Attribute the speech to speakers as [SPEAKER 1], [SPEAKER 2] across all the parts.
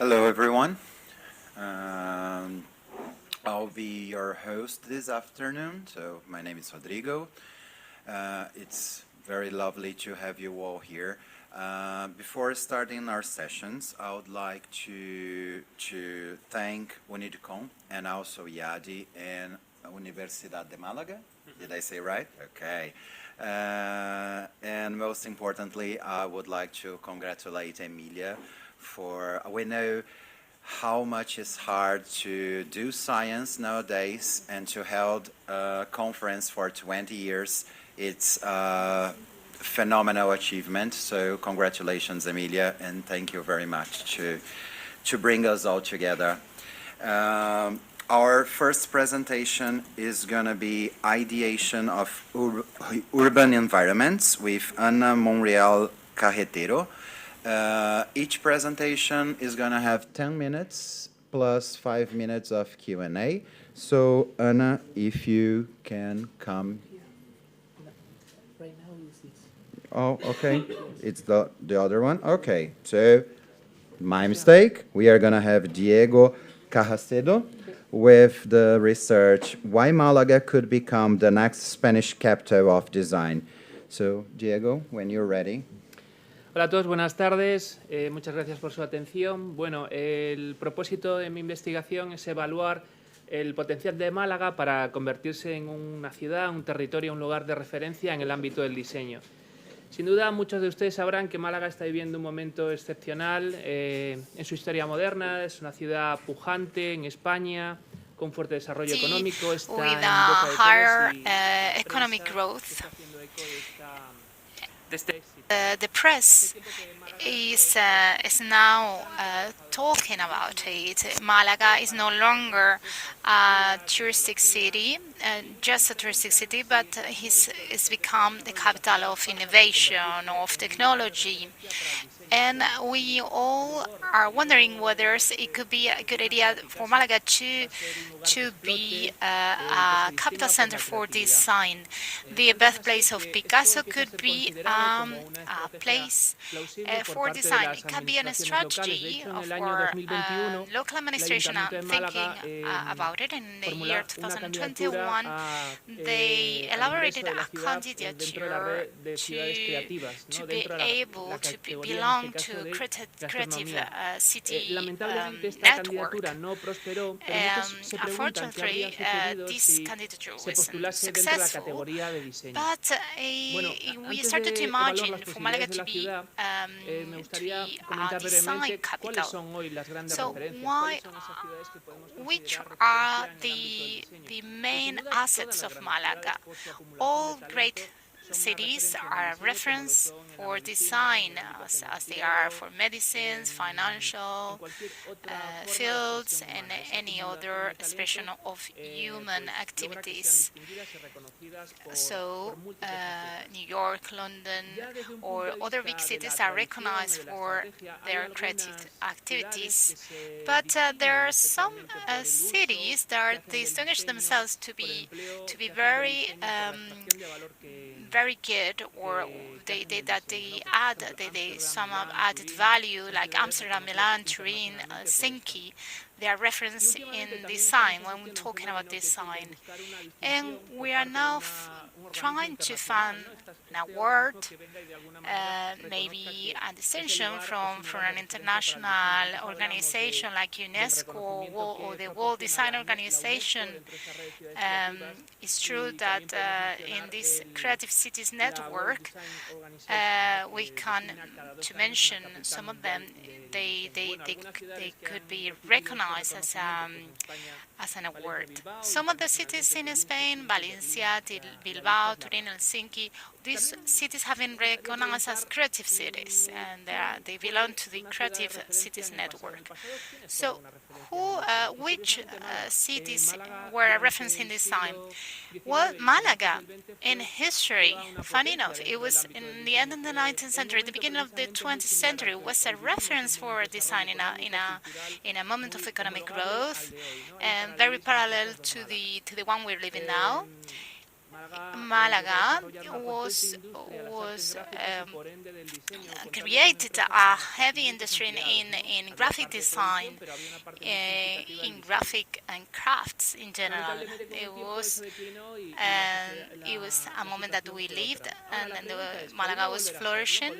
[SPEAKER 1] Hello, everyone. Um, I'll be your host this afternoon. So my name is Rodrigo. It's very lovely to have you all here. Before starting our sessions, I would like to thank Unidcom and also Yadi and Universidad de Málaga. Did I say right? Okay. And most importantly, I would like to congratulate Emilia for, we know how much it's hard to do science nowadays and to hold a conference for 20 years. It's a phenomenal achievement. So congratulations, Emilia, and thank you very much to bring us all together. Our first presentation is going to be Ideation of Urban Environments with Ana Monreal Carretero. Each presentation is going to have 10 minutes plus 5 minutes of Q&A. So, Ana, if you can come.
[SPEAKER 2] Right now is this.
[SPEAKER 1] Oh, okay. It's the other one? Okay. So, my mistake. We are going to have Diego Carracedo with the research Why Malaga Could Become the Next Spanish Capital of Design. So, Diego, when you're ready.
[SPEAKER 2] Hola a todos, buenas tardes. Muchas gracias por su atención. Bueno, el propósito de mi investigación es evaluar el potencial de Málaga para convertirse en una ciudad, un territorio, un lugar de referencia en el ámbito del diseño. Sin duda, muchos de ustedes sabrán que Málaga está viviendo un momento excepcional en su historia moderna. Es una ciudad pujante en España, con fuerte desarrollo económico. Está
[SPEAKER 3] with
[SPEAKER 2] en
[SPEAKER 3] a
[SPEAKER 2] boca de
[SPEAKER 3] higher
[SPEAKER 2] todos y
[SPEAKER 3] economic
[SPEAKER 2] prensa
[SPEAKER 3] growth.
[SPEAKER 2] está haciendo eco de este éxito.
[SPEAKER 3] The press is now talking about it. Malaga is no longer a touristic city, just a touristic city, but it's become the capital of innovation, of technology. And we all are wondering whether it could be a good idea for Malaga to be a capital center for design. The birthplace of Picasso could be a place for design. It can be a strategy for local administration thinking about it. In the year 2021, they elaborated a candidature to be able to belong to creative city network. Unfortunately, this candidature was successful, but we started to imagine for Malaga to be a design capital. So which are the main assets of Malaga? All great cities are a reference for design, as they are for medicines, financial fields, and any other expression of human activities. So, New York, London, or other big cities are recognized for their creative activities. But there are some cities that distinguish themselves to be very good, or they add some added value, like Amsterdam, Milan, Turin, Helsinki. They are referenced in design when we're talking about design. And we are now trying to find an award, maybe a distinction from an international organization like UNESCO or the World Design Organization. It's true that in this Creative Cities Network, we can, to mention some of them, they could be recognized as an award. Some of the cities in Spain, Valencia, Bilbao, Turin, Helsinki, these cities have been recognized as creative cities, and they belong to the Creative Cities Network. So, which cities were referenced in this time? Well, Malaga, in history, funny enough, it was in the end of the 19th century, the beginning of the 20th century, was a reference for design in a moment of economic growth, and very parallel to the one we're living now. Malaga was created a heavy industry in graphic design, in graphic and crafts in general. It was a moment that we lived, and Malaga was flourishing.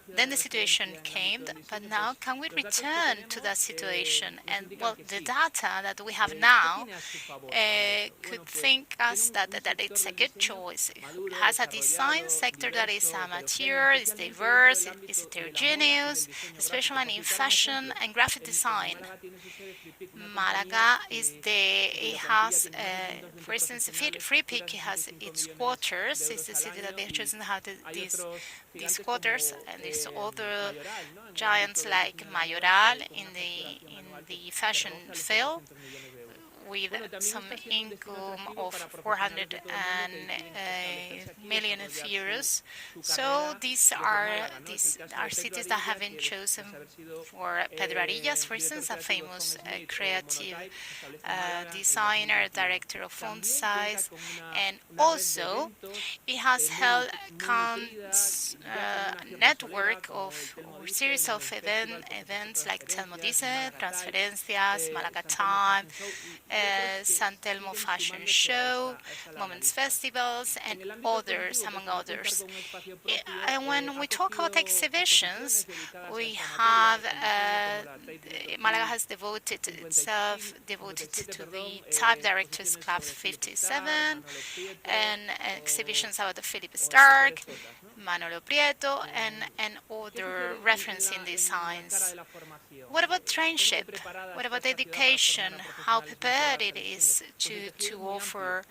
[SPEAKER 3] Then the situation came, but now can we return to that situation? And well, the data that we have now could think us that it's a good choice. It has a design sector that is mature, is diverse, is heterogeneous, especially in fashion and graphic design. Malaga it has, for instance, Free Peak has its quarters. It's the city that we have chosen to have these quarters, and there's other giants like Mayoral in the fashion field, with some income of 400 million euros. So these are cities that have been chosen for Pedro Arillas, for instance, a famous creative designer, director of font size, and also it has held network of series of events like Telmo Dice, Transferencias, Malaga Time, San Telmo Fashion Show, Moments Festivals, and others, among others. And when we talk about exhibitions, we have Malaga has devoted itself to the Type Directors Club 57, and exhibitions about the Philip Stark, Manolo Prieto, and other referencing designs. What about trainship? What about education? How prepared it is to offer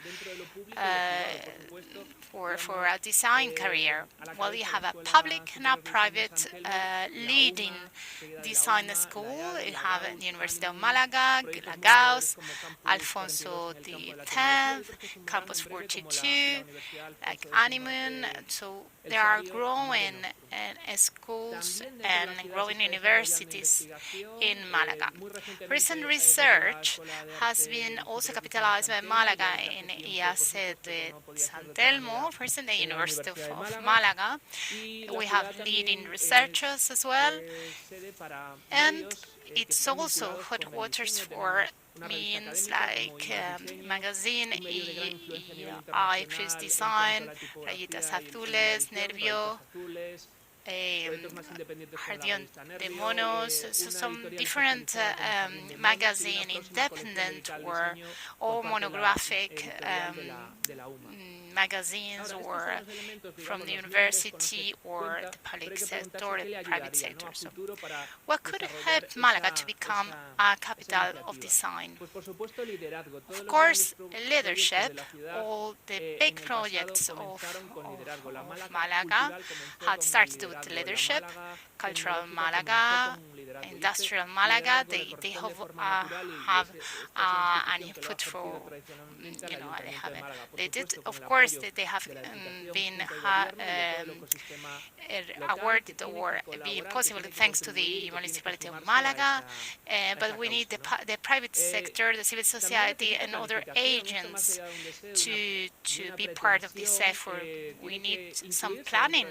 [SPEAKER 3] for a design career? Well, you have a public and a private leading design school. You have the University of Malaga, La Gauss, Alfonso X, Campus 42, like Animun. So there are growing schools and growing universities in Malaga. Recent research has been also capitalized by Malaga in IAC de San Telmo, for instance, the University of Malaga. We have leading researchers as well, and it's also headquarters for means like magazine I Plus Design, Rayitas Azules, Nervio, Jardín de Monos, so some different magazine, independent or monographic magazines, or from the university or the public sector or the private sector. So what could help Malaga to become a capital of design? Of course, leadership. All the big projects of Malaga had started with the leadership. Cultural Malaga, Industrial Malaga, they have an input for, they did, of course, they have been awarded or being possible thanks to the municipality of Malaga, but we need the private sector, the civil society, and other agents to be part of this effort. We need some planning.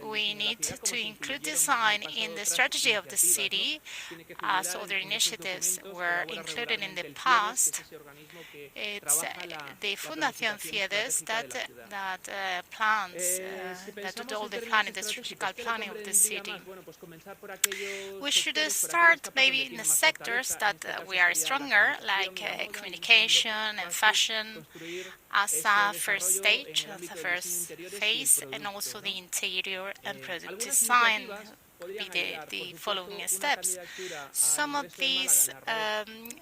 [SPEAKER 3] We need to include design in the strategy of the city, as other initiatives were included in the past. It's the Fundación Ciedes that plans, that do all the planning, the strategical planning of the city. We should start maybe in the sectors that we are stronger, like communication and fashion, as a first stage, as a first phase, and also the interior and product design would be the following steps. Some of these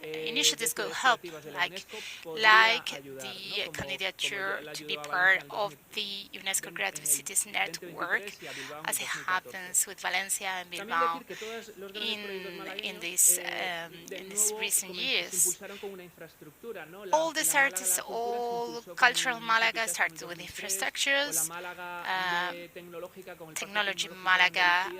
[SPEAKER 3] initiatives could help, like the candidature to be part of the UNESCO Creative Cities Network, as it happens with Valencia and Bilbao in these recent years. All these artists, all cultural Malaga started with infrastructures. Technology Malaga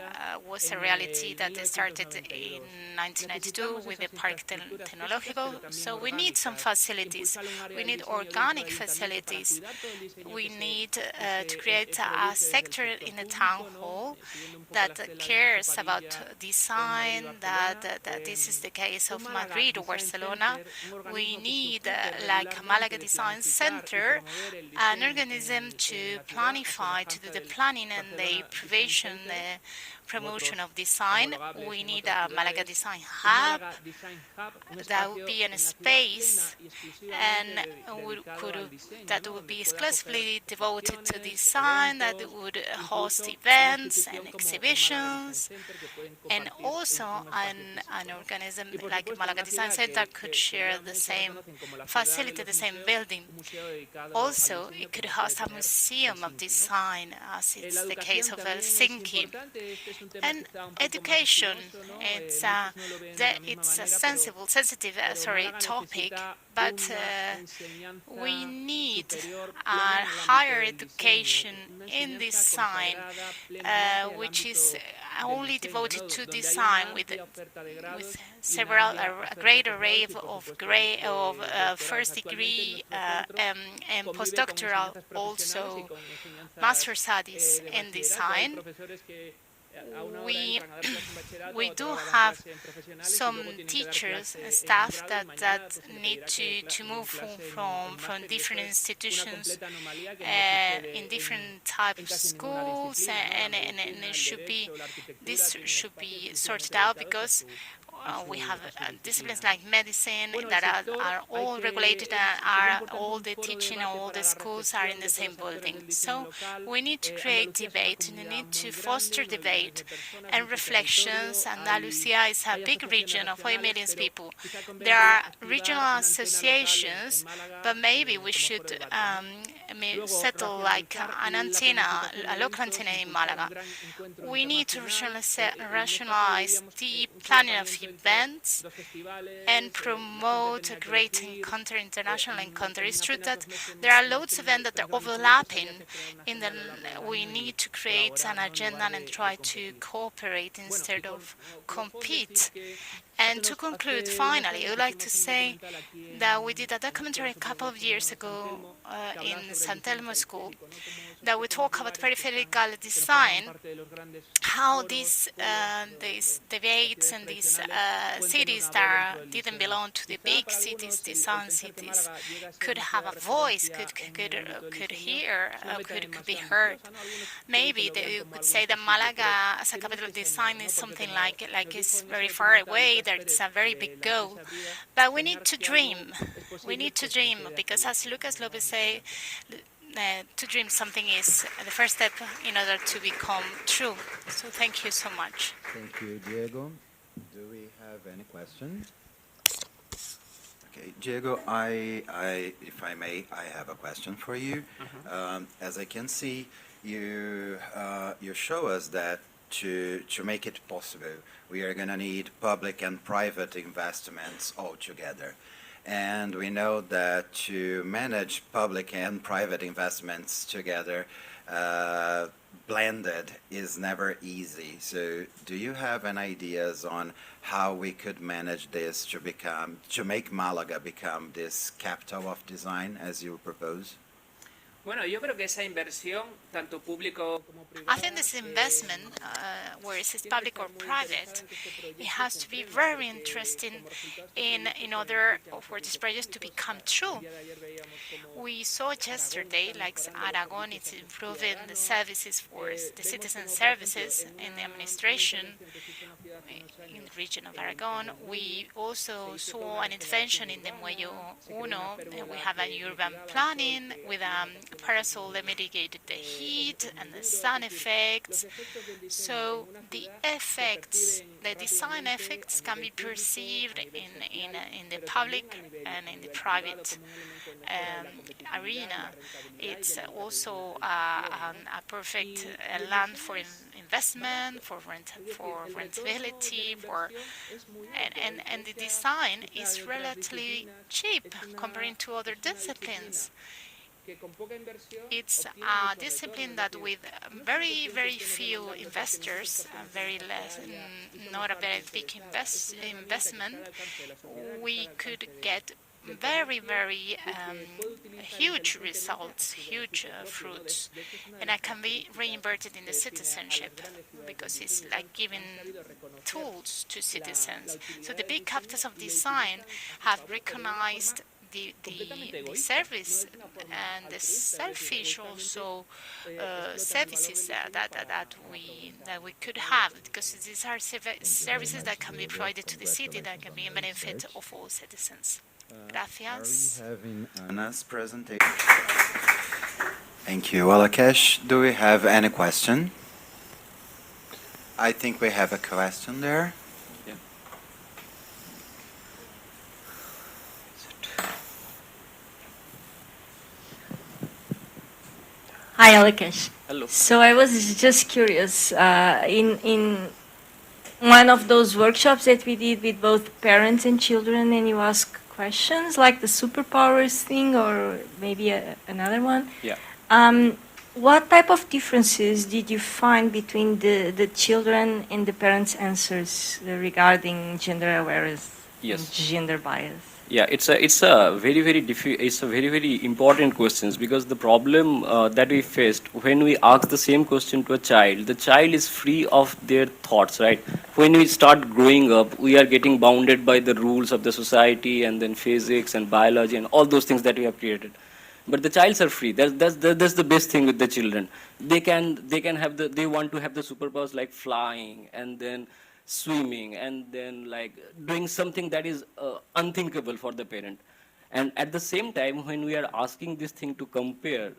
[SPEAKER 3] was a reality that started in 1992 with the Parque Tecnológico. So we need some facilities. We need organic facilities. We need to create a sector in the town hall that cares about design, that this is the case of Madrid or Barcelona. We need, like Malaga Design Center, an organism to planify, to do the planning and the prevention, the promotion of design. We need a Malaga Design Hub that would be in a space and that would be exclusively devoted to design, that would host events and exhibitions, and also an organism like Malaga Design Center could share the same facility, the same building. Also, it could host a museum of design, as it's the case of Helsinki. And education, it's a sensitive topic, but we need higher education in design, which is only devoted to design, with several a great array of first degree and postdoctoral, also master studies in design. We do have some teachers and staff that need to move from different institutions in different types of schools, and this should be sorted out, because we have disciplines like medicine that are all regulated, and all the teaching, all the schools are in the same building. So we need to create debate, and we need to foster debate and reflections. Andalusia is a big region of 8 million people. There are regional associations, but maybe we should settle like an antenna, a local antenna in Malaga. We need to rationalize the planning of events and promote a great international encounter. It's true that there are loads of events that are overlapping. We need to create an agenda and try to cooperate instead of compete. And to conclude, finally, I would like to say that we did a documentary a couple of years ago in San Telmo School that we talk about peripheral design, how these debates and these cities that didn't belong to the big cities, design cities, could have a voice, could hear, could be heard. Maybe they could say that Malaga as a capital of design is something like it's very far away, that it's a very big goal. But we need to dream. We need to dream, because as Lucas Lopez say, to dream something is the first step in order to become true. So thank you so much.
[SPEAKER 1] Thank you, Diego. Do we have any questions? Okay, Diego, if I may, I have a question for you. As I can see, you show us that to make it possible, we are going to need public and private investments all together. And we know that to manage public and private investments together, blended, is never easy. So do you have any ideas on how we could manage this to make Malaga become this capital of design as you propose?
[SPEAKER 2] Bueno, yo creo que esa inversión, tanto público como
[SPEAKER 3] I
[SPEAKER 2] privada,
[SPEAKER 3] think this investment, whether it's public or private, it has to be very interesting in order for this project to become true. We saw yesterday, like Aragon is improving the services for the citizen services in the administration in the region of Aragon. We also saw an intervention in the Muello Uno. We have a urban planning with a parasol that mitigated the heat and the sun effects. So the effects, the design effects, can be perceived in the public and in the private arena. It's also a perfect land for investment, for rentability, and the design is relatively cheap comparing to other disciplines. It's a discipline that with very, very few investors, very less, not a very big investment, we could get very, very huge results, huge fruits, and that can be reinverted in the citizenship because it's like giving tools to citizens. So the big capitals of design have recognized the service and the selfish also services that we could have, because these are services that can be provided to the city that can be a benefit of all citizens. Gracias.
[SPEAKER 1] Are we having Anna's presentation? Thank you. Alakesh, do we have any question? I think we have a question there.
[SPEAKER 4] Yeah.
[SPEAKER 5] Hi, Alakesh.
[SPEAKER 4] Hello.
[SPEAKER 5] So I was just curious, in one of those workshops that we did with both parents and children, and you ask questions like the superpowers thing or maybe another one.
[SPEAKER 4] Yeah.
[SPEAKER 5] What type of differences did you find between the children and the parents' answers regarding gender awareness
[SPEAKER 4] Yes.
[SPEAKER 5] and gender bias?
[SPEAKER 4] Yeah, it's a very important questions, because the problem that we faced when we ask the same question to a child, the child is free of their thoughts, right? When we start growing up, we are getting bounded by the rules of the society and then physics and biology and all those things that we have created. But the childs are free. That's the best thing with the children. They want to have the superpowers like flying and then swimming and then like doing something that is unthinkable for the parent. And at the same time, when we are asking this thing to compare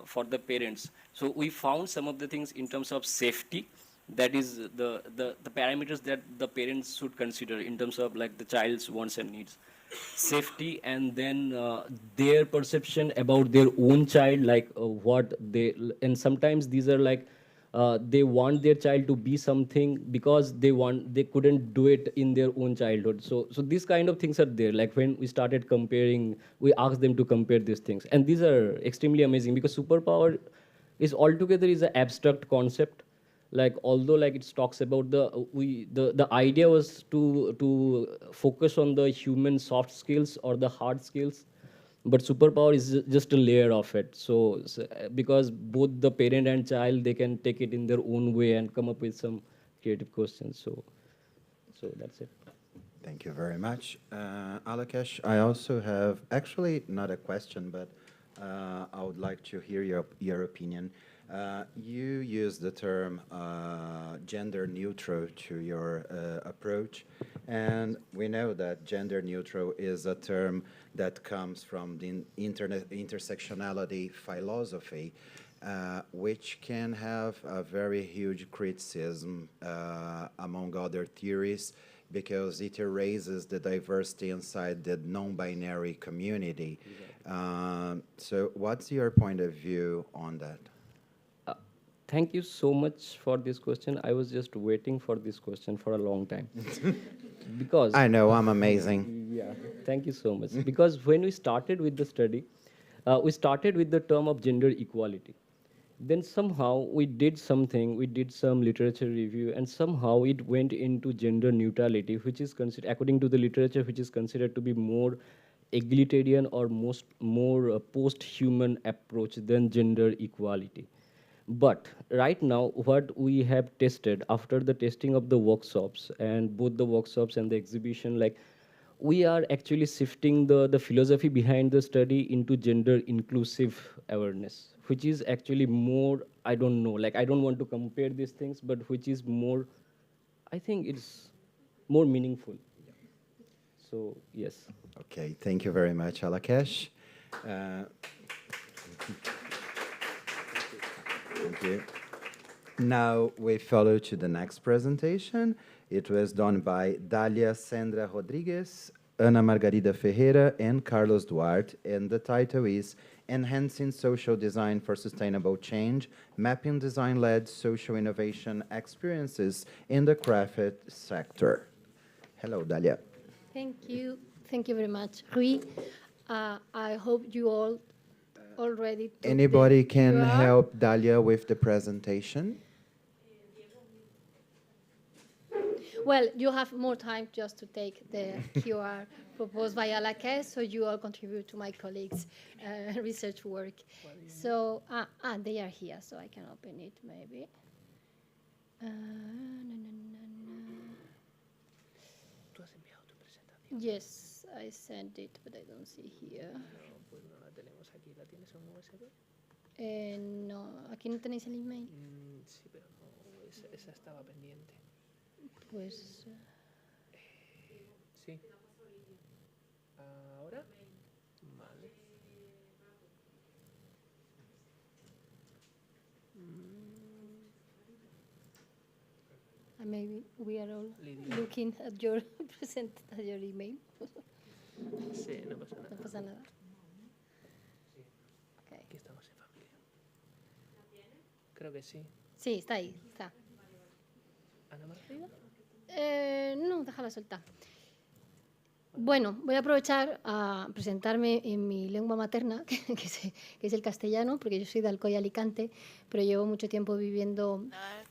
[SPEAKER 4] for the parents, so we found some of the things in terms of safety. That is the parameters that the parents should consider in terms of like the child's wants and needs, safety, and then their perception about their own child, like what they, and sometimes these are like they want their child to be something because they couldn't do it in their own childhood. So these kind of things are there. Like when we started comparing, we asked them to compare these things, and these are extremely amazing because superpower is altogether is an abstract concept. Like although like it talks about the idea was to focus on the human soft skills or the hard skills, but superpower is just a layer of it. So because both the parent and child, they can take it in their own way and come up with some creative questions. So that's it.
[SPEAKER 1] Thank you very much. Alakesh, I also have actually not a question, but I would like to hear your opinion. You use the term gender neutral to your approach, and we know that gender neutral is a term that comes from the intersectionality philosophy, which can have a very huge criticism among other theories because it erases the diversity inside the non-binary community. So what's your point of view on that?
[SPEAKER 4] Thank you so much for this question. I was just waiting for this question for a long time. Because
[SPEAKER 1] I know, I'm amazing.
[SPEAKER 4] yeah, thank you so much. Because when we started with the study, we started with the term of gender equality. Then somehow we did something, we did some literature review, and somehow it went into gender neutrality, which is considered, according to the literature, which is considered to be more egalitarian or more post-human approach than gender equality. But right now, what we have tested after the testing of the workshops and both the workshops and the exhibition, like we are actually shifting the philosophy behind the study into gender inclusive awareness, which is actually more, I don't know, like I don't want to compare these things, but which is more, I think it's more meaningful. So, yes.
[SPEAKER 1] Okay, thank you very much, Alakesh. Thank you. Now we follow to the next presentation. It was done by Dalia Sandra Rodriguez, Ana Margarida Ferreira, and Carlos Duarte, and the title is Enhancing Social Design for Sustainable Change, Mapping Design-Led Social Innovation Experiences in the Craft Sector. Hello, Dalia.
[SPEAKER 6] Thank you. Thank you very much, Rui. I hope you all already took
[SPEAKER 1] Anybody
[SPEAKER 6] the
[SPEAKER 1] can
[SPEAKER 6] QR.
[SPEAKER 1] help Dalia with the presentation?
[SPEAKER 6] Well, you have more time just to take the QR proposed by Alaque, so you all contribute to my colleagues' research work. So, they are here, so I can open it maybe.
[SPEAKER 2] ¿Tú has enviado tu presentación?
[SPEAKER 6] Yes, I sent it, but I don't see here.
[SPEAKER 2] No, pues no la tenemos aquí. ¿La tienes en USB?
[SPEAKER 6] No, aquí no tenéis el email.
[SPEAKER 2] Sí, pero no, esa estaba pendiente.
[SPEAKER 6] Pues
[SPEAKER 2] Sí. ¿Ahora? Vale.
[SPEAKER 6] maybe we are all
[SPEAKER 2] Lidia.
[SPEAKER 6] looking at your at your email.
[SPEAKER 2] Sí, no pasa nada.
[SPEAKER 6] No pasa nada. Okay.
[SPEAKER 2] Aquí estamos en familia. Creo que sí.
[SPEAKER 6] Sí, está ahí, está.
[SPEAKER 2] ¿Ana Margarida?
[SPEAKER 6] No, déjala soltar. Bueno, voy a aprovechar a presentarme en mi lengua materna, que es el castellano, porque yo soy de Alcoy, Alicante, pero llevo mucho tiempo viviendo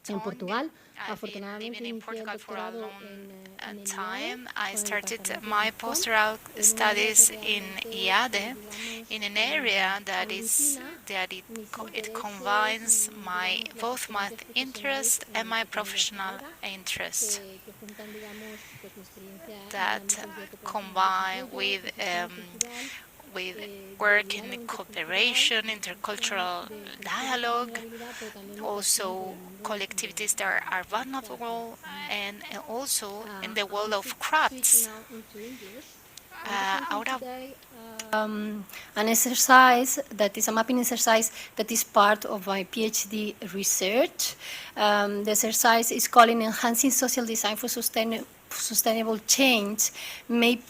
[SPEAKER 6] en Portugal.
[SPEAKER 3] I've been
[SPEAKER 6] Afortunadamente
[SPEAKER 3] living in
[SPEAKER 6] inicié el
[SPEAKER 3] Portugal for a
[SPEAKER 6] doctorado
[SPEAKER 3] long
[SPEAKER 6] en el
[SPEAKER 3] time.
[SPEAKER 6] IADE,
[SPEAKER 3] I
[SPEAKER 6] con el
[SPEAKER 3] started
[SPEAKER 6] departamento
[SPEAKER 3] my
[SPEAKER 6] de FOM,
[SPEAKER 3] postdoc
[SPEAKER 6] en un área
[SPEAKER 3] studies
[SPEAKER 6] que
[SPEAKER 3] in
[SPEAKER 6] realmente,
[SPEAKER 3] IADE,
[SPEAKER 6] digamos,
[SPEAKER 3] in an area that
[SPEAKER 6] aglutina
[SPEAKER 3] it
[SPEAKER 6] mis intereses
[SPEAKER 3] combines
[SPEAKER 6] y,
[SPEAKER 3] my
[SPEAKER 6] digamos, las
[SPEAKER 3] both my
[SPEAKER 6] experiencias
[SPEAKER 3] interest
[SPEAKER 6] profesionales
[SPEAKER 3] and my
[SPEAKER 6] que he tenido hasta
[SPEAKER 3] professional
[SPEAKER 6] ahora,
[SPEAKER 3] interest
[SPEAKER 6] que juntan, digamos, pues, mi experiencia en
[SPEAKER 3] that
[SPEAKER 6] ámbitos de cooperación y
[SPEAKER 3] combine
[SPEAKER 6] desarrollo,
[SPEAKER 3] with
[SPEAKER 6] cooperación cultural,
[SPEAKER 3] with
[SPEAKER 6] de
[SPEAKER 3] work in
[SPEAKER 6] diálogo
[SPEAKER 3] cooperation,
[SPEAKER 6] intercultural,
[SPEAKER 3] intercultural
[SPEAKER 6] de colectivos de
[SPEAKER 3] dialogue,
[SPEAKER 6] vulnerabilidad, pero también me
[SPEAKER 3] also
[SPEAKER 6] apasiono por el mundo
[SPEAKER 3] collectivities
[SPEAKER 6] de
[SPEAKER 3] that are
[SPEAKER 6] las
[SPEAKER 3] vulnerable,
[SPEAKER 6] artes.
[SPEAKER 3] and also in the
[SPEAKER 6] I
[SPEAKER 3] world
[SPEAKER 6] will
[SPEAKER 3] of
[SPEAKER 6] switch
[SPEAKER 3] crafts.
[SPEAKER 6] now into English.
[SPEAKER 3] Out of
[SPEAKER 6] Today, an exercise that is a mapping exercise that is part of my PhD research. The exercise is called Enhancing Social Design for Sustainable Change,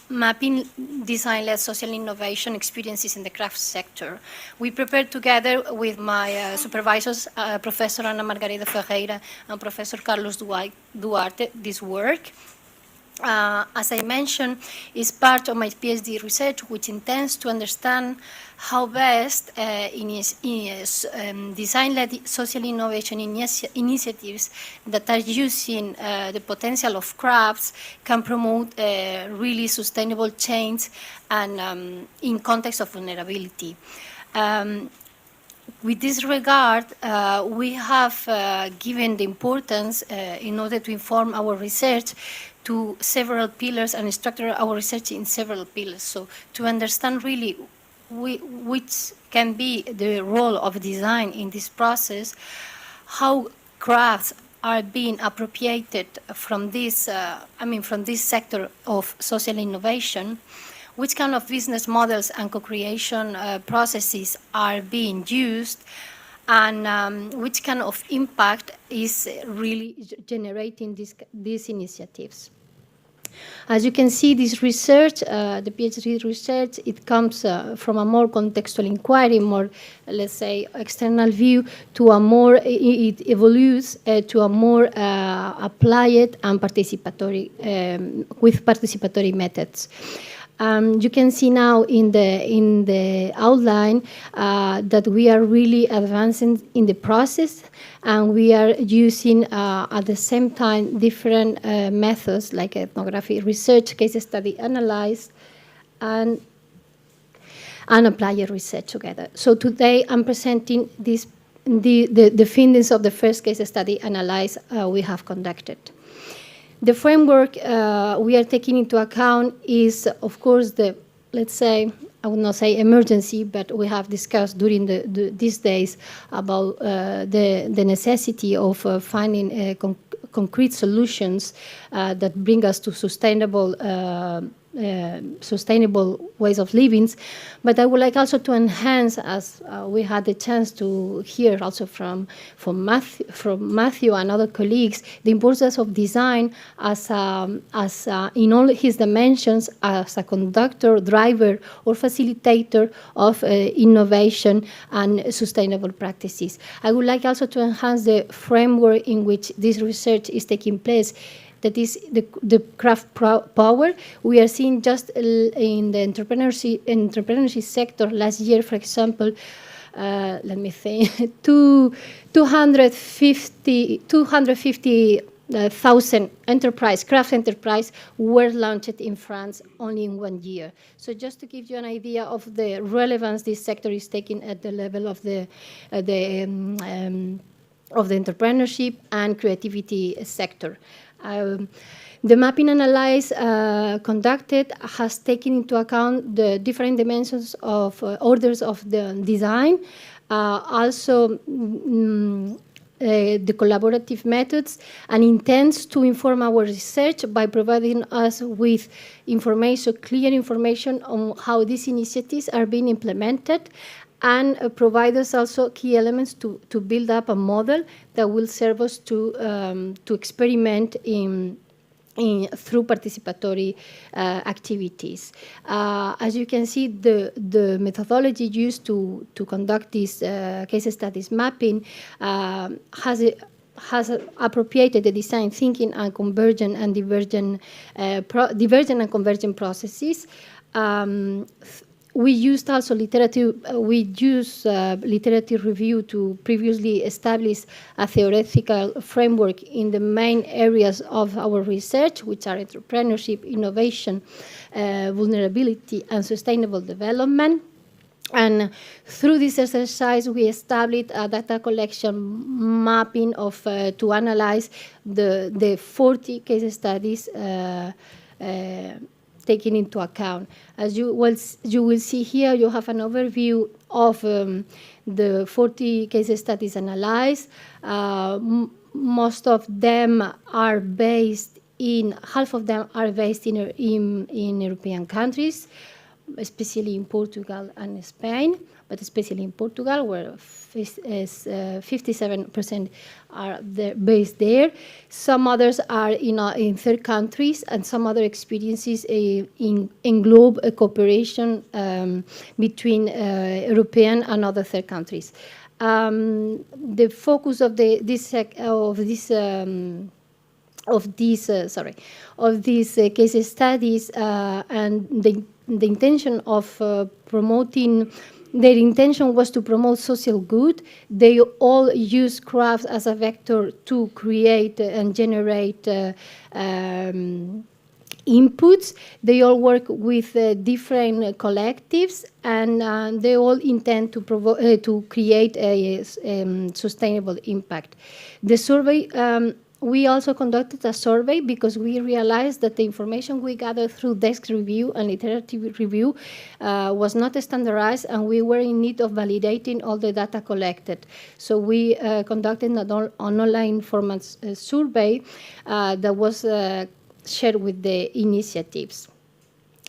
[SPEAKER 6] mapping design-led social innovation experiences in the craft sector. We prepared together with my supervisors, Professor Ana Margarida Ferreira and Professor Carlos Duarte, this work. As I mentioned, is part of my PhD research, which intends to understand how best design-led social innovation initiatives that are using the potential of crafts can promote really sustainable change and in context of vulnerability. With this regard, we have given the importance in order to inform our research to several pillars and structure our research in several pillars. So to understand really which can be the role of design in this process, how crafts are being appropriated from this, from this sector of social innovation, which kind of business models and co-creation processes are being used, and which kind of impact is really generating these initiatives. As you can see, this research, the PhD research, it comes from a more contextual inquiry, more, let's say, external view, to a more, it evolves to a more applied and participatory, with participatory methods. You can see now in the outline that we are really advancing in the process, and we are using at the same time different methods like ethnography research, case study analysis, and applied research together. So today I'm presenting the findings of the first case study analysis we have conducted. The framework we are taking into account is, of course, let's say, I would not say emergency, but we have discussed during these days about the necessity of finding concrete solutions that bring us to sustainable ways of living. But I would like also to enhance, as we had the chance to hear also from Matthew and other colleagues, the importance of design as in all his dimensions, as a conductor, driver, or facilitator of innovation and sustainable practices. I would like also to enhance the framework in which this research is taking place, that is the craft power. We are seeing just in the entrepreneurship sector last year, for example, let me think, 250,000 craft enterprise were launched in France only in 1 year. So just to give you an idea of the relevance this sector is taking at the level of the entrepreneurship and creativity sector. The mapping analysis conducted has taken into account the different dimensions of orders of the design, also the collaborative methods, and intends to inform our research by providing us with information, clear information on how these initiatives are being implemented, and provide us also key elements to build up a model that will serve us to experiment through participatory activities. As you can see, the methodology used to conduct this case studies mapping has appropriated the design thinking and convergent and divergent and convergent processes. We used also literature review to previously establish a theoretical framework in the main areas of our research, which are entrepreneurship, innovation, vulnerability, and sustainable development. And through this exercise, we established a data collection mapping to analyze the 40 case studies taken into account. As you will see here, you have an overview of the 40 case studies analyzed. Most of them are based half of them are based in European countries, especially in Portugal and Spain, but especially in Portugal, where 57% are based there. Some others are in third countries, and some other experiences englobe a cooperation between European and other third countries. The focus of these case studies and the intention of promoting. Their intention was to promote social good. They all use crafts as a vector to create and generate inputs. They all work with different collectives, and they all intend to create a sustainable impact. The survey. We also conducted a survey because we realized that the information we gathered through desk review and literature review was not standardized, and we were in need of validating all the data collected. So we conducted an online format survey that was shared with the initiatives.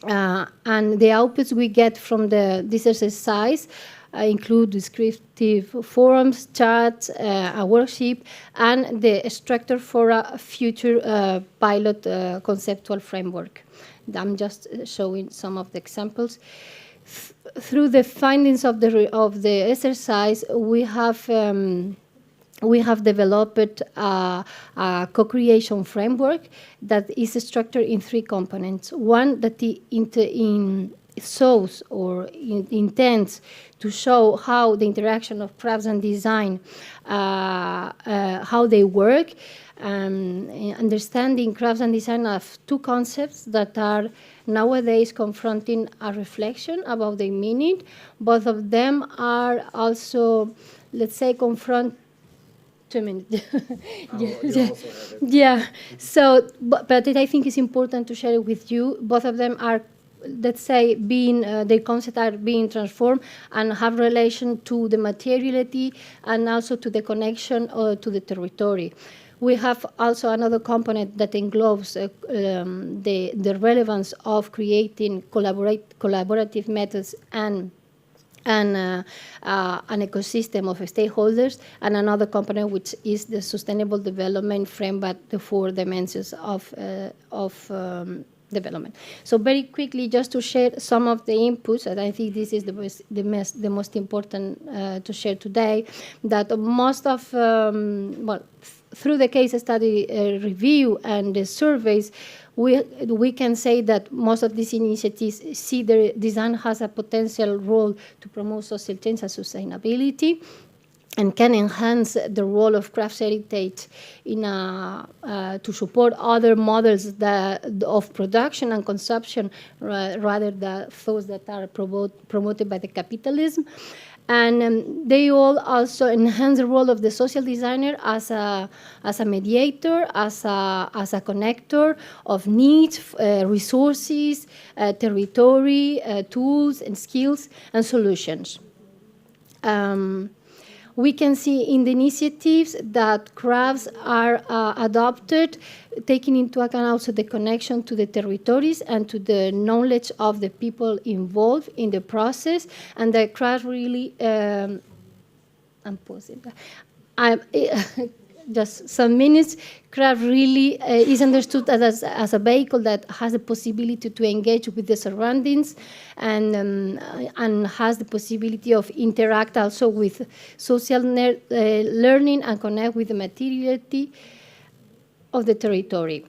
[SPEAKER 6] And the outputs we get from this exercise include descriptive forums, charts, a worksheet, and the structure for a future pilot conceptual framework. I'm just showing some of the examples. Through the findings of the exercise, we have developed a co-creation framework that is structured in 3 components. One that shows or intends to show how the interaction of crafts and design, how they work. Understanding crafts and design of 2 concepts that are nowadays confronting a reflection about their meaning. Both of them are also, let's say, 2 minutes. Yeah. So, but I think it's important to share it with you. Both of them are, let's say, their concepts are being transformed and have relation to the materiality and also to the connection to the territory. We have also another component that englobes the relevance of creating collaborative methods and an ecosystem of stakeholders, and another component which is the sustainable development framed by the 4 dimensions of development. So very quickly, just to share some of the inputs, and I think this is the most important to share today, that most of, through the case study review and the surveys, we can say that most of these initiatives see the design has a potential role to promote social change and sustainability, and can enhance the role of crafts heritage in to support other models of production and consumption rather than those that are promoted by the capitalism. And they all also enhance the role of the social designer as a mediator, as a connector of needs, resources, territory, tools and skills and solutions. We can see in the initiatives that crafts are adopted, taking into account also the connection to the territories and to the knowledge of the people involved in the process, and that craft really, I'm pausing that. Just some minutes, craft really is understood as a vehicle that has the possibility to engage with the surroundings and has the possibility of interact also with social learning and connect with the materiality of the territory.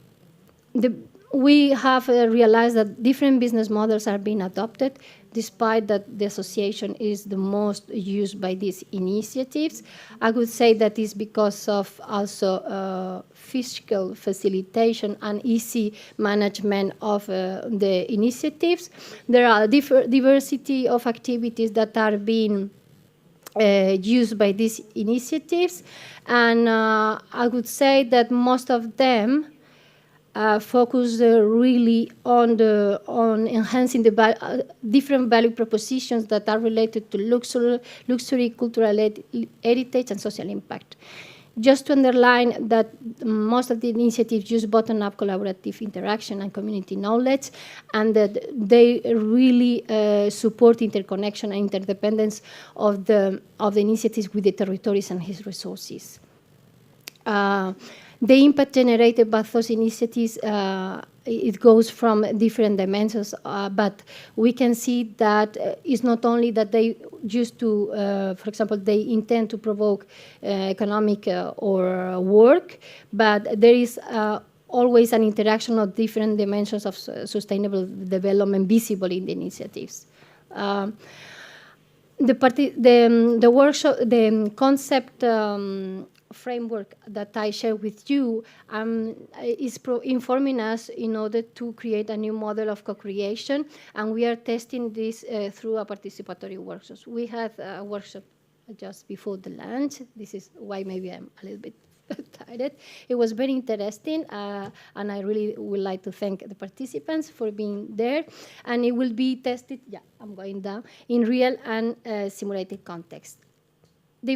[SPEAKER 6] We have realized that different business models are being adopted, despite that the association is the most used by these initiatives. I would say that is because of also fiscal facilitation and easy management of the initiatives. There are diversity of activities that are being used by these initiatives, and I would say that most of them focus really on enhancing the different value propositions that are related to luxury, cultural heritage, and social impact. Just to underline that most of the initiatives use bottom-up collaborative interaction and community knowledge, and that they really support interconnection and interdependence of the initiatives with the territories and its resources. The impact generated by those initiatives, it goes from different dimensions, but we can see that it's not only that they used to, for example, they intend to provoke economic or work, but there is always an interaction of different dimensions of sustainable development visible in the initiatives. The workshop, the concept framework that I share with you is informing us in order to create a new model of co-creation, and we are testing this through a participatory workshops. We had a workshop just before the lunch. This is why maybe I'm a little bit tired. It was very interesting, and I really would like to thank the participants for being there. And it will be tested, I'm going down, in real and simulated context. We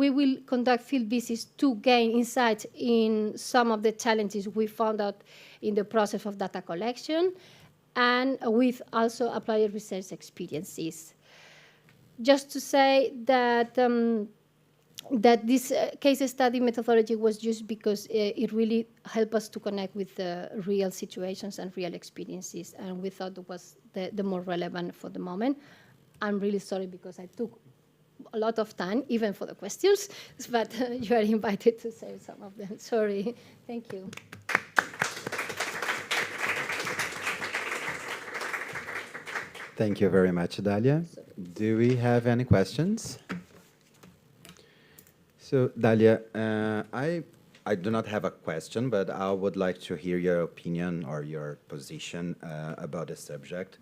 [SPEAKER 6] will conduct field visits to gain insights in some of the challenges we found out in the process of data collection, and with also applied research experiences. Just to say that that this case study methodology was used because it really helped us to connect with the real situations and real experiences, and we thought it was the more relevant for the moment. I'm really sorry because I took a lot of time, even for the questions, but you are invited to say some of them. Sorry. Thank you.
[SPEAKER 1] Thank you very much, Dalia. Do we have any questions? So, Dalia, I do not have a question, but I would like to hear your opinion or your position about the subject.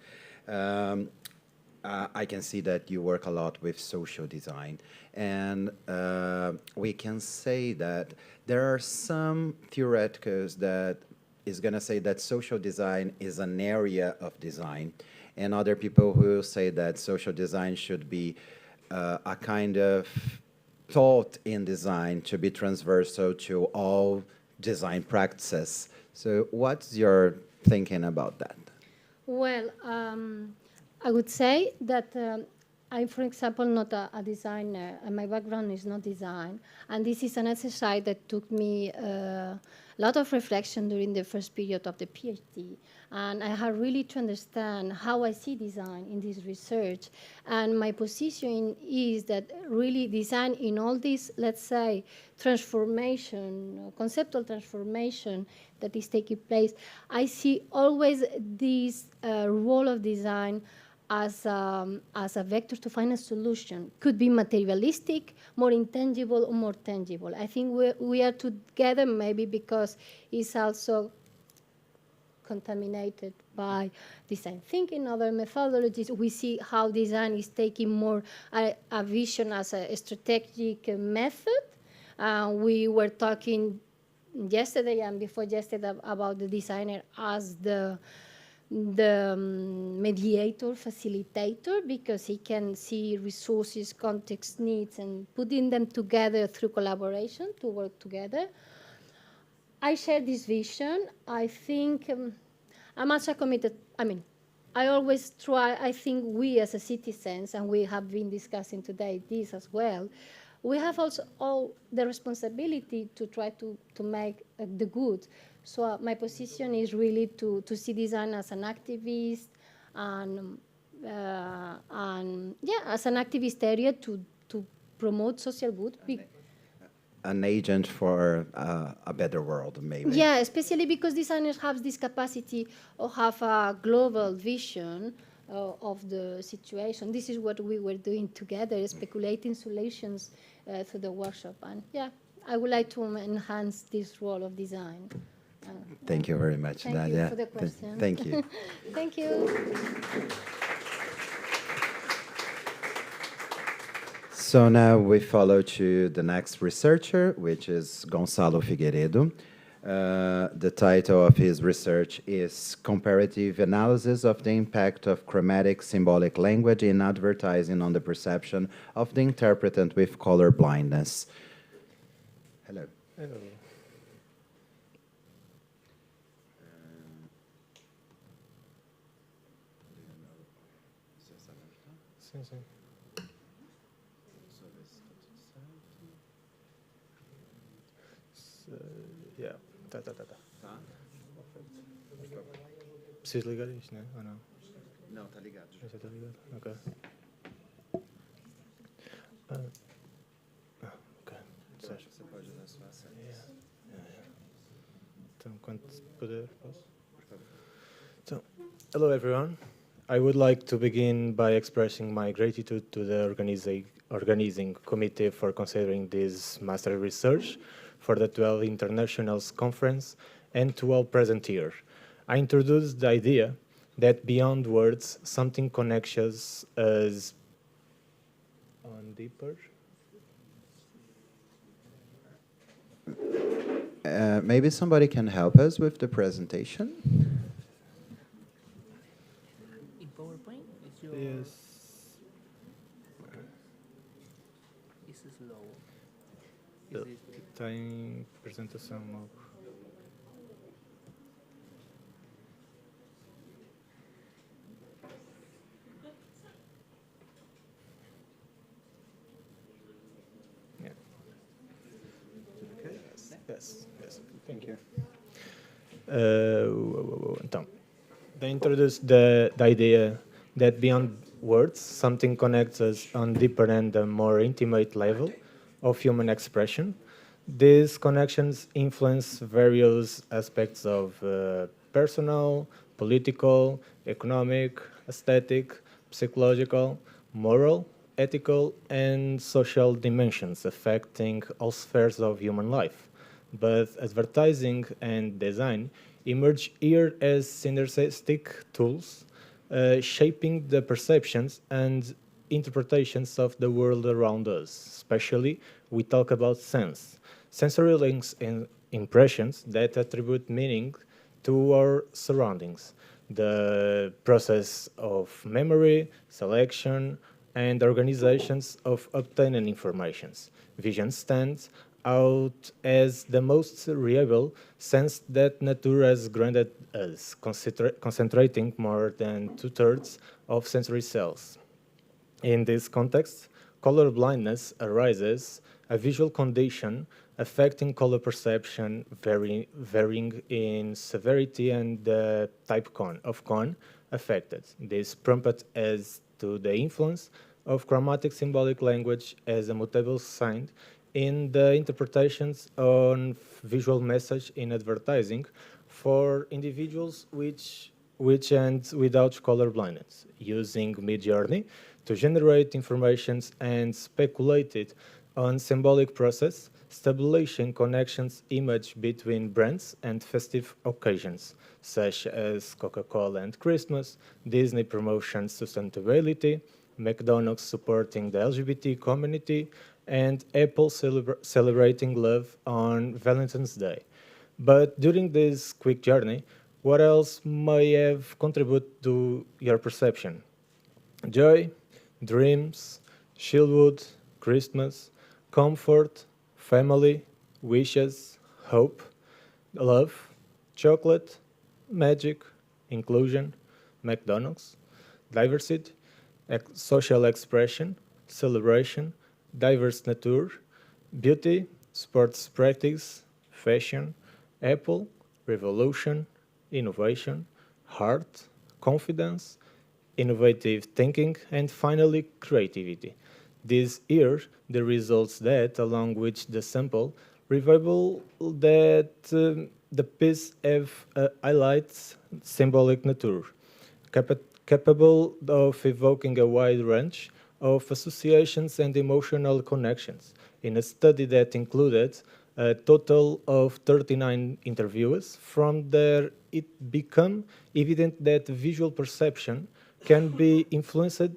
[SPEAKER 1] I can see that you work a lot with social design, and we can say that there are some theoreticals that is going to say that social design is an area of design, and other people who say that social design should be a kind of thought in design to be transversal to all design practices. So what's your thinking about that?
[SPEAKER 6] Well, I would say that I'm, for example, not a designer, and my background is not design. And this is an exercise that took me a lot of reflection during the first period of the PhD. And I had really to understand how I see design in this research. And my position is that really design in all this, let's say, transformation, conceptual transformation that is taking place, I see always this role of design as a vector to find a solution. Could be materialistic, more intangible, or more tangible. I think we are together maybe because it's also contaminated by design thinking, other methodologies. We see how design is taking more a vision as a strategic method. We were talking yesterday and before yesterday about the designer as the mediator, facilitator, because he can see resources, context, needs, and putting them together through collaboration to work together. I share this vision. I think I'm also committed. I always try, I think we as a citizens, and we have been discussing today this as well, we have also all the responsibility to try to make the good. So my position is really to see design as an activist and yeah, as an activist area to promote social good.
[SPEAKER 1] An agent for a better world, maybe.
[SPEAKER 6] Yeah, especially because designers have this capacity of have a global vision of the situation. This is what we were doing together, speculating solutions through the workshop. And yeah, I would like to enhance this role of design.
[SPEAKER 1] Thank you very much,
[SPEAKER 6] Thank
[SPEAKER 1] Nadia.
[SPEAKER 6] you for the question.
[SPEAKER 1] Thank you.
[SPEAKER 6] Thank you.
[SPEAKER 1] So now we follow to the next researcher, which is Gonçalo Figueiredo. The title of his research is Comparative Analysis of the Impact of Chromatic Symbolic Language in Advertising on the Perception of the Interpretant with Color Blindness. Hello.
[SPEAKER 7] Hello. Sim, sim. Yeah. Tá. Preciso ligar isto, né? Ou não?
[SPEAKER 1] Não, tá ligado.
[SPEAKER 7] Já está ligado? Ok. Ok.
[SPEAKER 1] Você pode usar a sua senha.
[SPEAKER 7] Então, quando puder, posso? So, hello everyone. I would like to begin by expressing my gratitude to the organizing committee for considering this master research for the 12th Internationals Conference and to all present here. I introduced the idea that beyond words, something connects us on deeper.
[SPEAKER 1] Maybe somebody can help us with the presentation?
[SPEAKER 2] In PowerPoint, it's your...
[SPEAKER 7] Yes.
[SPEAKER 2] It's slow.
[SPEAKER 7] Está em apresentação logo. Yeah. Okay. Yes. Thank you. Então, they introduced the idea that beyond words, something connects us on deeper and a more intimate level of human expression. These connections influence various aspects of personal, political, economic, aesthetic, psychological, moral, ethical, and social dimensions affecting all spheres of human life. But advertising and design emerge here as synergistic tools, shaping the perceptions and interpretations of the world around us. Especially, we talk about sense, sensory links and impressions that attribute meaning to our surroundings. The process of memory, selection, and organizations of obtaining informations. Vision stands out as the most reliable sense that nature has granted us, concentrating more than 2/3 of sensory cells. In this context, color blindness arises a visual condition affecting color perception varying in severity and the type of cone affected. This prompted as to the influence of chromatic symbolic language as a mutable sign in the interpretations on visual message in advertising for individuals which and without color blindness, using Midjourney to generate informations and speculated on symbolic process, establishing connections image between brands and festive occasions, such as Coca-Cola and Christmas, Disney promotions sustainability, McDonald's supporting the LGBT community, and Apple celebrating love on Valentine's Day. But during this quick journey, what else may have contributed to your perception? Joy, dreams, childhood, Christmas, comfort, family, wishes, hope, love, chocolate, magic, inclusion, McDonald's, diversity, social expression, celebration, diverse nature, beauty, sports practice, fashion, Apple, revolution, innovation, heart, confidence, innovative thinking, and finally creativity. These are the results that, along with the sample, reveal that the piece have highlights symbolic nature, capable of evoking a wide range of associations and emotional connections. In a study that included a total of 39 interviews, from there it became evident that visual perception can be influenced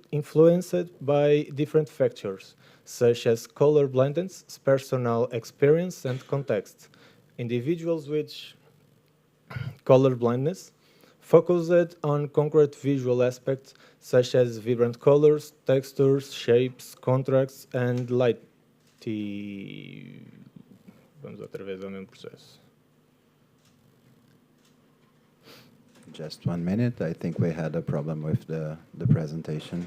[SPEAKER 7] by different factors, such as color blindness, personal experience, and context. Individuals with color blindness focused on concrete visual aspects such as vibrant colors, textures, shapes, contrasts, and light. Vamos outra vez ao mesmo processo.
[SPEAKER 1] Just 1 minute. I think we had a problem with the presentation.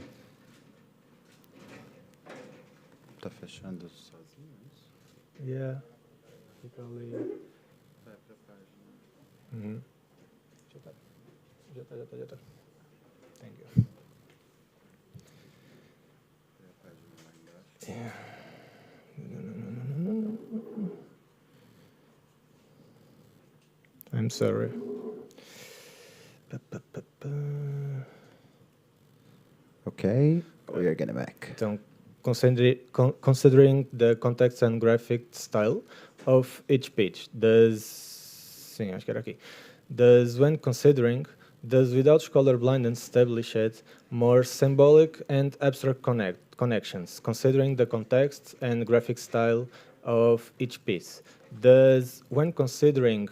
[SPEAKER 1] Tá fechando sozinho?
[SPEAKER 7] Yeah. Fica ali.
[SPEAKER 1] Vai pra página.
[SPEAKER 7] Já tá. Thank you.
[SPEAKER 1] Tem a página lá embaixo.
[SPEAKER 7] Yeah. I'm sorry.
[SPEAKER 1] Okay, we are getting back.
[SPEAKER 7] Então, considering the context and graphic style of each page, sim, acho que era aqui. When considering, without color blindness established more symbolic and abstract connections, considering the context and graphic style of each piece. When considering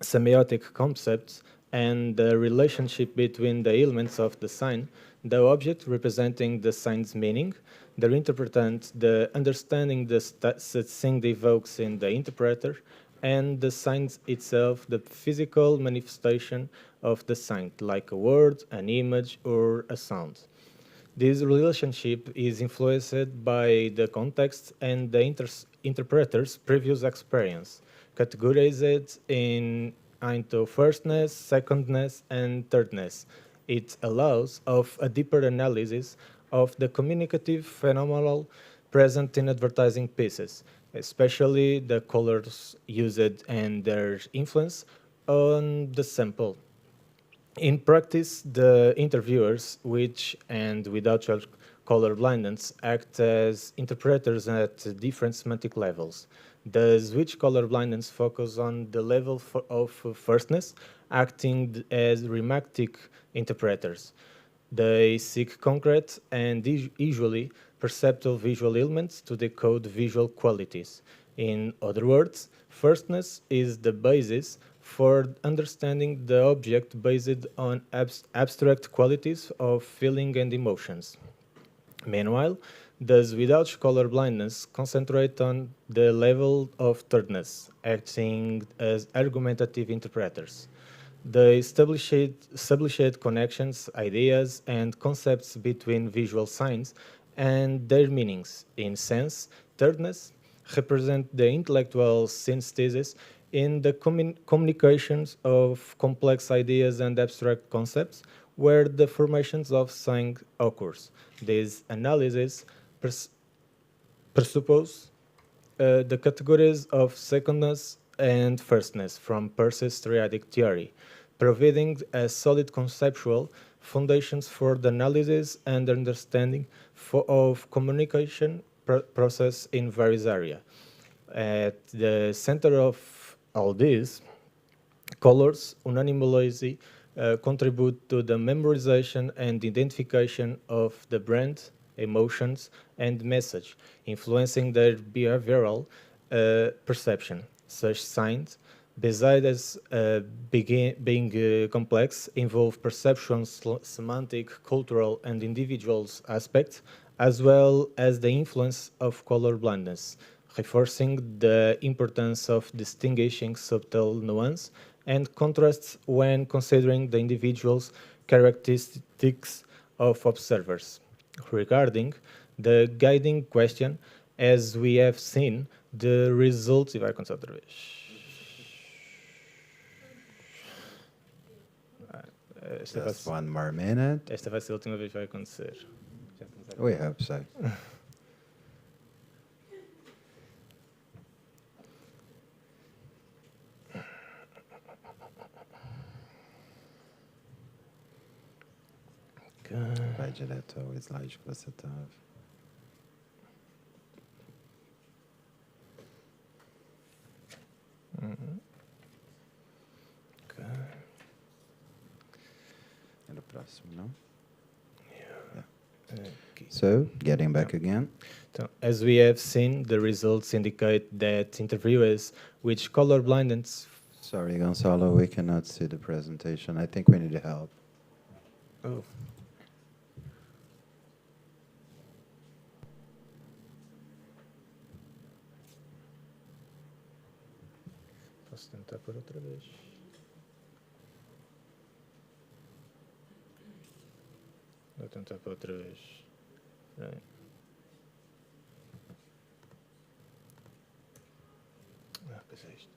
[SPEAKER 7] semiotic concepts and the relationship between the elements of the sign, the object representing the sign's meaning, the interpretant, the understanding the thing evokes in the interpreter, and the sign itself, the physical manifestation of the sign, like a word, an image, or a sound. This relationship is influenced by the context and the interpreter's previous experience, categorized into firstness, secondness, and thirdness. It allows of a deeper analysis of the communicative phenomenon present in advertising pieces, especially the colors used and their influence on the sample. In practice, the interviewers, with and without color blindness, act as interpreters at different semantic levels. The switch color blindness focus on the level of firstness, acting as rhematic interpreters. They seek concrete and usually perceptual visual elements to decode visual qualities. In other words, firstness is the basis for understanding the object based on abstract qualities of feeling and emotions. Meanwhile, those without color blindness concentrate on the level of thirdness, acting as argumentative interpreters. They established connections, ideas, and concepts between visual signs and their meanings. In sense, thirdness represent the intellectual synthesis in the communications of complex ideas and abstract concepts where the formations of sign occurs. These analyses presuppose the categories of secondness and firstness from Peirce's triadic theory, providing a solid conceptual foundations for the analysis and understanding of communication process in various areas. At the center of all this, colors unanimously contribute to the memorization and identification of the brand, emotions, and message, influencing their behavioral perception. Such signs, besides being complex, involve perceptions, semantic, cultural, and individual aspects, as well as the influence of color blindness, reinforcing the importance of distinguishing subtle nuance and contrasts when considering the individual's characteristics of observers. Regarding the guiding question, as we have seen, the results. E vai acontecer outra vez.
[SPEAKER 1] Just one more minute.
[SPEAKER 7] Esta vai ser a última vez que vai acontecer.
[SPEAKER 1] We hope so. Vai direto ao slide que você estava. Era o próximo, não? Yeah. So, getting back again.
[SPEAKER 7] So, as we have seen, the results indicate that interviewers with color blindness.
[SPEAKER 1] Sorry, Gonzalo, we cannot see the presentation. I think we need help.
[SPEAKER 7] Oh. Posso tentar por outra vez. Vou tentar por outra vez. Right. Ah, pois é isto.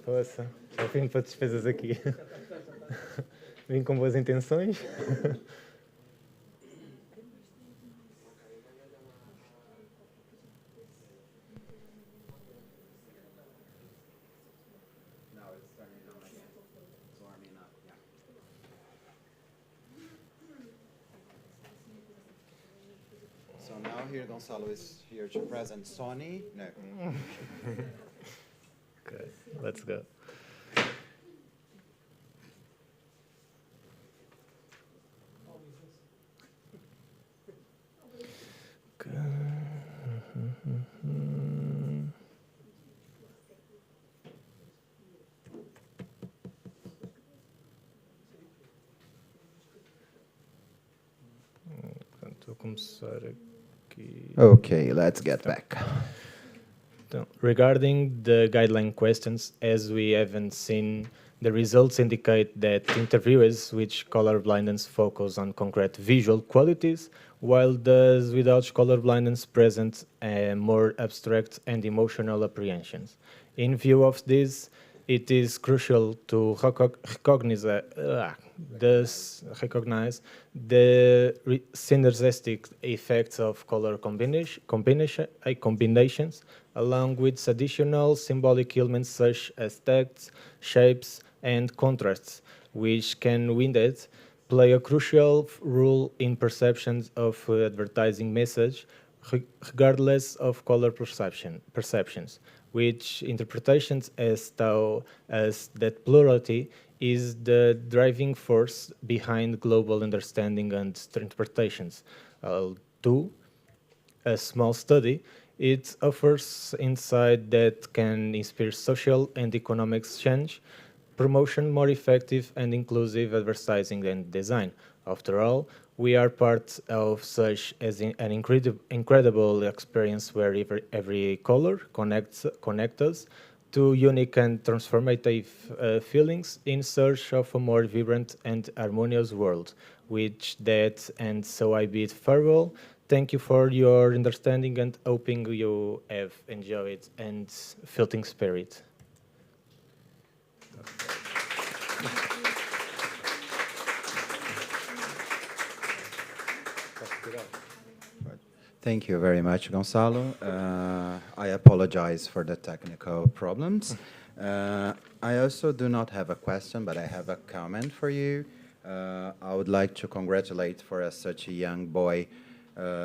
[SPEAKER 7] Poxa, só vim para despesas aqui. Vim com boas intenções.
[SPEAKER 1] So now here Gonzalo is here to present Sony. No.
[SPEAKER 7] Okay, let's go. Vou começar aqui.
[SPEAKER 1] Okay, let's get back.
[SPEAKER 7] Regarding the guideline questions, as we haven't seen, the results indicate that interviewers with color blindness focus on concrete visual qualities, while those without color blindness present more abstract and emotional apprehensions. In view of this, it is crucial to recognize the synergistic effects of color combinations, along with additional symbolic elements such as texts, shapes, and contrasts, which can indeed play a crucial role in perceptions of advertising message, regardless of color perceptions, which interpretations as that plurality is the driving force behind global understanding and interpretations. Two, a small study, it offers insight that can inspire social and economic change, promotion more effective and inclusive advertising and design. After all, we are part of such as an incredible experience where every color connects us to unique and transformative feelings in search of a more vibrant and harmonious world. Which that and so I bid farewell. Thank you for your understanding and hoping you have enjoyed and felt in spirit.
[SPEAKER 1] Thank you very much, Gonzalo. I apologize for the technical problems. I also do not have a question, but I have a comment for you. I would like to congratulate for such a young boy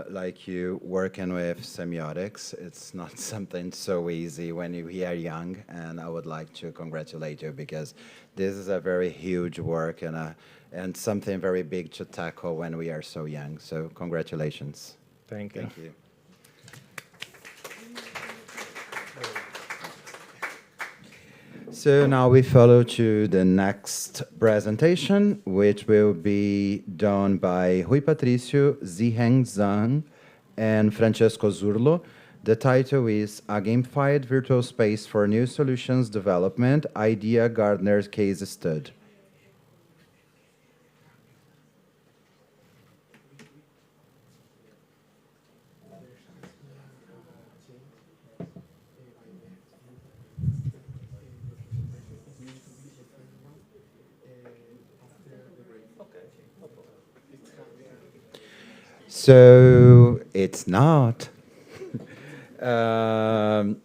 [SPEAKER 1] like you working with semiotics. It's not something so easy when we are young, and I would like to congratulate you because this is a very huge work and something very big to tackle when we are so young. So congratulations.
[SPEAKER 7] Thank you.
[SPEAKER 1] Thank you. So now we follow to the next presentation, which will be done by Rui Patricio, Ziheng Zhang, and Francesco Zurlo. The title is A Gamified Virtual Space for New Solutions Development, Idea Gardener's Case Study. So it's not. I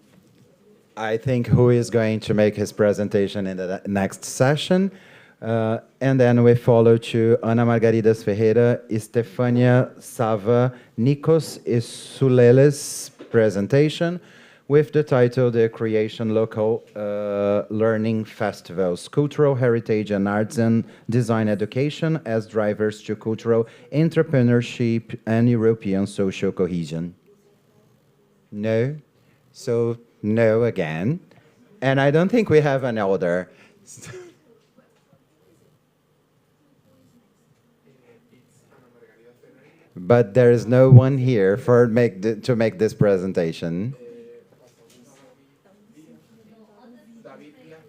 [SPEAKER 1] think who is going to make his presentation in the next session. And then we follow to Ana Margaridas Ferreira, Estefania Sava, Nikos Isuleles presentation with the title The Creation Local Learning Festivals, Cultural Heritage and Arts and Design Education as Drivers to Cultural Entrepreneurship and European Social Cohesion. No? So no again. And I don't think we have an elder. But there is no one here to make this presentation.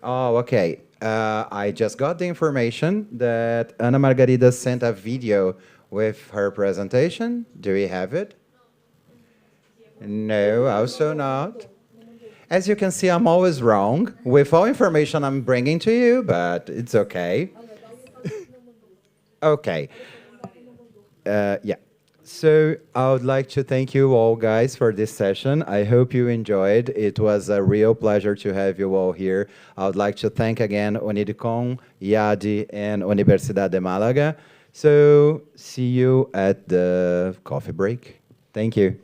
[SPEAKER 1] Oh, okay. I just got the information that Ana Margarida sent a video with her presentation. Do we have it? No, also not. As you can see, I'm always wrong with all information I'm bringing to you, but it's okay. Okay. Yeah. So I would like to thank you all guys for this session. I hope you enjoyed. It was a real pleasure to have you all here. I would like to thank again Unidcom, IADI, and Universidad de Málaga. So see you at the coffee break. Thank you.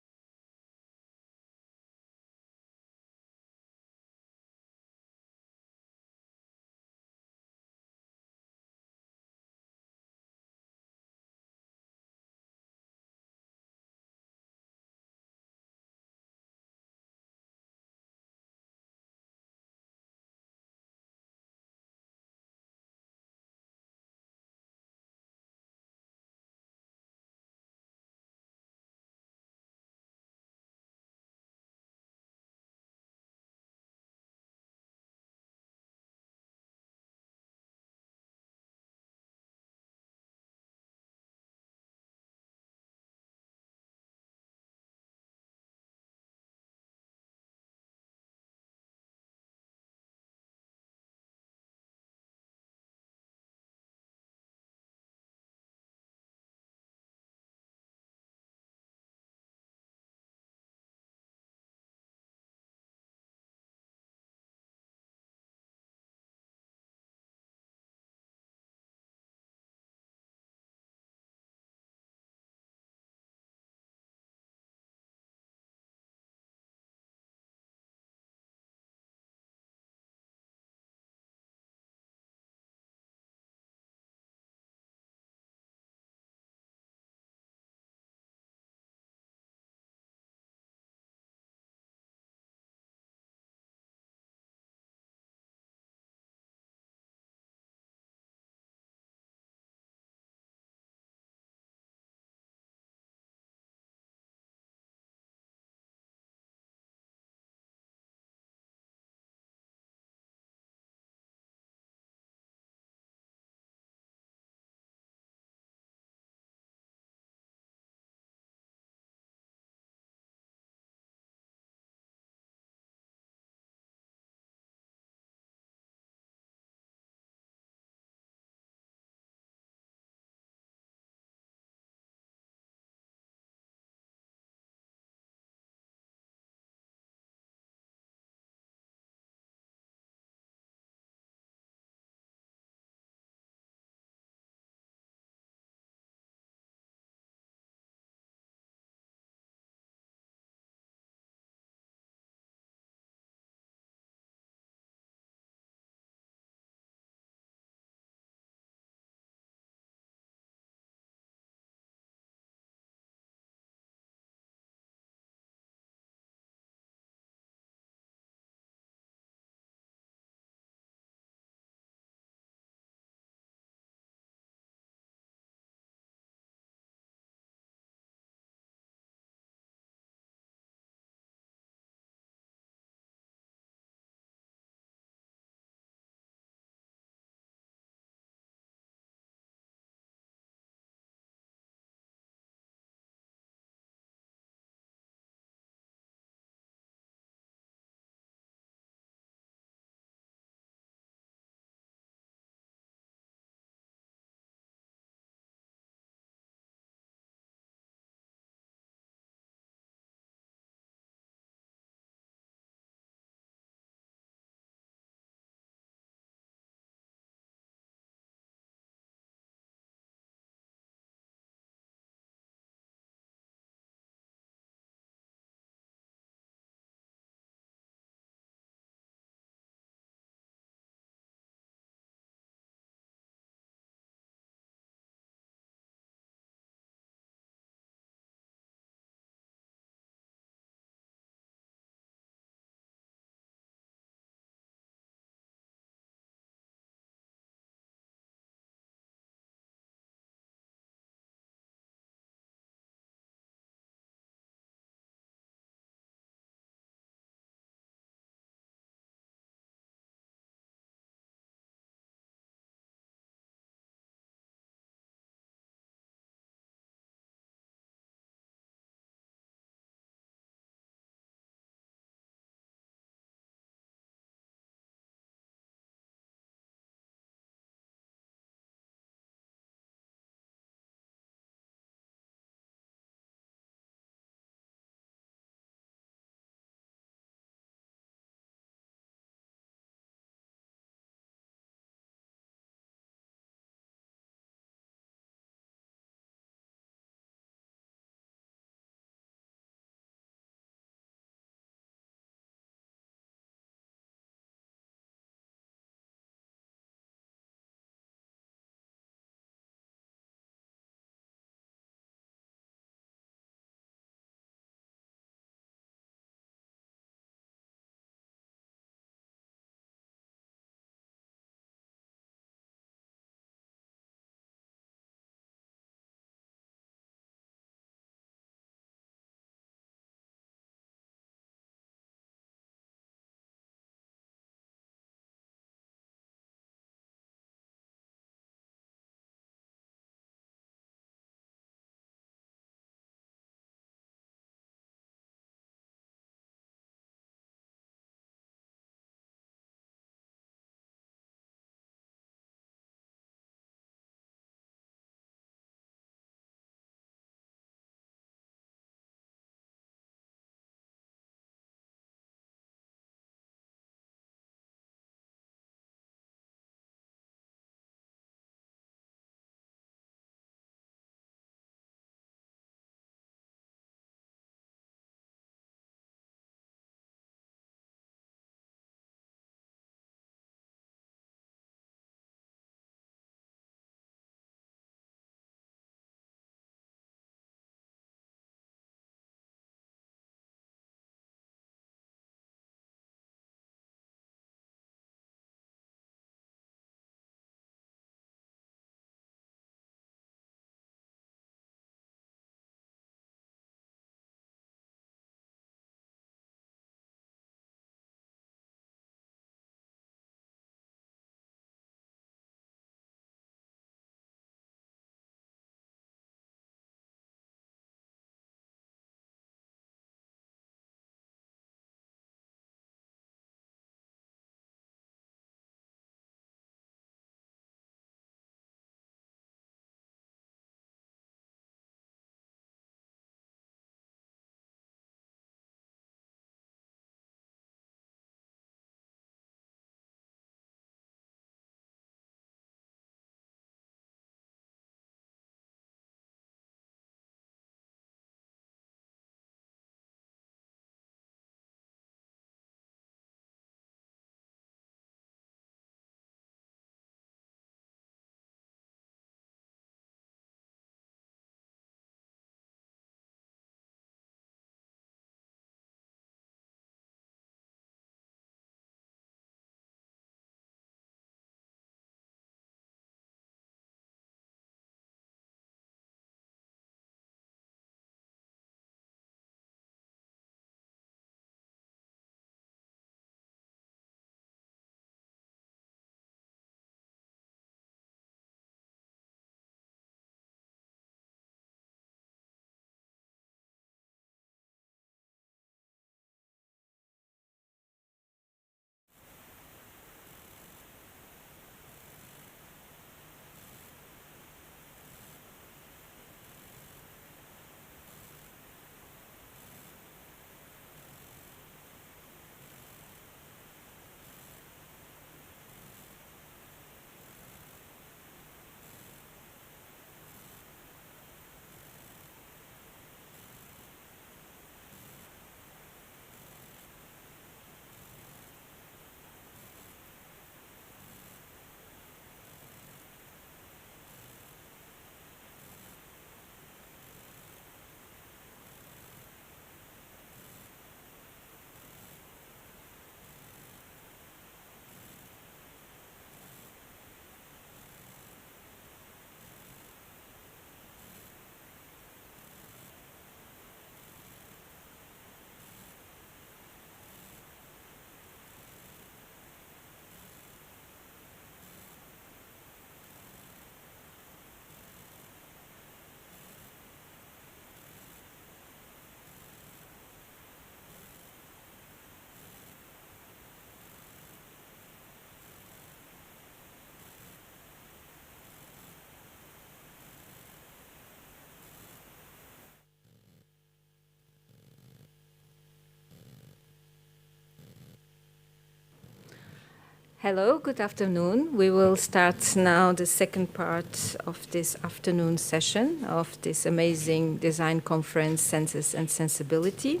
[SPEAKER 5] Hello, good afternoon. We will start now the second part of this afternoon session of this amazing design conference, Senses and Sensibility.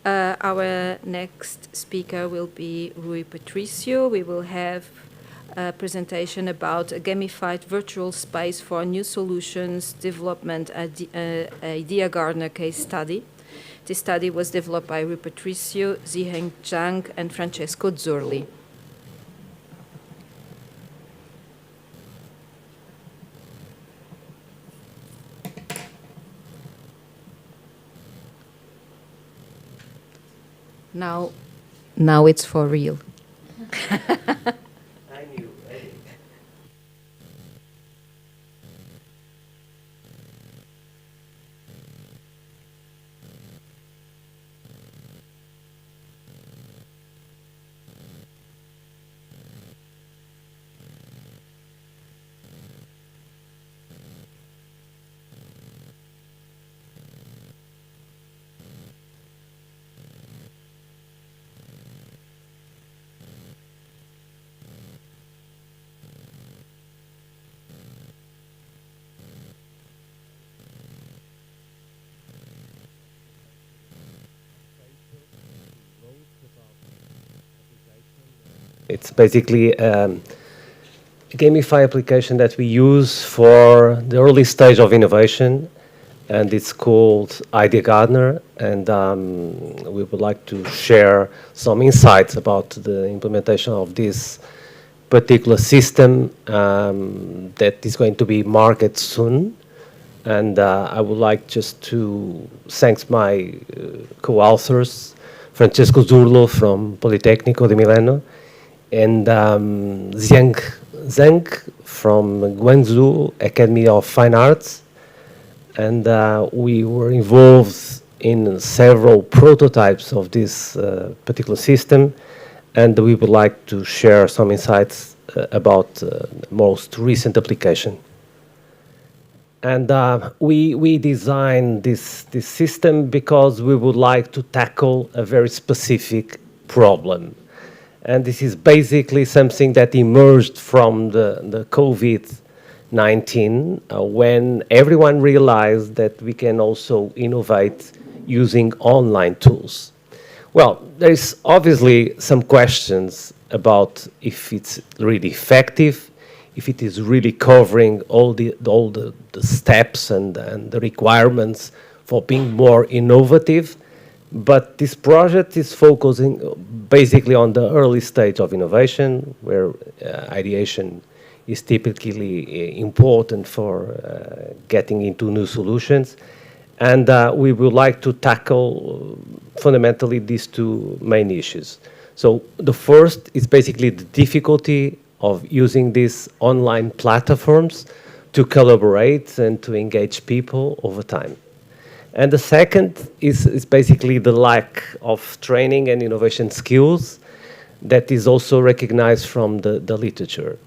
[SPEAKER 5] Our next speaker will be Rui Patricio. We will have a presentation about a gamified virtual space for new solutions development, idea gardener case study. This study was developed by Rui Patricio, Ziheng Zhang, and Francesco Zurli. Now it's for real.
[SPEAKER 8] It's basically a gamify application that we use for the early stage of innovation, and it's called Idea Gardener, and we would like to share some insights about the implementation of this particular system that is going to be marketed soon. And I would like just to thank my co-authors, Francesco Zurlo from Politecnico di Milano, and Zhang from Guangzhou Academy of Fine Arts. And we were involved in several prototypes of this particular system, and we would like to share some insights about the most recent application. And we designed this system because we would like to tackle a very specific problem. And this is basically something that emerged from the COVID-19 when everyone realized that we can also innovate using online tools. Well, there's obviously some questions about if it's really effective, if it is really covering all the steps and the requirements for being more innovative. But this project is focusing basically on the early stage of innovation, where ideation is typically important for getting into new solutions. And we would like to tackle fundamentally these two main issues. So the first is basically the difficulty of using these online platforms to collaborate and to engage people over time. And the second is basically the lack of training and innovation skills that is also recognized from the literature.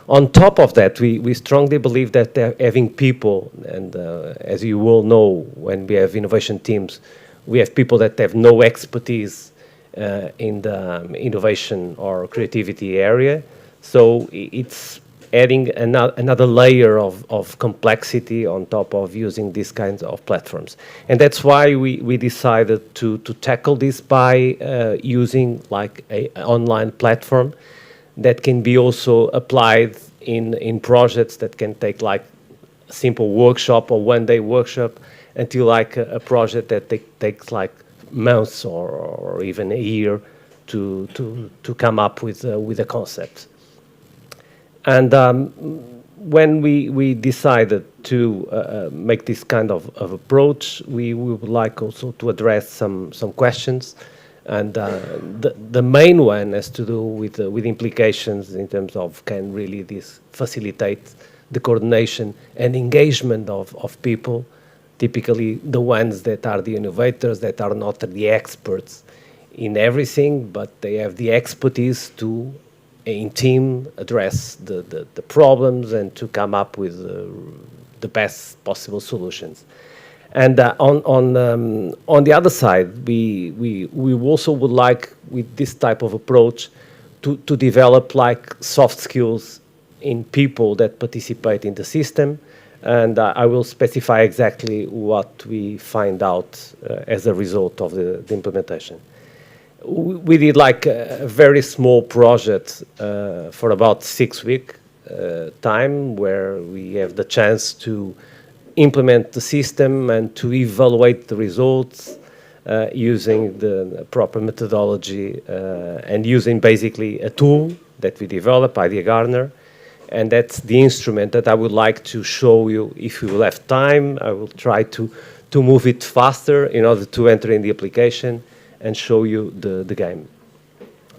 [SPEAKER 8] On top of that, we strongly believe that having people, and as you all know, when we have innovation teams, we have people that have no expertise in the innovation or creativity area. So it's adding another layer of complexity on top of using these kinds of platforms. And that's why we decided to tackle this by using like an online platform that can be also applied in projects that can take like a simple workshop or one-day workshop until like a project that takes like months or even a year to come up with a concept. And when we decided to make this kind of approach, we would like also to address some questions. And the main one has to do with implications in terms of can really this facilitate the coordination and engagement of people, typically the ones that are the innovators, that are not the experts in everything, but they have the expertise to in team address the problems and to come up with the best possible solutions. And on the other side, we also would like, with this type of approach, to develop like soft skills in people that participate in the system. And I will specify exactly what we find out as a result of the implementation. We did like a very small project for about 6 weeks time, where we have the chance to implement the system and to evaluate the results using the proper methodology and using basically a tool that we developed, Idea Gardener. And that's the instrument that I would like to show you. If you will have time, I will try to move it faster in order to enter in the application and show you the game.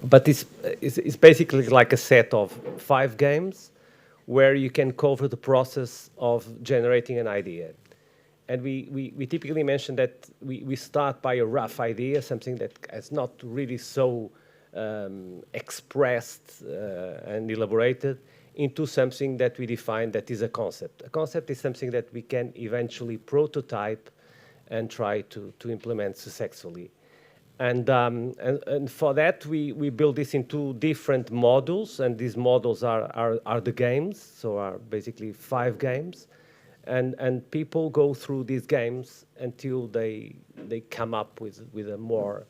[SPEAKER 8] But it's basically like a set of 5 games where you can cover the process of generating an idea. And we typically mention that we start by a rough idea, something that is not really so expressed and elaborated, into something that we define that is a concept. A concept is something that we can eventually prototype and try to implement successfully. And for that, we build this into different modules, and these modules are the games, so are basically 5 games. And people go through these games until they come up with a more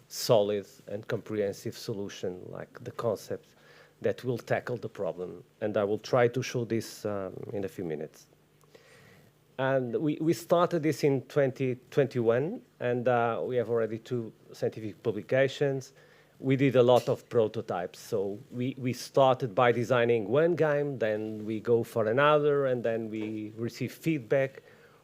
[SPEAKER 8] solid and comprehensive solution, like the concept that will tackle the problem. And I will try to show this in a few minutes. And we started this in 2021, and we have already 2 scientific publications. We did a lot of prototypes. So we started by designing one game, then we go for another, and then we receive feedback.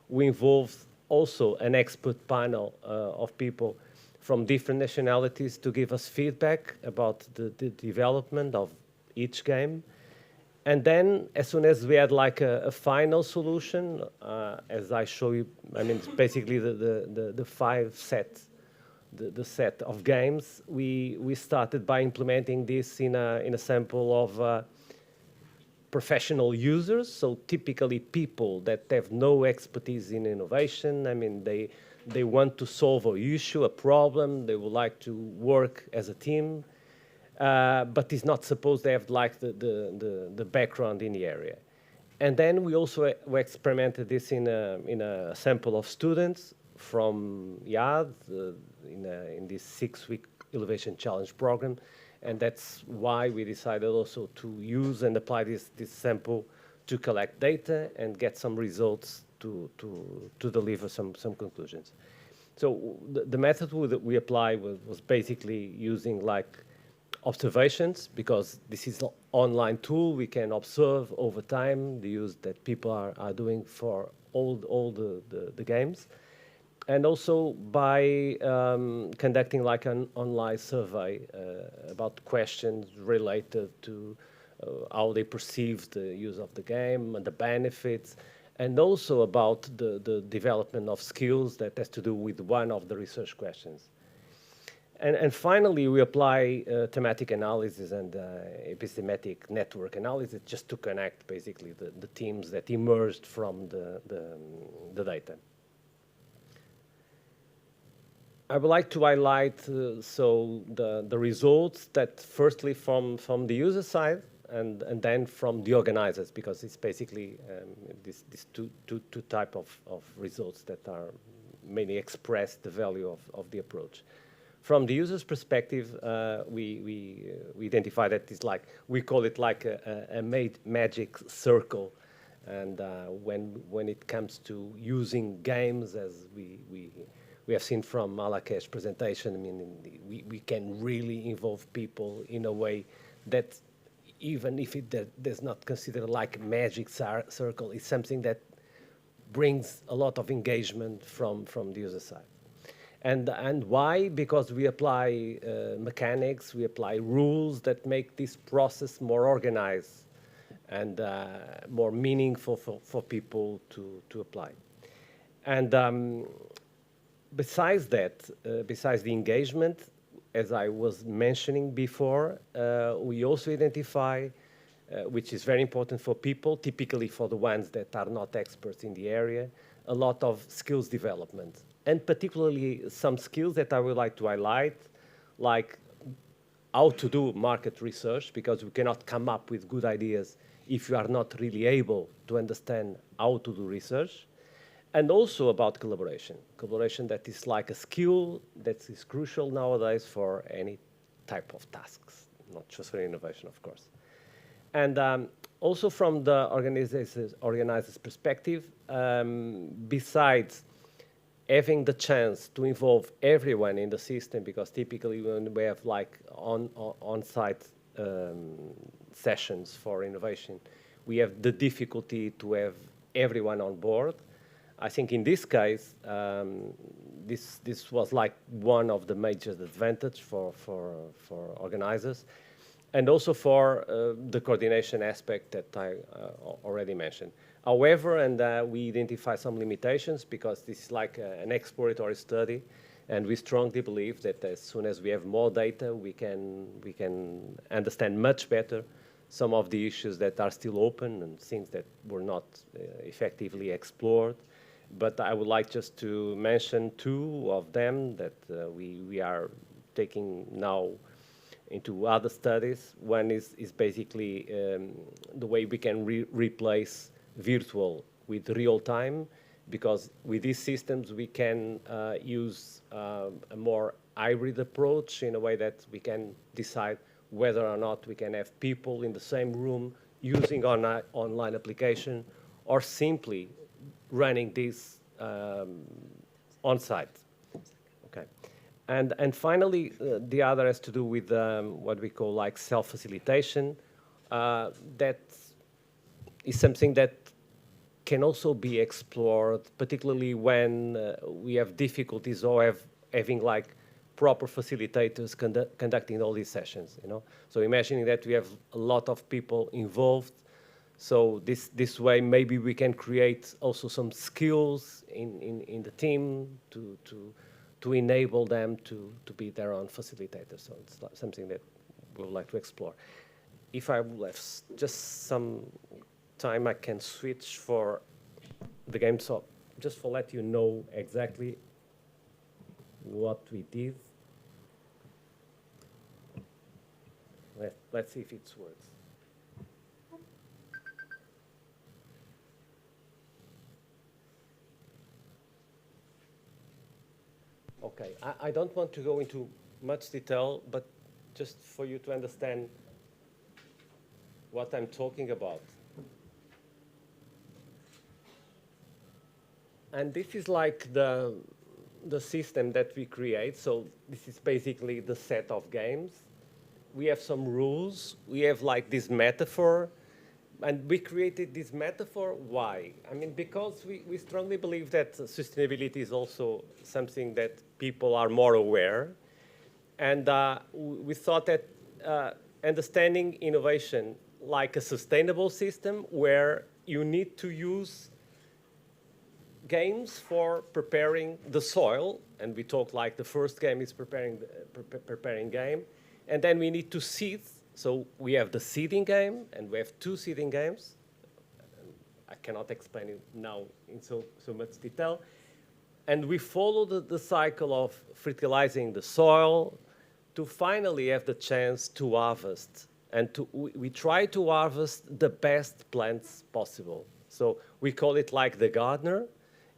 [SPEAKER 8] We involved also an expert panel of people from different nationalities to give us feedback about the development of each game. And then, as soon as we had like a final solution, as I show you, I mean, it's basically the 5 sets, the set of games, we started by implementing this in a sample of professional users, so typically people that have no expertise in innovation. I mean, they want to solve an issue, a problem, they would like to work as a team, but it's not supposed to have like the background in the area. And then we also experimented this in a sample of students from YAD in this 6-week Innovation Challenge program. And that's why we decided also to use and apply this sample to collect data and get some results to deliver some conclusions. So the method that we applied was basically using like observations, because this is an online tool. We can observe over time the use that people are doing for all the games. And also by conducting like an online survey about questions related to how they perceive the use of the game and the benefits, and also about the development of skills that has to do with one of the research questions. And finally, we apply thematic analysis and epistemic network analysis just to connect basically the teams that emerged from the data. I would like to highlight so the results that firstly from the user side and then from the organizers, because it's basically these two type of results that are mainly express the value of the approach. From the user's perspective, we identify that it's like, we call it like a magic circle. And when it comes to using games, as we have seen from Malakesh's presentation, I mean, we can really involve people in a way that, even if it does not consider like magic circle, it's something that brings a lot of engagement from the user side. And why? Because we apply mechanics, we apply rules that make this process more organized and more meaningful for people to apply. And besides that, besides the engagement, as I was mentioning before, we also identify, which is very important for people, typically for the ones that are not experts in the area, a lot of skills development. And particularly some skills that I would like to highlight, like how to do market research, because we cannot come up with good ideas if you are not really able to understand how to do research, and also about collaboration. Collaboration that is like a skill that is crucial nowadays for any type of tasks, not just for innovation, of course. And also from the organizer's perspective, besides having the chance to involve everyone in the system, because typically when we have like on-site sessions for innovation, we have the difficulty to have everyone on board. I think in this case, this was like one of the major advantages for organizers, and also for the coordination aspect that I already mentioned. However, and we identify some limitations, because this is like an exploratory study, and we strongly believe that as soon as we have more data, we can understand much better some of the issues that are still open and things that were not effectively explored. But I would like just to mention two of them that we are taking now into other studies. One is basically the way we can replace virtual with real time, because with these systems we can use a more hybrid approach, in a way that we can decide whether or not we can have people in the same room using online application, or simply running this on-site. Okay. And finally, the other has to do with what we call like self-facilitation. That is something that can also be explored, particularly when we have difficulties or having like proper facilitators conducting all these sessions, you know. So imagining that we have a lot of people involved, so this way maybe we can create also some skills in the team to enable them to be their own facilitators. So it's something that we would like to explore. If I will have just some time, I can switch for the game. So just for let you know exactly what we did. Let's see if it works. Okay, I don't want to go into much detail, but just for you to understand what I'm talking about. And this is like the system that we create. So this is basically the set of games. We have some rules. We have like this metaphor. And we created this metaphor. Why? I mean, because we strongly believe that sustainability is also something that people are more aware. And we thought that understanding innovation like a sustainable system, where you need to use games for preparing the soil, and we talk like the first game is preparing game, and then we need to seed. So we have the seeding game, and we have two seeding games. I cannot explain it now in so much detail. And we follow the cycle of fertilizing the soil to finally have the chance to harvest. And we try to harvest the best plants possible. So we call it like the gardener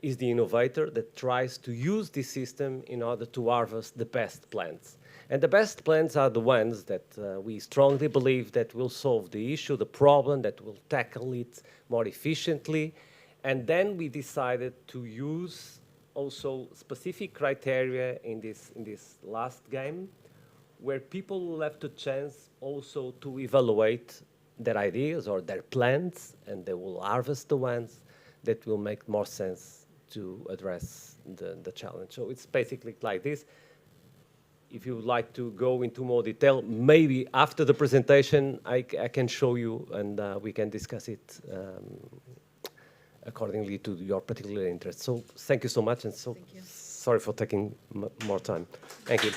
[SPEAKER 8] is the innovator that tries to use this system in order to harvest the best plants. And the best plants are the ones that we strongly believe that will solve the issue, the problem, that will tackle it more efficiently. And then we decided to use also specific criteria in this last game, where people will have the chance also to evaluate their ideas or their plans, and they will harvest the ones that will make more sense to address the challenge. So it's basically like this. If you would like to go into more detail, maybe after the presentation, I can show you, and we can discuss it accordingly to your particular interest. So thank you so much, and so sorry for taking more time. Thank you.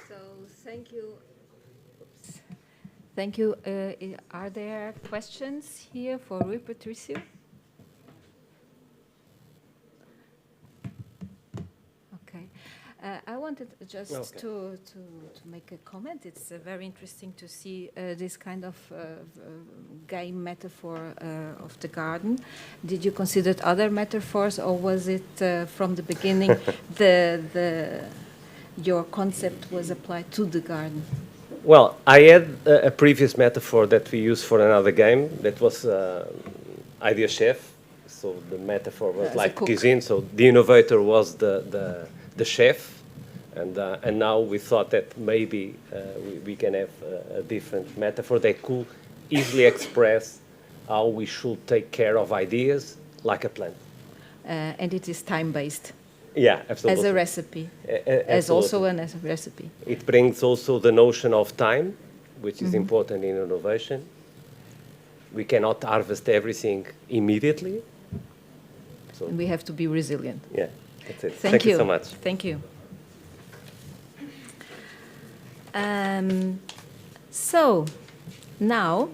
[SPEAKER 9] So thank you. Oops. Thank you. Are there questions here for Rui Patricio? wanted just to make a comment. It's very interesting to see this kind of game metaphor of the garden. Did you consider other metaphors, or was it from the beginning your concept was applied to the garden?
[SPEAKER 8] Well, I had a previous metaphor that we used for another game that was Idea Chef. So the metaphor was
[SPEAKER 9] As
[SPEAKER 8] like
[SPEAKER 9] a cook.
[SPEAKER 8] cuisine. So the innovator was the chef, and now we thought that maybe we can have a different metaphor that could easily express how we should take care of ideas like a plant.
[SPEAKER 9] And it is time-based.
[SPEAKER 8] Yeah, absolutely.
[SPEAKER 9] As a recipe. As also as a recipe.
[SPEAKER 8] It brings also the notion of time, which is important in innovation. We cannot harvest everything immediately. So,
[SPEAKER 9] And we have to be resilient.
[SPEAKER 8] yeah, that's it.
[SPEAKER 9] Thank you
[SPEAKER 8] so much.
[SPEAKER 9] Thank you. So, now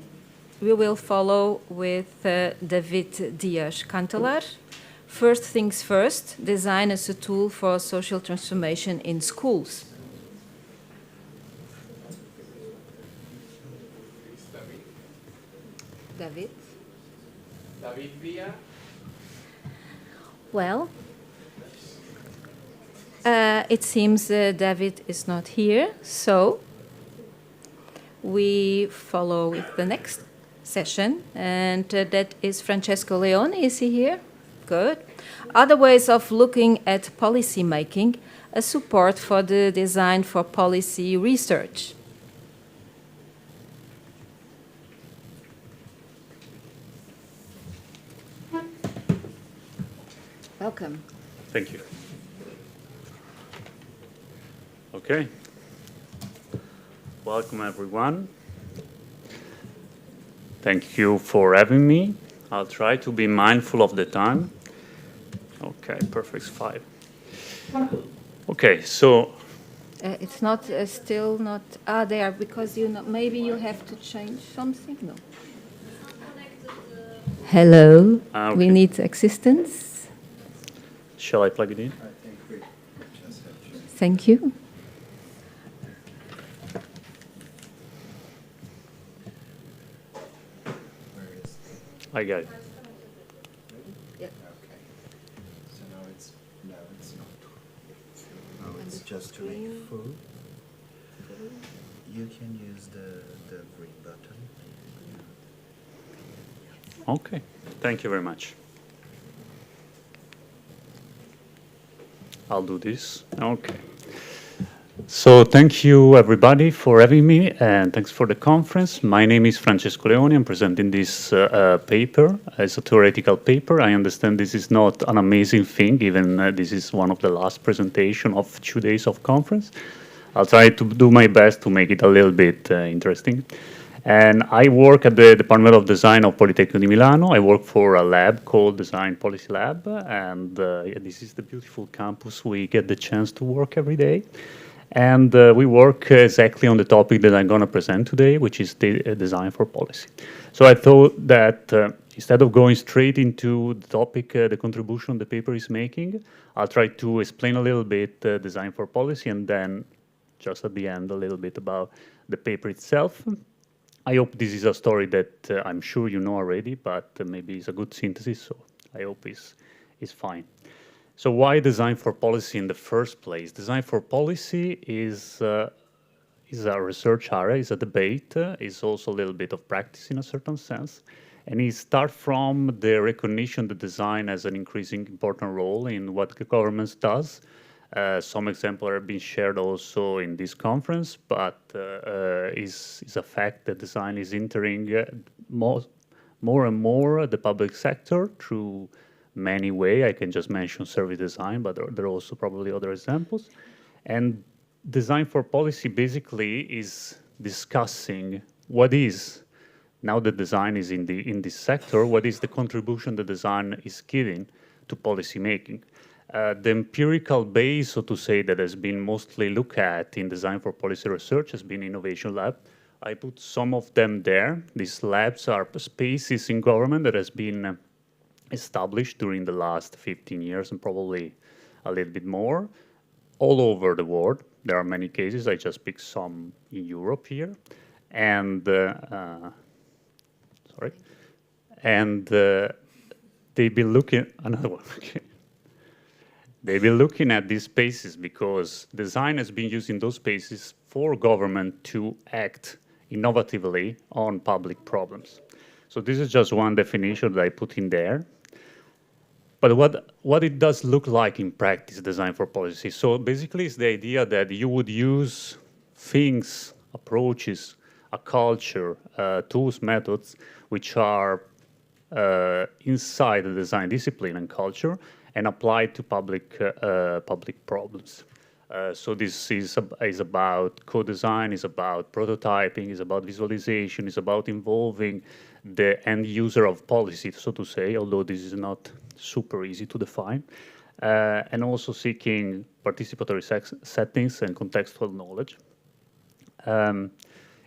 [SPEAKER 9] we will follow with David Dias Cantelar. First things first, design as a tool for social transformation in schools. David?
[SPEAKER 2] David Villa.
[SPEAKER 9] Well, it seems David is not here, so we follow with the next session, and that is Francesco Leone. Is he here? Good. Other ways of looking at policy making, a support for the design for policy research. Welcome.
[SPEAKER 10] Thank you. Okay. Welcome, everyone. Thank you for having me. I'll try to be mindful of the time. Okay, perfect, 5. Okay, so
[SPEAKER 9] It's not still not there because maybe you have to change something. No. Hello.
[SPEAKER 10] Okay.
[SPEAKER 9] We need assistance.
[SPEAKER 10] shall I plug it in?
[SPEAKER 1] I think we just have to.
[SPEAKER 9] Thank you.
[SPEAKER 1] Where is?
[SPEAKER 10] I got it.
[SPEAKER 1] Okay. So now it's no, it's not. No, it's just to make full. You can use the green button.
[SPEAKER 10] Okay, thank you very much. I'll do this. Okay. So thank you everybody for having me, and thanks for the conference. My name is Francesco Leone. I'm presenting this paper as a theoretical paper. I understand this is not an amazing thing, given this is one of the last presentation of 2 days of conference. I'll try to do my best to make it a little bit interesting. And I work at the Department of Design of Politecnico di Milano. I work for a lab called Design Policy Lab, and yeah, this is the beautiful campus we get the chance to work every day. And we work exactly on the topic that I'm going to present today, which is design for policy. So I thought that instead of going straight into the topic, the contribution the paper is making, I'll try to explain a little bit design for policy, and then just at the end a little bit about the paper itself. I hope this is a story that I'm sure you know already, but maybe it's a good synthesis, so I hope it's fine. So why design for policy in the first place? Design for policy is a research area, is a debate, is also a little bit of practice in a certain sense. And it starts from the recognition that design has an increasing important role in what the government does. Some examples are being shared also in this conference, but is a fact that design is entering more and more the public sector through many ways. I can just mention service design, but there are also probably other examples. And design for policy basically is discussing what is, now that design is in this sector, what is the contribution that design is giving to policy making. The empirical base, so to say, that has been mostly looked at in design for policy research has been innovation lab. I put some of them there. These labs are spaces in government that has been established during the last 15 years and probably a little bit more, all over the world. There are many cases. I just picked some in Europe here. And, sorry. And they've been looking, another one, okay. They've been looking at these spaces because design has been used in those spaces for government to act innovatively on public problems. So this is just one definition that I put in there. But what it does look like in practice, design for policy. So basically it's the idea that you would use things, approaches, a culture, tools, methods, which are inside the design discipline and culture, and applied to public problems. So this is about co-design, is about prototyping, is about visualization, is about involving the end user of policy, so to say, although this is not super easy to define, and also seeking participatory settings and contextual knowledge.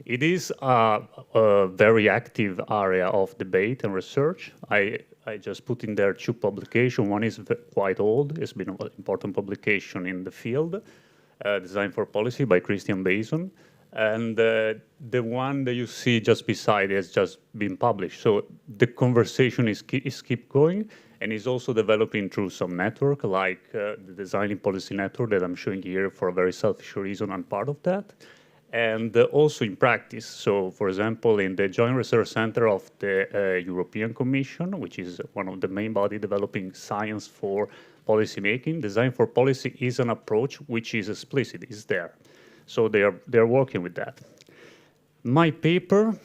[SPEAKER 10] It is a very active area of debate and research. I just put in there 2 publications. One is quite old. It's been an important publication in the field, Design for Policy by Christian Bason. And the one that you see just beside has just been published. So the conversation is keep going, and is also developing through some network, like the Designing Policy Network that I'm showing here for a very selfish reason. I'm part of that. And also in practice. So, for example, in the Joint Research Center of the European Commission, which is one of the main body developing science for policymaking, design for policy is an approach which is explicit, is there. So they're working with that. My paper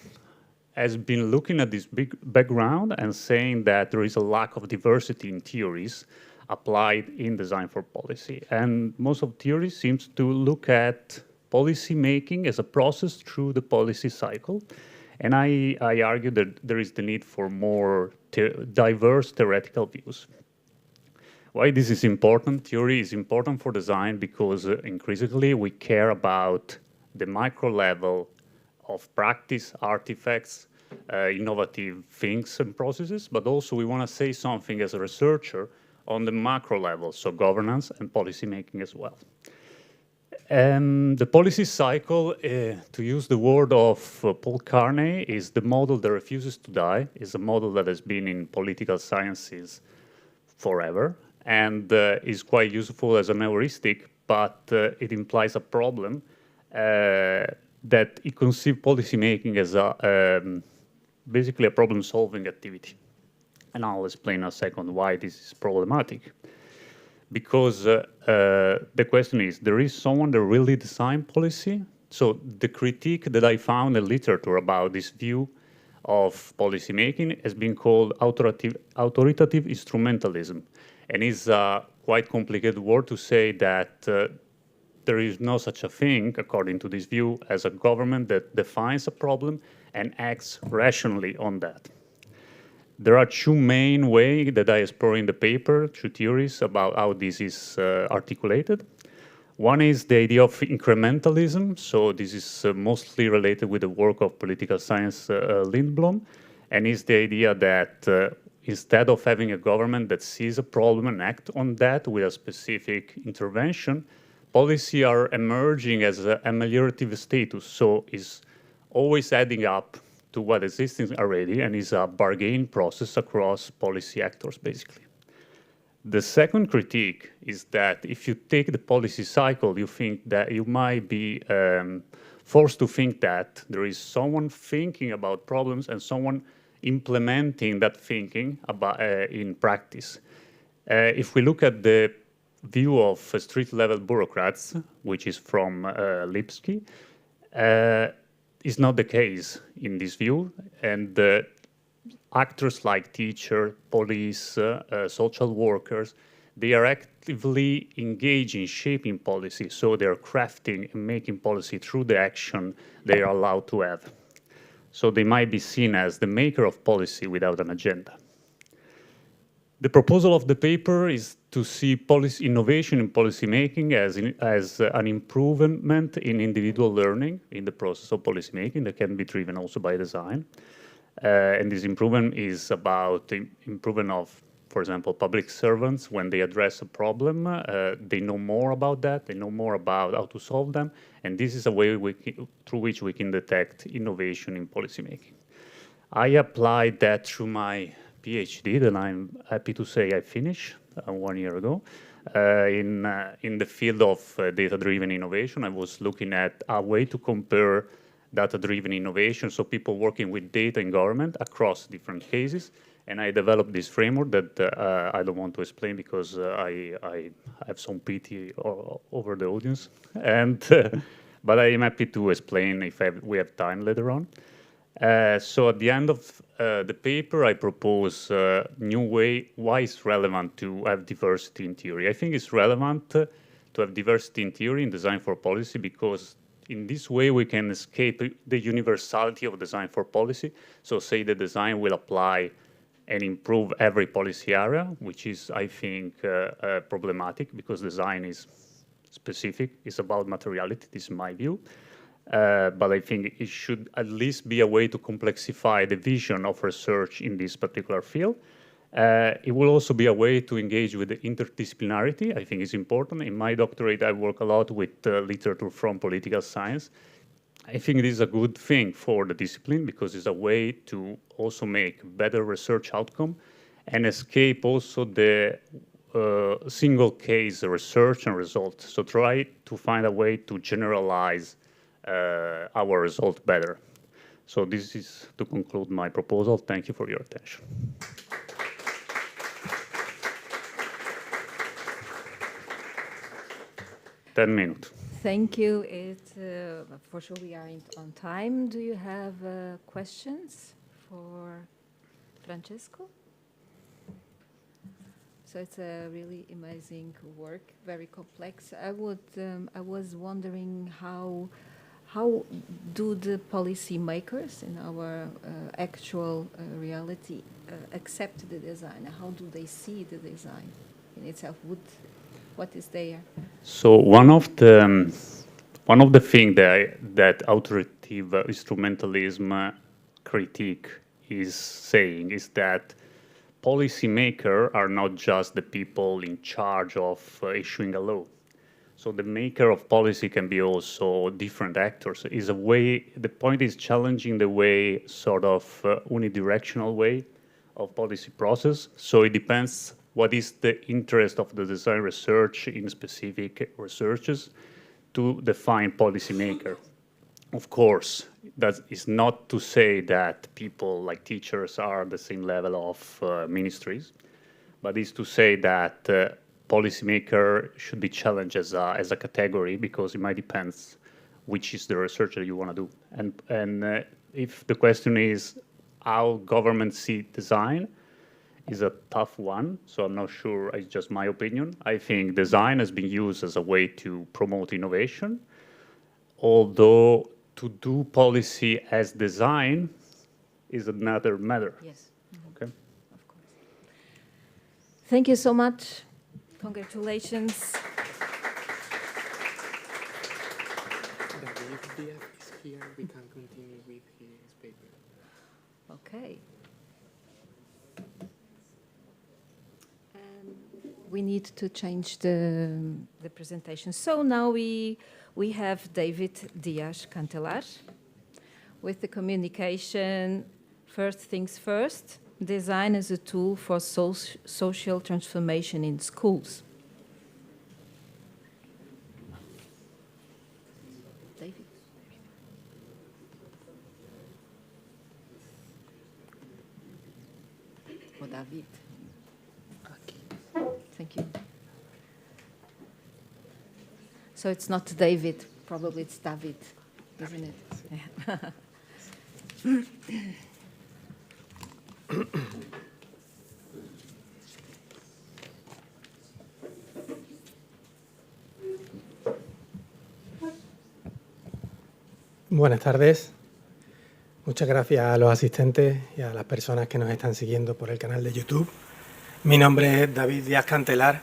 [SPEAKER 10] has been looking at this big background and saying that there is a lack of diversity in theories applied in design for policy. And most of theory seems to look at policy making as a process through the policy cycle. And I argue that there is the need for more diverse theoretical views. Why this is important? Theory is important for design because increasingly we care about the micro level of practice, artifacts, innovative things and processes, but also we want to say something as a researcher on the macro level, so governance and policy making as well. The policy cycle, to use the word of Paul Carney, is the model that refuses to die, is a model that has been in political sciences forever, and is quite useful as an heuristic, but it implies a problem that it conceives policymaking as basically a problem-solving activity. And I'll explain in a second why this is problematic. Because the question is, there is someone that really designed policy? So the critique that I found in literature about this view of policymaking has been called authoritative instrumentalism. And it's a quite complicated word to say that there is no such a thing, according to this view, as a government that defines a problem and acts rationally on that. There are 2 main ways that I explore in the paper, 2 theories about how this is articulated. One is the idea of incrementalism. So this is mostly related with the work of political science Lindblom, and is the idea that instead of having a government that sees a problem and acts on that with a specific intervention, policy are emerging as an ameliorative status. So is always adding up to what exists already and is a bargain process across policy actors, basically. The second critique is that if you take the policy cycle, you think that you might be forced to think that there is someone thinking about problems and someone implementing that thinking about, in practice. If we look at the view of street-level bureaucrats, which is from Lipsky, is not the case in this view, and actors like teachers, police, social workers, they are actively engaged in shaping policy, so they are crafting and making policy through the action they are allowed to have. So they might be seen as the maker of policy without an agenda. The proposal of the paper is to see policy innovation in policymaking as an improvement in individual learning in the process of policymaking that can be driven also by design. And this improvement is about the improvement of for example, public servants, when they address a problem, they know more about that, they know more about how to solve them, and this is a way through which we can detect innovation in policymaking. I applied that through my PhD that I'm happy to say I finished 1 year ago. In the field of data-driven innovation, I was looking at a way to compare data-driven innovation, so people working with data in government across different cases. And I developed this framework that I don't want to explain because I have some pity over the audience. And but I am happy to explain if we have time later on. So at the end of the paper, I propose a new way why it's relevant to have diversity in theory. I think it's relevant to have diversity in theory in design for policy because in this way we can escape the universality of design for policy. So say the design will apply and improve every policy area, which is, I think, problematic because design is specific. It's about materiality, this is my view. But I think it should at least be a way to complexify the vision of research in this particular field. It will also be a way to engage with the interdisciplinarity. I think it's important. In my doctorate, I work a lot with literature from political science. I think it is a good thing for the discipline because it's a way to also make better research outcome and escape also the single case research and results. So try to find a way to generalize our result better. So this is to conclude my proposal. Thank you for your attention. Ten minutes.
[SPEAKER 9] Thank you. For sure we are on time. Do you have questions for Francesco? So it's a really amazing work, very complex. I was wondering how do the policy makers in our actual reality accept the design? How do they see the design in itself? What is there?
[SPEAKER 10] So one of the things that authoritative instrumentalism critique is saying is that policymakers are not just the people in charge of issuing a law. So the maker of policy can be also different actors. Is a way. The point is challenging the way, sort of unidirectional way of policy process. So it depends what is the interest of the design research in specific researches to define policymaker. Of course, that is not to say that people like teachers are the same level of ministries, but is to say that policymaker should be challenged as a category because it might depend which is the research that you want to do. And if the question is how governments see design, is a tough one, so I'm not sure, it's just my opinion. I think design has been used as a way to promote innovation, although to do policy as design is another matter.
[SPEAKER 9] Yes. Mm-hmm.
[SPEAKER 10] Okay.
[SPEAKER 9] Of course. Thank you so much. Congratulations.
[SPEAKER 11] If DF is here, we can continue with his paper.
[SPEAKER 9] Okay. We need to change the presentation. So now we have David Dias-Cantelar with the communication. First things first, design as a tool for social transformation in schools. David. Or David. Thank you. So it's not David, probably it's David, isn't it? Yeah.
[SPEAKER 11] Buenas tardes. Muchas gracias a los asistentes y a las personas que nos están siguiendo por el canal de YouTube. Mi nombre es David Dias-Cantelar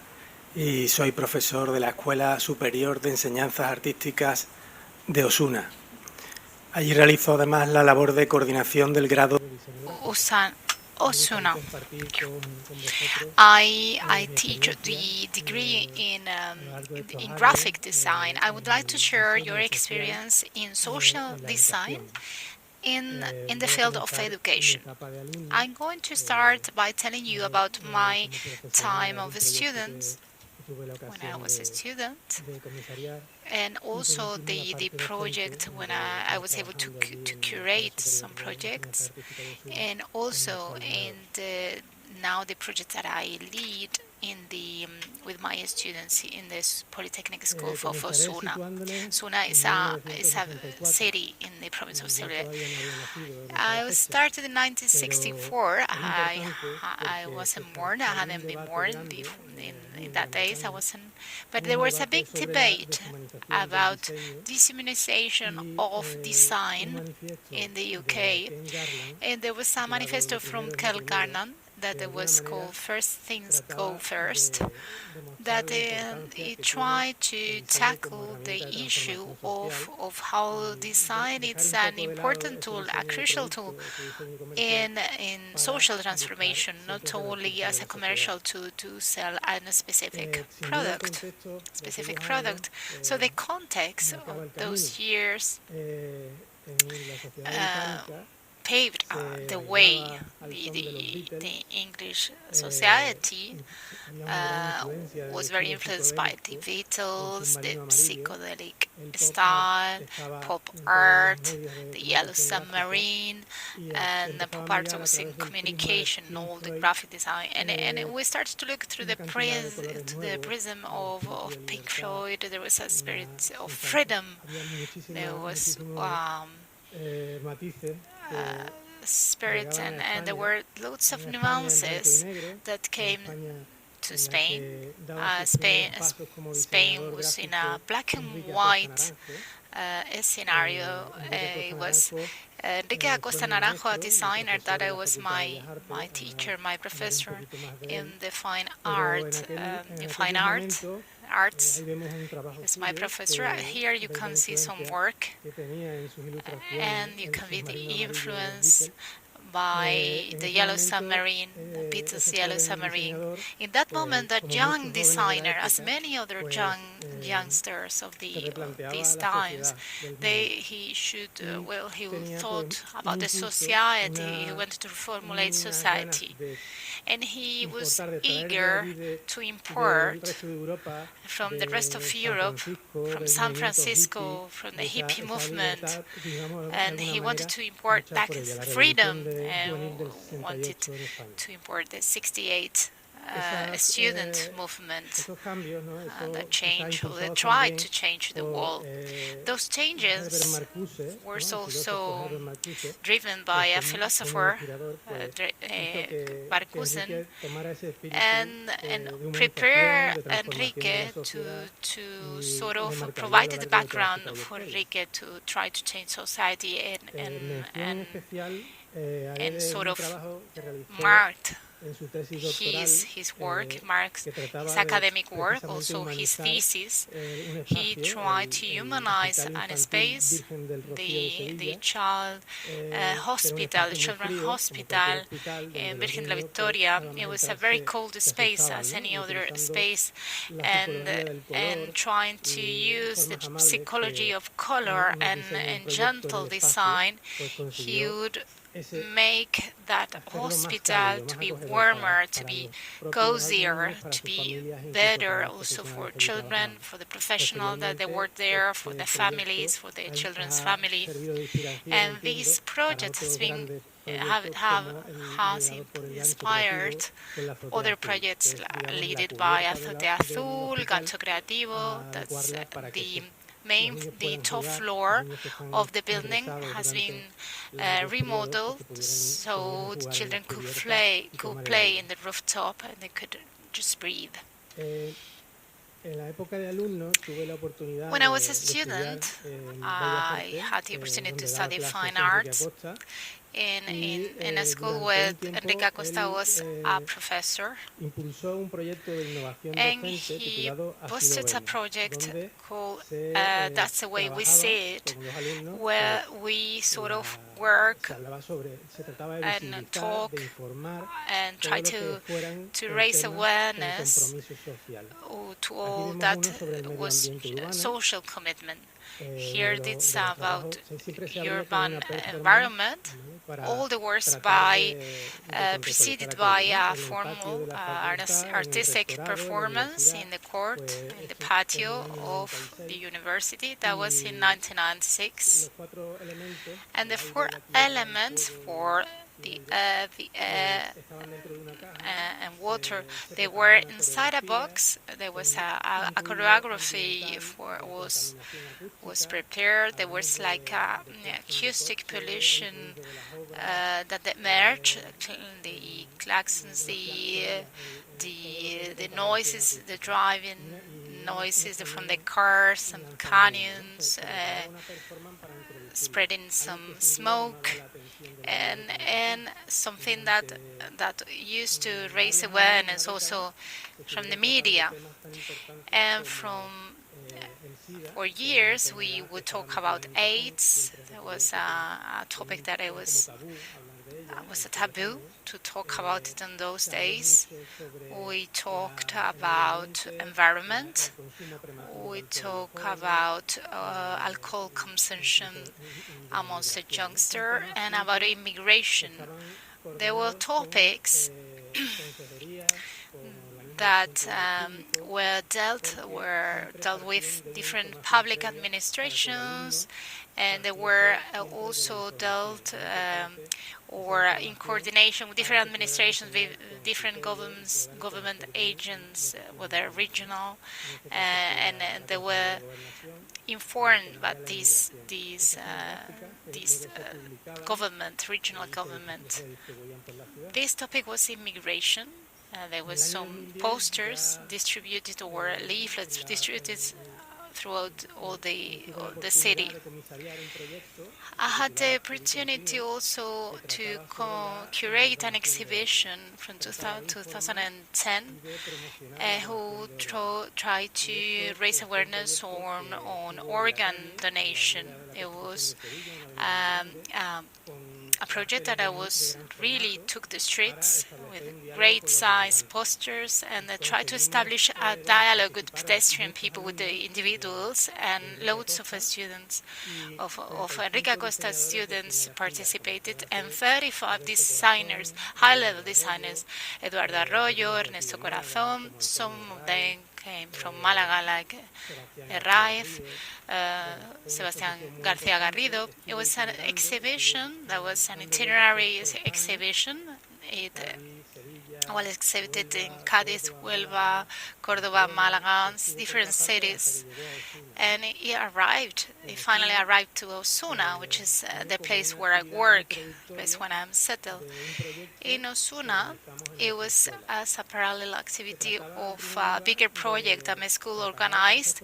[SPEAKER 11] y soy profesor de la Escuela Superior de Enseñanzas Artísticas de Osuna. Allí realizo además la labor de coordinación del grado.
[SPEAKER 3] Osuna. I teach the degree in graphic design. I would like to share your experience in social design in the field of education. I'm going to start by telling you about my time of a student when I was a student, and also the project when I was able to curate some projects, and also in the now the project that I lead in the with my students in this Polytechnic School for Suna. Suna is a city in the province of Seville. I was started in 1964. I wasn't born. I hadn't been born in that days. I wasn't. But there was a big debate about dishumanization of design in the UK, and there was a manifesto from Kel Garnan that it was called First Things Go First, that it tried to tackle the issue of how design is an important tool, a crucial tool in social transformation, not only as a commercial to sell a specific product. So the context of those years paved the way. The English society was very influenced by the Beatles, the psychedelic style, pop art, the Yellow Submarine, and the pop art was in communication, all the graphic design, and we started to look through the prism of Pink Floyd. There was a spirit of freedom. There was spirit, and there were loads of nuances that came to Spain. Spain was in a black and white scenario. It was Enrique Acosta Naranjo, a designer that I was my teacher, my professor in the fine arts. Is my professor. Here you can see some work, and you can be the influence by the Yellow Submarine, the Beatles' Yellow Submarine. In that moment, that young designer, as many other youngsters of these times, he thought about the society. He wanted to reformulate society, and he was eager to import from the rest of Europe, from San Francisco, from the hippie movement, and he wanted to import back freedom and wanted to import the 68 student movement that changed, or that tried to change the world. Those changes were also driven by a philosopher, Barcusen, and prepared Enrique to sort of provide the background for Enrique to try to change society and sort of marked his work, marks his academic work, also his thesis. He tried to humanize an space, the child hospital, the children's hospital in Virgen de la Victoria. It was a very cold space as any other space, and trying to use the psychology of color and gentle design, he would make that hospital to be warmer, to be cozier, to be better also for children, for the professionals that they work there, for the families, for the children's family. And this project has been has inspired other projects led by Azote Azul, Gancho Creativo. That's the top floor of the building has been remodeled, so the children could play in the rooftop and they could just breathe. When I was a student, I had the opportunity to study fine arts in a school where Enrique Acosta was a professor, and he posted a project called That's the Way We See It, where we sort of work and talk and try to raise awareness to all that was social commitment. Here it's about urban environment. All the works preceded by a formal artistic performance in the court, in the patio of the university. That was in 1996. And the four elements for the air and water, they were inside a box. There was a choreography was prepared. There was like acoustic pollution that emerged, the claxons, the noises, the driving noises from the cars, some canyons, spreading some smoke, and something that used to raise awareness also from the media. And for years we would talk about AIDS. There was a topic that it was a taboo to talk about it in those days. We talked about environment. We talk about alcohol consumption amongst the youngster and about immigration. There were topics that were dealt with different public administrations, and they were also dealt or in coordination with different administrations, with different government agents, whether regional, and they were informed by these regional government. This topic was immigration. There was some posters distributed or leaflets distributed throughout all the city. I had the opportunity also to curate an exhibition from 2010 who tried to raise awareness on organ donation. It was a project that I really took the streets with great size posters and tried to establish a dialogue with pedestrian people, with the individuals, and loads of students, of Enrique Acosta students participated, and 35 designers, high-level designers, Eduardo Arroyo, Ernesto Corazón, some of them came from Malaga, like Raif, Sebastián García Garrido. It was an exhibition that was an itinerary exhibition. It was exhibited in Cádiz, Huelva, Córdoba, Málaga, different cities. And it finally arrived to Osuna, which is the place where I work, the place when I'm settled. In Osuna, it was as a parallel activity of a bigger project that my school organized.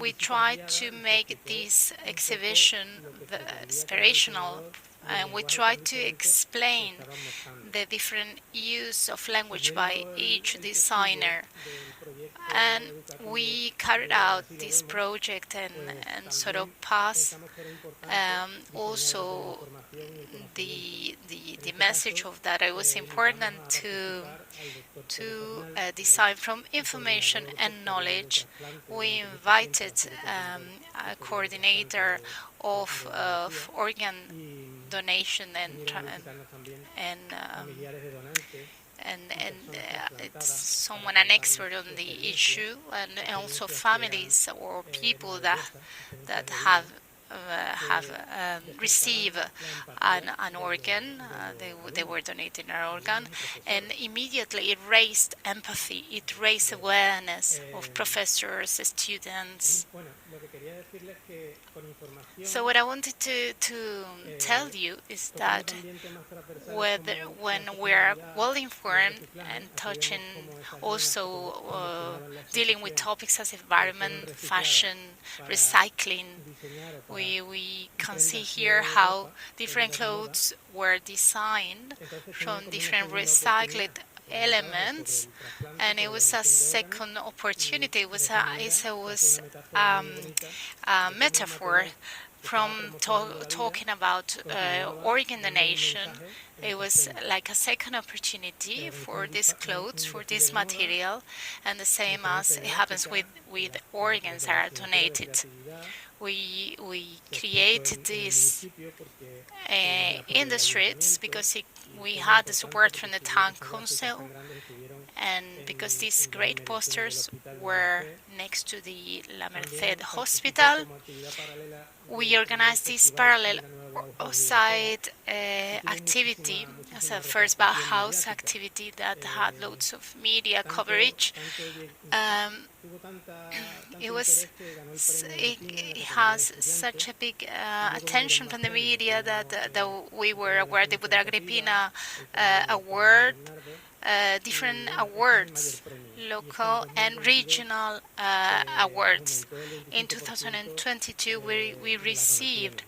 [SPEAKER 3] We tried to make this exhibition inspirational, and we tried to explain the different use of language by each designer. And we carried out this project and sort of passed also the message of that it was important to design from information and knowledge. We invited a coordinator of organ donation and it's someone, an expert on the issue, and also families or people that have received an organ. They were donating an organ, and immediately it raised empathy, it raised awareness of professors, students. So what I wanted to tell you is that when we're well informed and touching also dealing with topics as environment, fashion, recycling, we can see here how different clothes were designed from different recycled elements, and it was a second opportunity. It was a metaphor from talking about organ donation. It was like a second opportunity for these clothes, for this material, and the same as it happens with organs that are donated. We created this in the streets because we had the support from the town council, and because these great posters were next to the La Merced hospital, we organized this parallel side activity as a first Bauhaus activity that had loads of media coverage. It has such a big attention from the media that we were awarded with the Agrippina award, different awards, local and regional awards. In 2022, we received,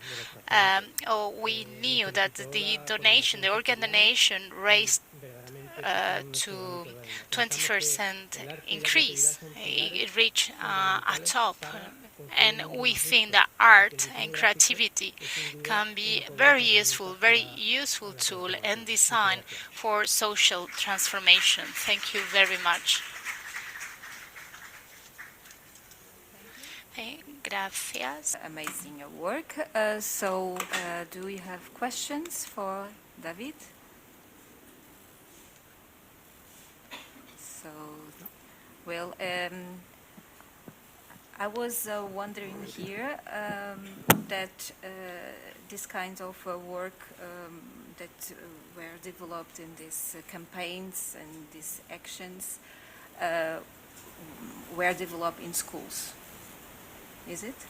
[SPEAKER 3] or we knew that the donation, the organ donation, raised to 20% increase. It reached a top. And we think that art and creativity can be very useful tool and design for social transformation. Thank you very much. Gracias.
[SPEAKER 9] Amazing work. Do we have questions for David? So, well, I was wondering here that this kind of work that were developed in these campaigns and these actions were developed in schools. Is it?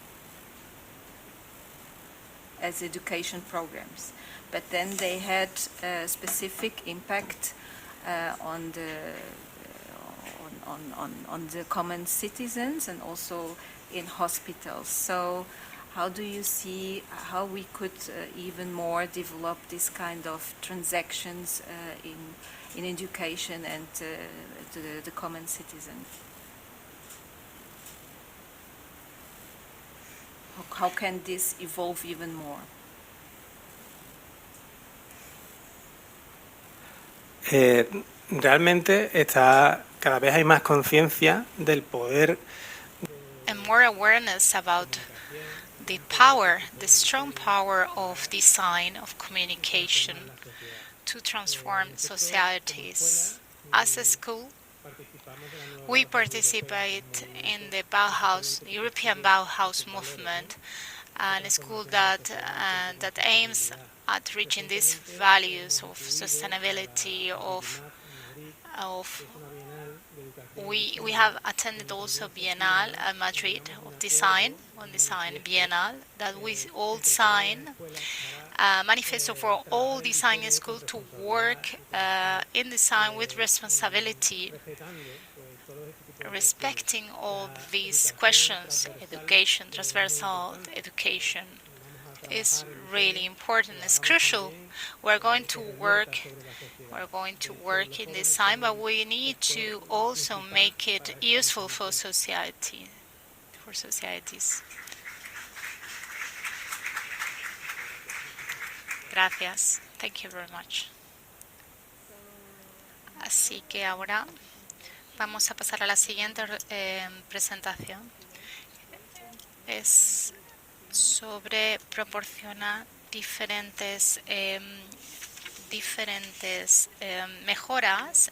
[SPEAKER 9] As education programs. But then they had a specific impact on the common citizens and also in hospitals. So how do you see how we could even more develop this kind of transactions in education and to the common citizen? How can this evolve even more?
[SPEAKER 11] Realmente cada vez hay más conciencia del poder.
[SPEAKER 3] And more awareness about the power, the strong power of design, of communication to transform societies. As a school, we participate in the Bauhaus, the European Bauhaus movement, and a school that aims at reaching these values of sustainability, we have attended also Biennale at Madrid of design, on design Biennale, that we all sign a manifesto for all design schools to work in design with responsibility, respecting all these questions. Education, transversal education is really important. It's crucial. We're going to work in design, but we need to also make it useful for society, for societies. Gracias. Thank you very much. Así que ahora vamos a pasar a la siguiente presentación. Es sobre proporcionar diferentes mejoras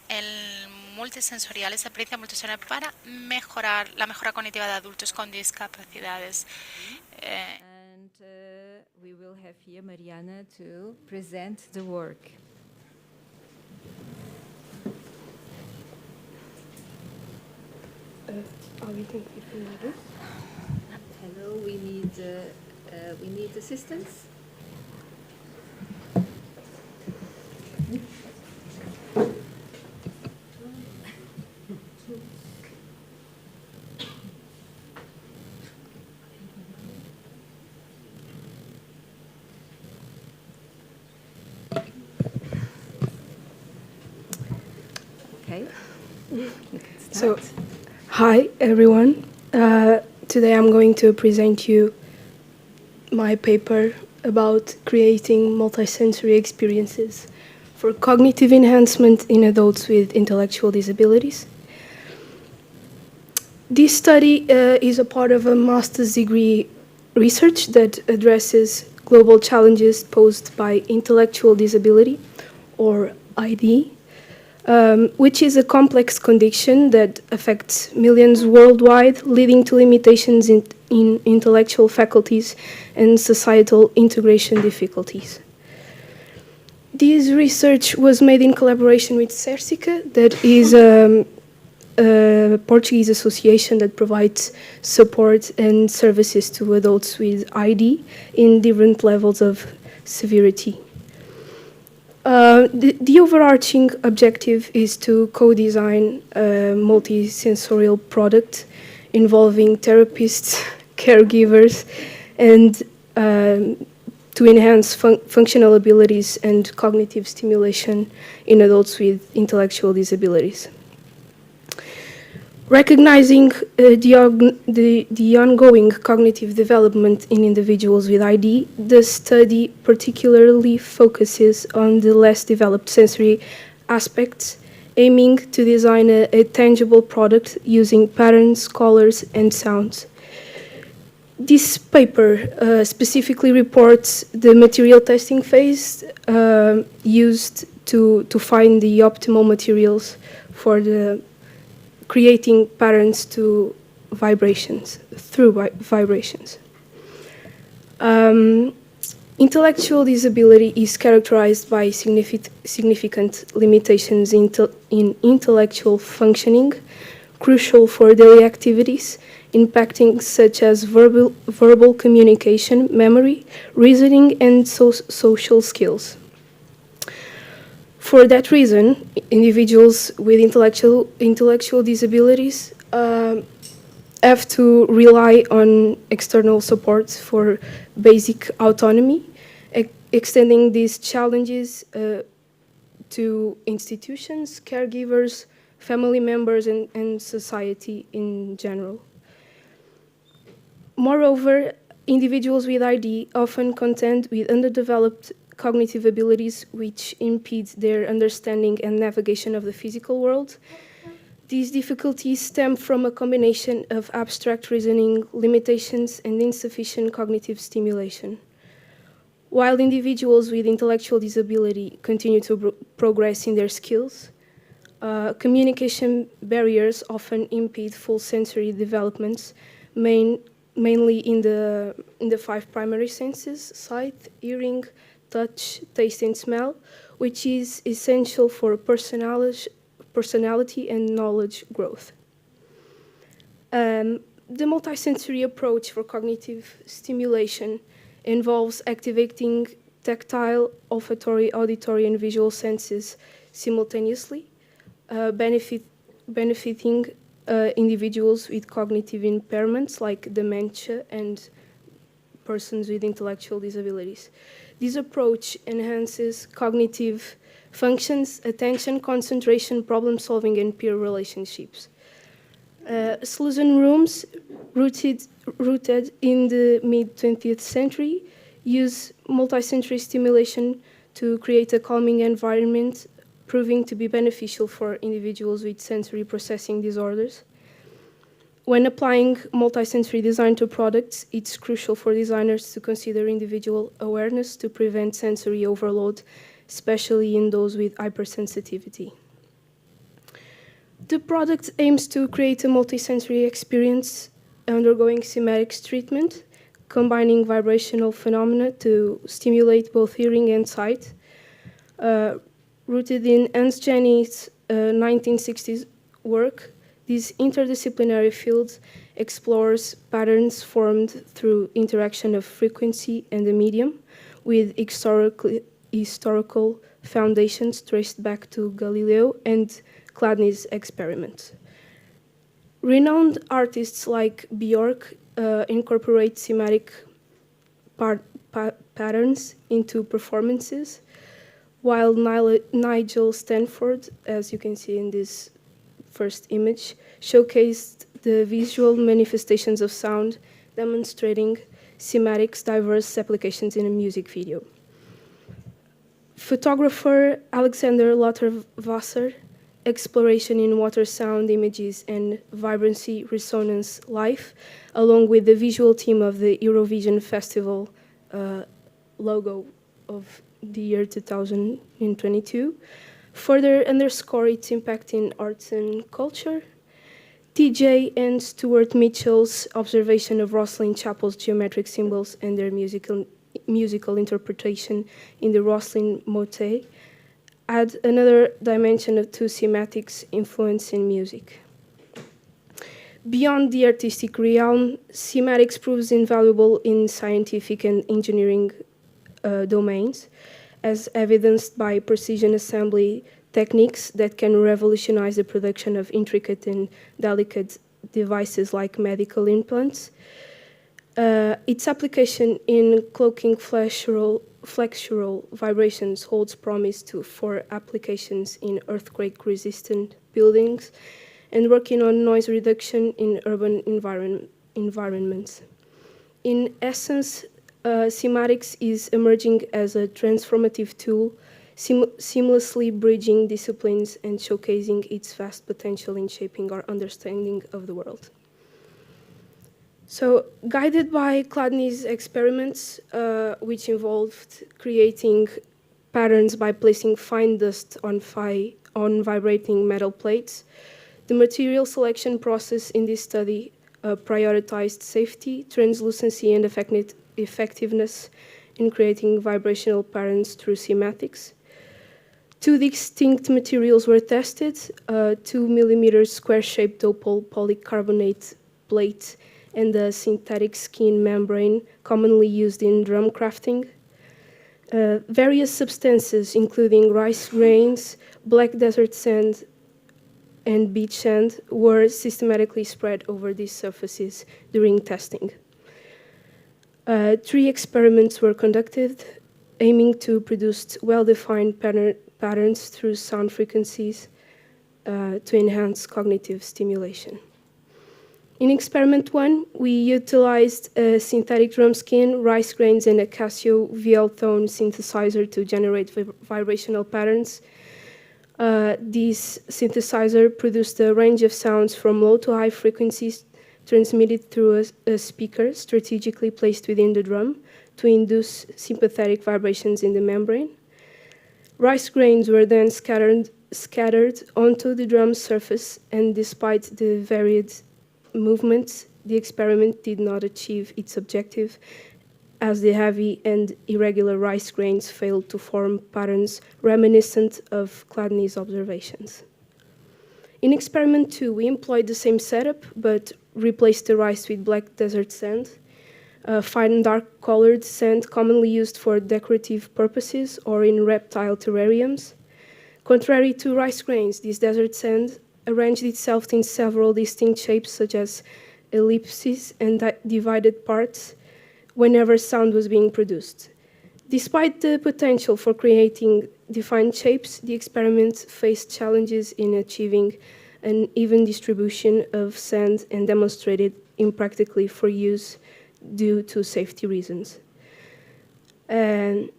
[SPEAKER 3] multisensoriales, experiencias multisensoriales para mejorar la mejora cognitiva de adultos con discapacidades.
[SPEAKER 9] And we will have here Mariana to present the work.
[SPEAKER 12] Are we thinking if we need this?
[SPEAKER 9] Hello, we need we need assistance. Okay.
[SPEAKER 12] So, hi everyone. Today I'm going to present you my paper about creating multisensory experiences for cognitive enhancement in adults with intellectual disabilities. This study is a part of a master's degree research that addresses global challenges posed by intellectual disability, or ID, which is a complex condition that affects millions worldwide, leading to limitations in intellectual faculties and societal integration difficulties. This research was made in collaboration with Cersica, that is a Portuguese association that provides support and services to adults with ID in different levels of severity. The overarching objective is to co-design a multisensorial product involving therapists, caregivers, and to enhance functional abilities and cognitive stimulation in adults with intellectual disabilities. Recognizing the ongoing cognitive development in individuals with ID, the study particularly focuses on the less developed sensory aspects, aiming to design a tangible product using patterns, colors, and sounds. This paper specifically reports the material testing phase used to find the optimal materials for the creating patterns to vibrations, through vibrations. Intellectual disability is characterized by significant limitations in intellectual functioning, crucial for daily activities, impacting such as verbal communication, memory, reasoning, and social skills. For that reason, individuals with intellectual disabilities have to rely on external support for basic autonomy, extending these challenges to institutions, caregivers, family members, and society in general. Moreover, individuals with ID often contend with underdeveloped cognitive abilities which impede their understanding and navigation of the physical world. These difficulties stem from a combination of abstract reasoning limitations and insufficient cognitive stimulation. While individuals with intellectual disability continue to progress in their skills, communication barriers often impede full sensory developments, mainly in the five primary senses: sight, hearing, touch, taste, and smell, which is essential for personality and knowledge growth. The multisensory approach for cognitive stimulation involves activating tactile, olfactory, auditory, and visual senses simultaneously, benefiting individuals with cognitive impairments like dementia and persons with intellectual disabilities. This approach enhances cognitive functions, attention, concentration, problem solving, and peer relationships. Solution rooms, rooted in the mid-20th century, use multisensory stimulation to create a calming environment, proving to be beneficial for individuals with sensory processing disorders. When applying multisensory design to products, it's crucial for designers to consider individual awareness to prevent sensory overload, especially in those with hypersensitivity. The product aims to create a multisensory experience undergoing cymatics treatment, combining vibrational phenomena to stimulate both hearing and sight. Rooted in Hans Jenny's 1960s work, This interdisciplinary field explores patterns formed through interaction of frequency and the medium, with historical foundations traced back to Galileo and Chladni's experiments. Renowned artists like Björk incorporate thematic patterns into performances, while Nigel Stanford, as you can see in this first image, showcased the visual manifestations of sound, demonstrating thematic's diverse applications in a music video. Photographer Alexander Lotter-Wasser, exploration in water sound images and vibrancy resonance live, along with the visual team of the Eurovision Festival logo of the year 2022, further underscore its impact in arts and culture. TJ and Stuart Mitchell's observation of Rosslyn Chapel's geometric symbols and their musical interpretation in the Rosslyn motet add another dimension to thematics influence in music. Beyond the artistic realm, thematics proves invaluable in scientific and engineering domains, as evidenced by precision assembly techniques that can revolutionize the production of intricate and delicate devices like medical implants. Its application in cloaking flexural vibrations holds promise for applications in earthquake-resistant buildings and working on noise reduction in urban environments. In essence, thematics is emerging as a transformative tool, seamlessly bridging disciplines and showcasing its vast potential in shaping our understanding of the world. So, guided by Chladni's experiments, which involved creating patterns by placing fine dust on vibrating metal plates, the material selection process in this study prioritized safety, translucency, and effectiveness in creating vibrational patterns through thematics. Two distinct materials were tested, 2 millimeter square-shaped opal polycarbonate plate and the synthetic skin membrane commonly used in drum crafting. Various substances, including rice grains, black desert sand, and beach sand, were systematically spread over these surfaces during testing. 3 experiments were conducted, aiming to produce well-defined patterns through sound frequencies to enhance cognitive stimulation. In experiment 1, we utilized a synthetic drum skin, rice grains, and a Casio VL-tone synthesizer to generate vibrational patterns. This synthesizer produced a range of sounds from low to high frequencies transmitted through a speaker strategically placed within the drum to induce sympathetic vibrations in the membrane. Rice grains were then scattered onto the drum surface, and despite the varied movements, the experiment did not achieve its objective, as the heavy and irregular rice grains failed to form patterns reminiscent of Chladni's observations. In experiment 2, we employed the same setup, but replaced the rice with black desert sand, fine dark-colored sand commonly used for decorative purposes or in reptile terrariums. Contrary to rice grains, this desert sand arranged itself in several distinct shapes, such as ellipses and divided parts, whenever sound was being produced. Despite the potential for creating defined shapes, the experiment faced challenges in achieving an even distribution of sand and demonstrated impractically for use due to safety reasons. And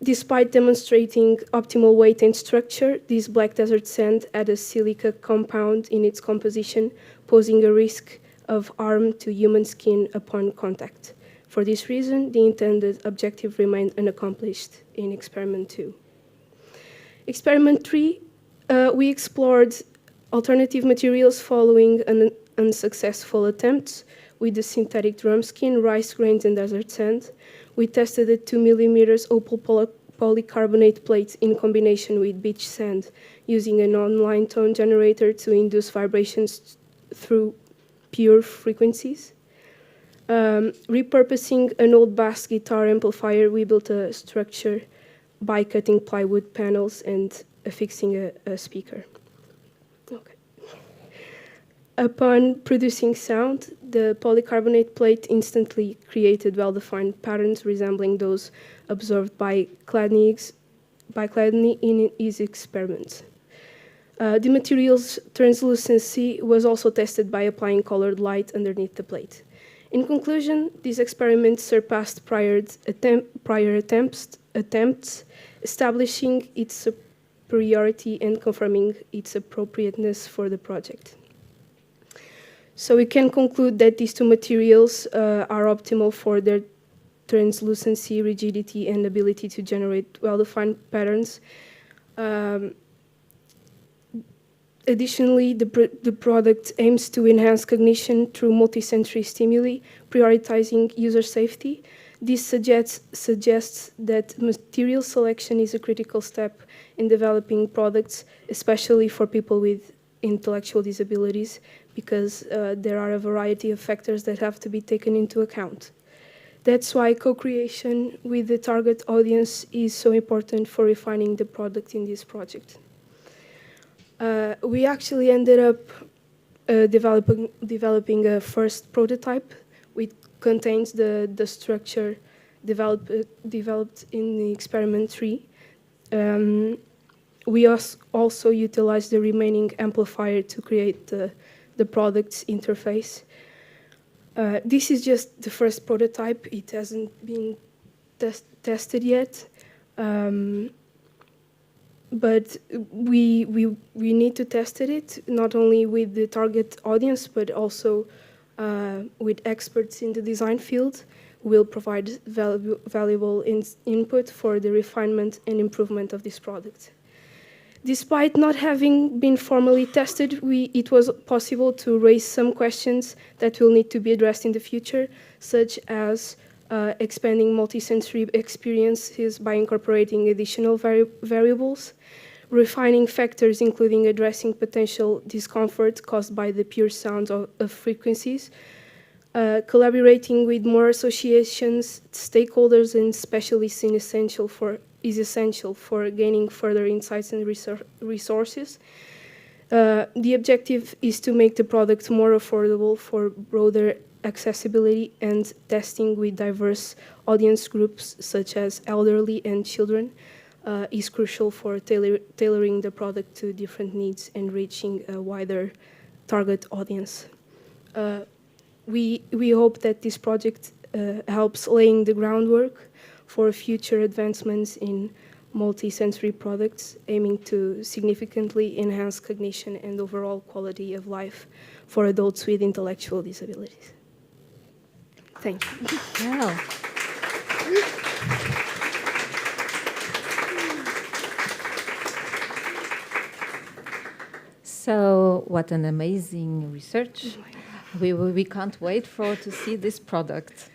[SPEAKER 12] despite demonstrating optimal weight and structure, this black desert sand had a silica compound in its composition, posing a risk of harm to human skin upon contact. For this reason, the intended objective remained unaccomplished in experiment 2. Experiment 3, we explored alternative materials following an unsuccessful attempt with the synthetic drum skin, rice grains, and desert sand. We tested a 2 millimeters opal polycarbonate plate in combination with beach sand using an online tone generator to induce vibrations through pure frequencies. Repurposing an old bass guitar amplifier, we built a structure by cutting plywood panels and affixing a speaker. Okay. Upon producing sound, the polycarbonate plate instantly created well-defined patterns resembling those observed by Chladni in his experiments. The material's translucency was also tested by applying colored light underneath the plate. In conclusion, this experiment surpassed prior attempts, establishing its superiority and confirming its appropriateness for the project. So we can conclude that these two materials are optimal for their translucency, rigidity, and ability to generate well-defined patterns. Additionally, the product aims to enhance cognition through multisensory stimuli, prioritizing user safety. This suggests that material selection is a critical step in developing products, especially for people with intellectual disabilities, because there are a variety of factors that have to be taken into account. That's why co-creation with the target audience is so important for refining the product in this project. We actually ended up developing a first prototype, which contains the structure developed in the experiment 3. We also utilized the remaining amplifier to create the product's interface. This is just the first prototype. It hasn't been tested yet. But we need to test it, not only with the target audience, but also with experts in the design field who will provide valuable input for the refinement and improvement of this product. Despite not having been formally tested, it was possible to raise some questions that will need to be addressed in the future, such as expanding multisensory experiences by incorporating additional variables, refining factors including addressing potential discomfort caused by the pure sound of frequencies, collaborating with more associations, stakeholders, and specialists is essential for gaining further insights and resources. The objective is to make the product more affordable for broader accessibility, and testing with diverse audience groups such as elderly and children is crucial for tailoring the product to different needs and reaching a wider target audience. We hope that this project helps laying the groundwork for future advancements in multisensory products, aiming to significantly enhance cognition and overall quality of life for adults with intellectual disabilities. Thank you.
[SPEAKER 9] Wow. So, what an amazing research. We can't wait to see this product.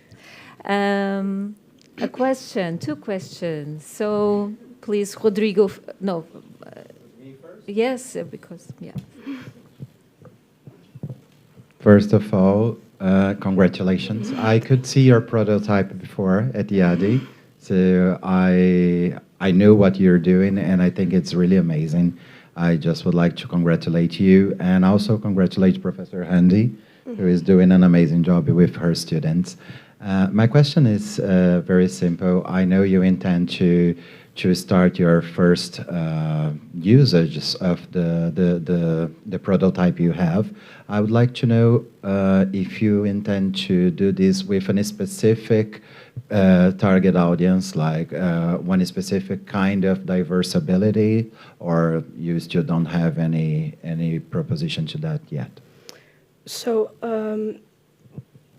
[SPEAKER 9] A question, 2 questions. So, please, Rodrigo. No.
[SPEAKER 1] Me first?
[SPEAKER 9] Yes, because, yeah.
[SPEAKER 1] First of all, congratulations. I could see your prototype before at the ADI, so I know what you're doing, and I think it's really amazing. I just would like to congratulate you, and also congratulate Professor Handy, who is doing an amazing job with her students. My question is very simple. I know you intend to start your first usage of the prototype you have. I would like to know if you intend to do this with a specific target audience, like one specific kind of diverse ability, or you still don't have any proposition to that yet? So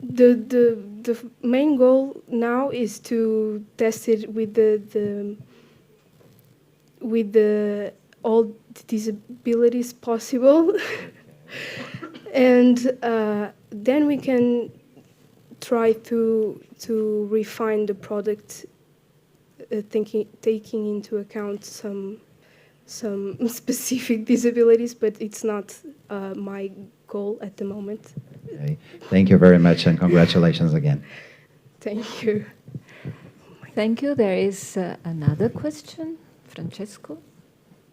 [SPEAKER 1] the main goal now is to test it with all the disabilities possible, and then we can try to refine the product
[SPEAKER 12] taking into account some specific disabilities, but it's not my goal at the moment.
[SPEAKER 13] Okay. Thank you very much, and congratulations again.
[SPEAKER 12] Thank you.
[SPEAKER 9] Thank you. There is another question, Francesco.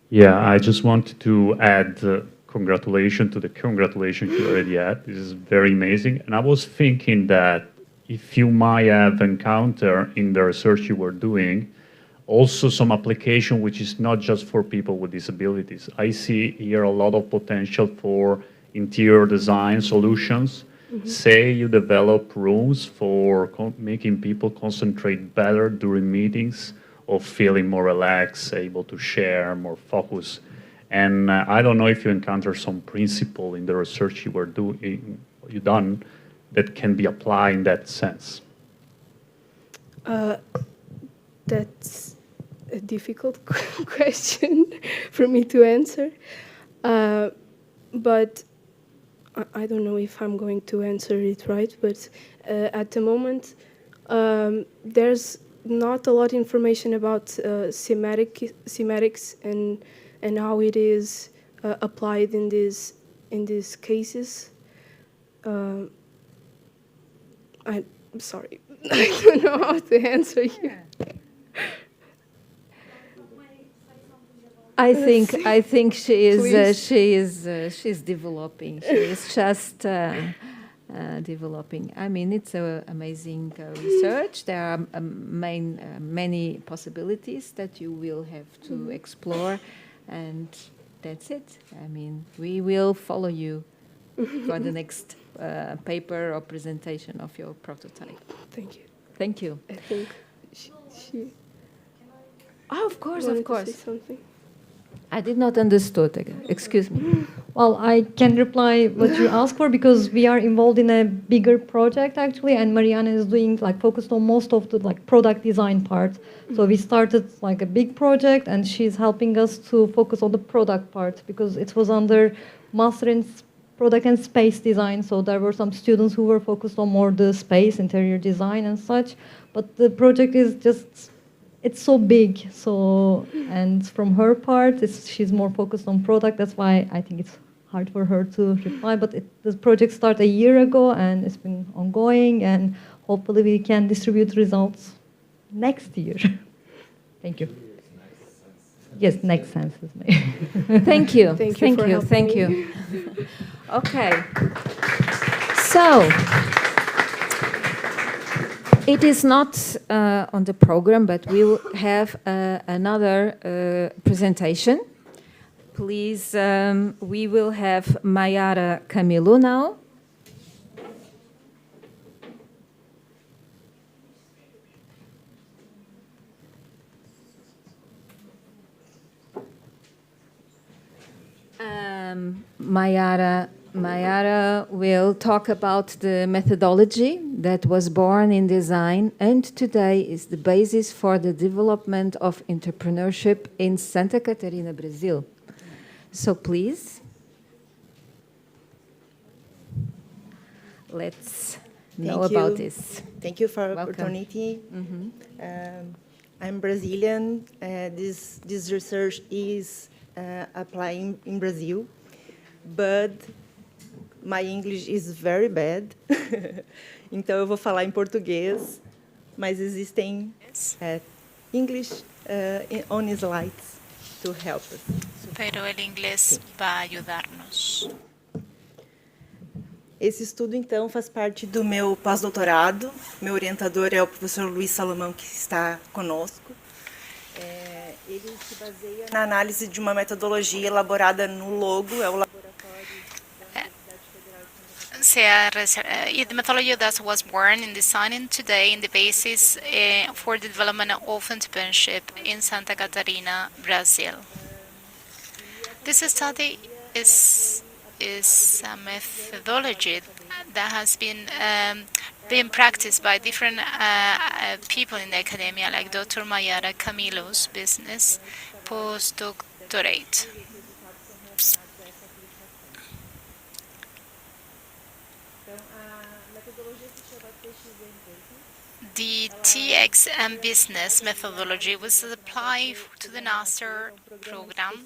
[SPEAKER 10] Yeah, I just wanted to add congratulations to the congratulations you already had. This is very amazing. And I was thinking that if you might have encountered in the research you were doing, also some application which is not just for people with disabilities. I see here a lot of potential for interior design solutions. Say you develop rooms for making people concentrate better during meetings, or feeling more relaxed, able to share, more focus. And I don't know if you encounter some principle in the research you were doing, you done, that can be applied in that sense.
[SPEAKER 12] That's a difficult question for me to answer, but I don't know if I'm going to answer it right. But at the moment, there's not a lot of information about sematics and how it is applied in these cases. I'm sorry, I don't know how to answer you.
[SPEAKER 9] I think she's developing. She is just developing. I mean, it's amazing research. There are many possibilities that you will have to explore, and that's it. I mean, we will follow you for the next paper or presentation of your prototype.
[SPEAKER 12] Thank you.
[SPEAKER 9] Thank you.
[SPEAKER 12] I think she
[SPEAKER 9] Oh, of course,
[SPEAKER 12] wanted
[SPEAKER 9] of course.
[SPEAKER 12] to say something.
[SPEAKER 9] I did not understood. Excuse me.
[SPEAKER 14] Well, I can reply what you asked for, because we are involved in a bigger project actually, and Mariana is doing focused on most of the product design part. So we started a big project, and she's helping us to focus on the product part, because it was under master in product and space design. So there were some students who were focused on more the space, interior design and such. But the project is just, it's so big. So, and from her part, she's more focused on product. That's why I think it's hard for her to reply. But the project started a year ago, and it's been ongoing, and hopefully we can distribute results next year. Thank you. Yes, next Senses.
[SPEAKER 9] Thank you.
[SPEAKER 12] Thank you for helping me.
[SPEAKER 9] Okay. So, it is not on the program, but we will have another presentation. Please, we will have Mayara Camilo now. Mayara will talk about the methodology that was born in design and today is the basis for the development of entrepreneurship in Santa Catarina, Brazil. So please, let's know about this.
[SPEAKER 15] Thank you for the
[SPEAKER 9] Welcome.
[SPEAKER 15] opportunity. I'm Brazilian. This research is applying in Brazil, but my English is very bad. Então eu vou falar em português, mas existem English on slides to help us.
[SPEAKER 3] Pero el inglés va a ayudarnos.
[SPEAKER 15] Esse estudo, então, faz parte do meu pós-doutorado. Meu orientador é o professor Luiz Salomão, que está conosco. Ele se baseia na análise de uma metodologia elaborada no Logo, é o laboratório da Universidade Federal de
[SPEAKER 3] The methodology that was born in designing today in the basis for the development of entrepreneurship in Santa Catarina, Brazil. This study is a methodology that has been being practiced by different people in the academia, like Dr. Mayara Camilo's business postdoctorate. The TXM business methodology was applied to the NASER program.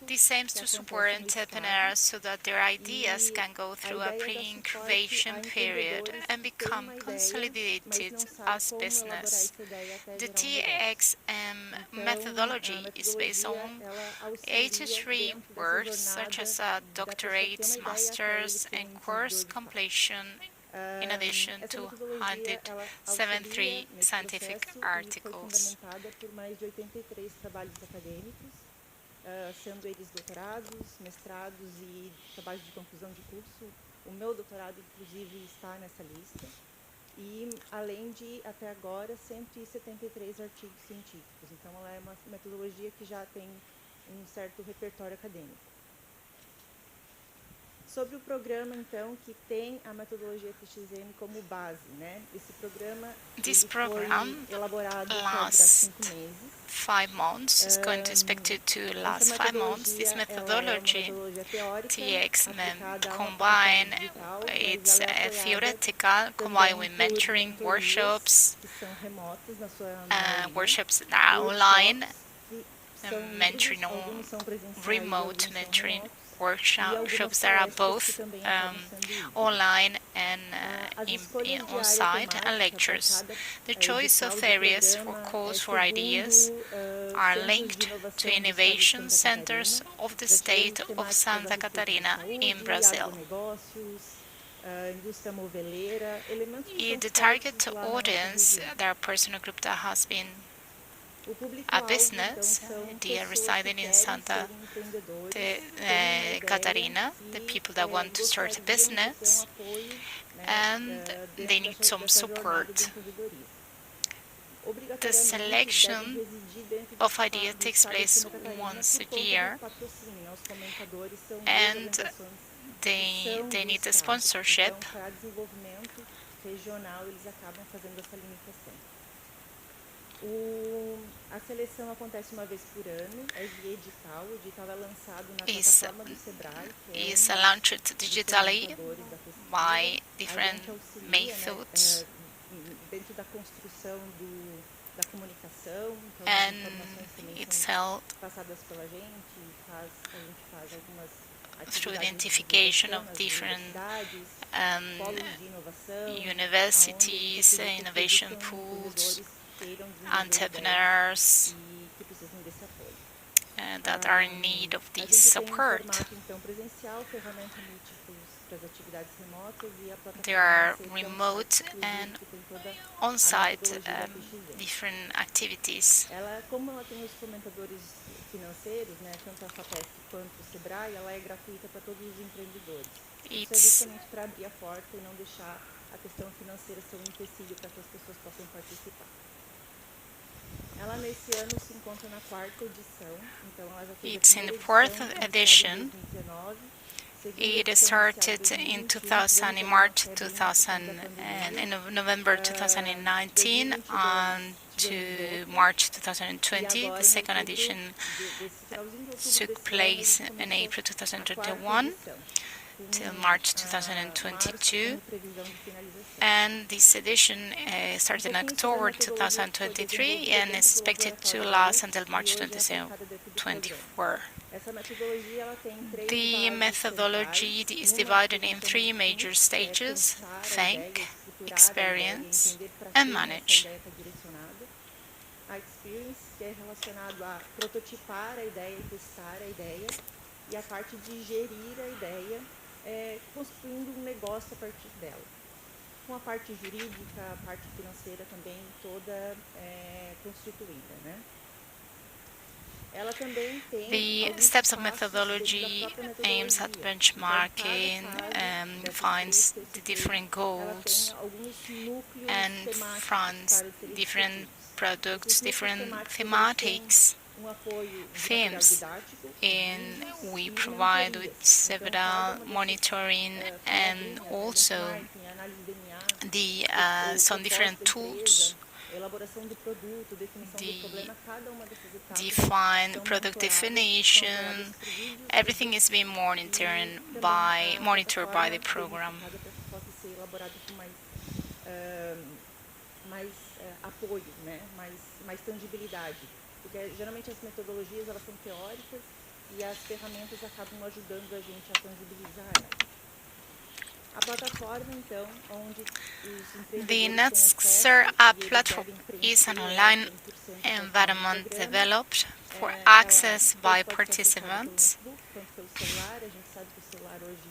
[SPEAKER 3] This aims to support entrepreneurs so that their ideas can go through a pre-incubation period and become consolidated as business. The TXM methodology is based on 83 words such as doctorates, masters, and course completion in addition to 173 scientific articles.
[SPEAKER 15] Por mais de 83 trabalhos acadêmicos, sendo eles doutorados, mestrados e trabalhos de conclusão de curso. O meu doutorado, inclusive, está nessa lista. E, além de, até agora, 173 artigos científicos. Então, ela é uma metodologia que já tem um certo repertório acadêmico. Sobre o programa, então, que tem a metodologia TXM como base, né? Esse programa foi elaborado para 5 meses.
[SPEAKER 3] 5 months is going to expected to last 5 months. This methodology, TXM, combine it's theoretical, combined with mentoring workshops, workshops that are online, mentoring on remote mentoring workshops that are both online and on-site, and lectures. The choice of areas for calls for ideas are linked to innovation centers of the state of Santa Catarina in Brazil. The target audience, their personal group that has been a business, they are residing in Santa Catarina, the people that want to start a business, and they need some support. The selection of ideas takes place once a year, and they need a sponsorship.
[SPEAKER 15] A seleção acontece uma vez por ano, é via edital. O edital é lançado na plataforma do Sebrae, que
[SPEAKER 3] is launched digitally by different methods.
[SPEAKER 15] Dentro da construção da comunicação, então
[SPEAKER 3] and
[SPEAKER 15] it's
[SPEAKER 3] held
[SPEAKER 15] passadas pela gente, a gente faz algumas
[SPEAKER 3] through identification of different universities, innovation pools, entrepreneurs that are in need of this support. There are remote and on-site different activities.
[SPEAKER 15] Como ela tem os fomentadores financeiros, né, tanto a FAPESP quanto o Sebrae, ela é gratuita para todos os empreendedores. Isso é justamente para abrir a porta e não deixar a questão financeira ser um empecilho para que as pessoas possam participar. Ela nesse ano se encontra na 4ª edição, então ela já teve
[SPEAKER 3] It's in the 4th edition. It started in March 2000 and in November 2019 on to March 2020. The second edition took place in April 2021 till March 2022, and this edition started in October 2023 and is expected to last until March 2024. The methodology is divided in 3 major stages: think, experience, and manage.
[SPEAKER 15] A experience, que é relacionado a prototipar a ideia e testar a ideia, e a parte de gerir a ideia, construindo um negócio a partir dela. Com a parte jurídica, a parte financeira também toda constituída, né?
[SPEAKER 3] The steps of methodology aims at benchmarking, finds the different goals, and funds different products, different thematics, themes, and we provide with several monitoring and also some different tools. Define product definition. Everything is being monitored by the program.
[SPEAKER 15] mais apoio, né? Mais tangibilidade. Porque geralmente as metodologias elas são teóricas e as ferramentas acabam ajudando a gente a tangibilizar elas. A plataforma, então, onde os empreendedores
[SPEAKER 3] The
[SPEAKER 15] têm
[SPEAKER 3] Netzer
[SPEAKER 15] acesso
[SPEAKER 3] app
[SPEAKER 15] e eles
[SPEAKER 3] platform
[SPEAKER 15] devem
[SPEAKER 3] is an
[SPEAKER 15] preencher
[SPEAKER 3] online
[SPEAKER 15] 100%
[SPEAKER 3] environment
[SPEAKER 15] programa.
[SPEAKER 3] developed for
[SPEAKER 15] Ela
[SPEAKER 3] access
[SPEAKER 15] tanto
[SPEAKER 3] by
[SPEAKER 15] pode ser acessada pelo
[SPEAKER 3] participants.
[SPEAKER 15] notebook quanto pelo celular. A gente sabe que o celular hoje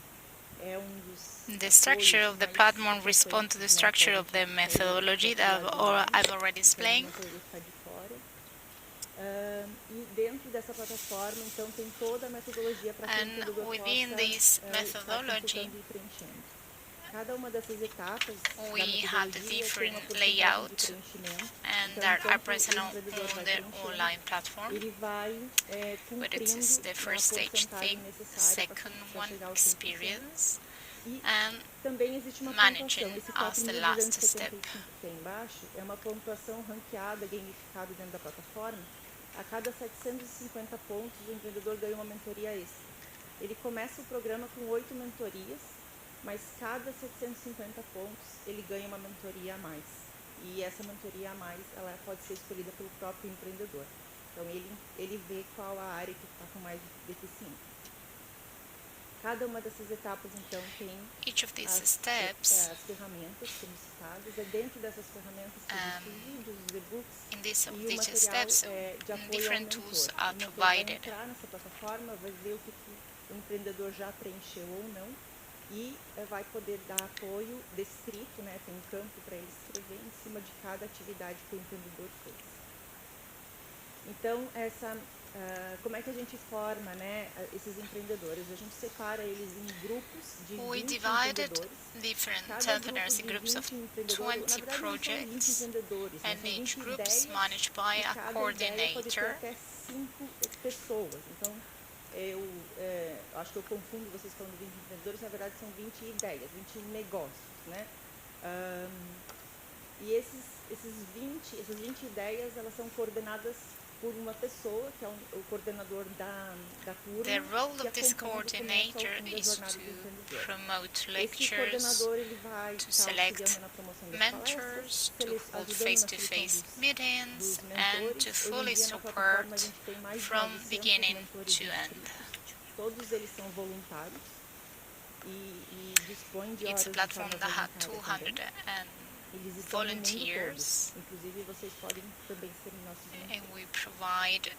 [SPEAKER 15] é dos
[SPEAKER 3] The structure
[SPEAKER 15] apoios
[SPEAKER 3] of the
[SPEAKER 15] mais
[SPEAKER 3] platform responds to the
[SPEAKER 15] frequentes, né, que a
[SPEAKER 3] structure of
[SPEAKER 15] gente
[SPEAKER 3] the
[SPEAKER 15] tem
[SPEAKER 3] methodology
[SPEAKER 15] no celular
[SPEAKER 3] that
[SPEAKER 15] hoje,
[SPEAKER 3] I've already
[SPEAKER 15] então
[SPEAKER 3] explained.
[SPEAKER 15] não poderia ficar de fora. E dentro dessa plataforma, então, tem toda a metodologia para que o
[SPEAKER 3] And
[SPEAKER 15] empreendedor
[SPEAKER 3] within
[SPEAKER 15] possa
[SPEAKER 3] this
[SPEAKER 15] estar
[SPEAKER 3] methodology,
[SPEAKER 15] consultando e preenchendo. Cada uma dessas etapas da
[SPEAKER 3] we have the
[SPEAKER 15] metodologia tem uma
[SPEAKER 3] different
[SPEAKER 15] porcentagem de
[SPEAKER 3] layout
[SPEAKER 15] preenchimento.
[SPEAKER 3] and
[SPEAKER 15] Então,
[SPEAKER 3] that are
[SPEAKER 15] enquanto
[SPEAKER 3] present
[SPEAKER 15] o empreendedor
[SPEAKER 3] on
[SPEAKER 15] vai
[SPEAKER 3] the
[SPEAKER 15] preenchendo,
[SPEAKER 3] online platform.
[SPEAKER 15] ele vai
[SPEAKER 3] But it is
[SPEAKER 15] cumprindo
[SPEAKER 3] the
[SPEAKER 15] a
[SPEAKER 3] first stage
[SPEAKER 15] porcentagem
[SPEAKER 3] thing.
[SPEAKER 15] necessária para
[SPEAKER 3] Second one,
[SPEAKER 15] chegar ao 100%.
[SPEAKER 3] experience.
[SPEAKER 15] E
[SPEAKER 3] And
[SPEAKER 15] também existe uma
[SPEAKER 3] managing
[SPEAKER 15] pontuação. Esse
[SPEAKER 3] as the last step.
[SPEAKER 15] 4.275 que tem embaixo é uma pontuação ranqueada, gamificada dentro da plataforma. A cada 750 pontos, o empreendedor ganha uma mentoria extra. Ele começa o programa com 8 mentorias, mas cada 750 pontos ele ganha uma mentoria a mais. E essa mentoria a mais ela pode ser escolhida pelo próprio empreendedor. Então ele vê qual a área que está com mais deficiência. Cada uma dessas etapas, então, tem
[SPEAKER 3] Each of these
[SPEAKER 15] as ferramentas, como citadas. Dentro dessas ferramentas tem os vídeos, os e-books
[SPEAKER 3] in this
[SPEAKER 15] e
[SPEAKER 3] of
[SPEAKER 15] o
[SPEAKER 3] these
[SPEAKER 15] material
[SPEAKER 3] steps,
[SPEAKER 15] de apoio ao
[SPEAKER 3] different
[SPEAKER 15] mentor.
[SPEAKER 3] tools are
[SPEAKER 15] O mentor
[SPEAKER 3] provided.
[SPEAKER 15] vai entrar nessa plataforma, vai ver o que o empreendedor já preencheu ou não e vai poder dar apoio descrito, né? Tem um campo para ele escrever em cima de cada atividade que o empreendedor fez. Então, como é que a gente forma, né, esses empreendedores? A gente separa eles em grupos de 20
[SPEAKER 3] We divided
[SPEAKER 15] empreendedores.
[SPEAKER 3] different
[SPEAKER 15] Cada
[SPEAKER 3] entrepreneurs in
[SPEAKER 15] grupo de
[SPEAKER 3] groups of
[SPEAKER 15] 20 empreendedores,
[SPEAKER 3] 20
[SPEAKER 15] na verdade não são 20
[SPEAKER 3] projects,
[SPEAKER 15] empreendedores, né,
[SPEAKER 3] and
[SPEAKER 15] são
[SPEAKER 3] each
[SPEAKER 15] 20
[SPEAKER 3] group
[SPEAKER 15] ideias
[SPEAKER 3] is managed by
[SPEAKER 15] e
[SPEAKER 3] a
[SPEAKER 15] cada ideia pode ter
[SPEAKER 3] coordinator.
[SPEAKER 15] até 5 pessoas. Então, eu acho que eu confundo vocês falando de 20 empreendedores, na verdade são 20 ideias, 20 negócios, né? E essas 20 ideias, elas são coordenadas por uma pessoa, que é o coordenador da turma.
[SPEAKER 3] The role
[SPEAKER 15] que
[SPEAKER 3] of this
[SPEAKER 15] acompanha do começo ao
[SPEAKER 3] coordinator
[SPEAKER 15] fim da
[SPEAKER 3] is
[SPEAKER 15] jornada do
[SPEAKER 3] to
[SPEAKER 15] empreendedor.
[SPEAKER 3] promote
[SPEAKER 15] Esse
[SPEAKER 3] lectures,
[SPEAKER 15] coordenador ele vai
[SPEAKER 3] to
[SPEAKER 15] estar
[SPEAKER 3] select
[SPEAKER 15] auxiliando na promoção das
[SPEAKER 3] mentors,
[SPEAKER 15] palestras,
[SPEAKER 3] to hold
[SPEAKER 15] ajudando na
[SPEAKER 3] face-to-face
[SPEAKER 15] seleção
[SPEAKER 3] meetings,
[SPEAKER 15] dos
[SPEAKER 3] and
[SPEAKER 15] mentores.
[SPEAKER 3] to
[SPEAKER 15] Hoje em
[SPEAKER 3] fully
[SPEAKER 15] dia na
[SPEAKER 3] support
[SPEAKER 15] plataforma a gente tem mais de
[SPEAKER 3] from
[SPEAKER 15] 900
[SPEAKER 3] beginning
[SPEAKER 15] mentores
[SPEAKER 3] to end.
[SPEAKER 15] inscritos. Todos eles são voluntários e dispõem de horas
[SPEAKER 3] It's a
[SPEAKER 15] de
[SPEAKER 3] platform
[SPEAKER 15] forma
[SPEAKER 3] that had
[SPEAKER 15] voluntária também.
[SPEAKER 3] 200
[SPEAKER 15] Eles estão no mundo todo.
[SPEAKER 3] volunteers,
[SPEAKER 15] Inclusive, vocês podem também ser nossos mentores.
[SPEAKER 3] and we provide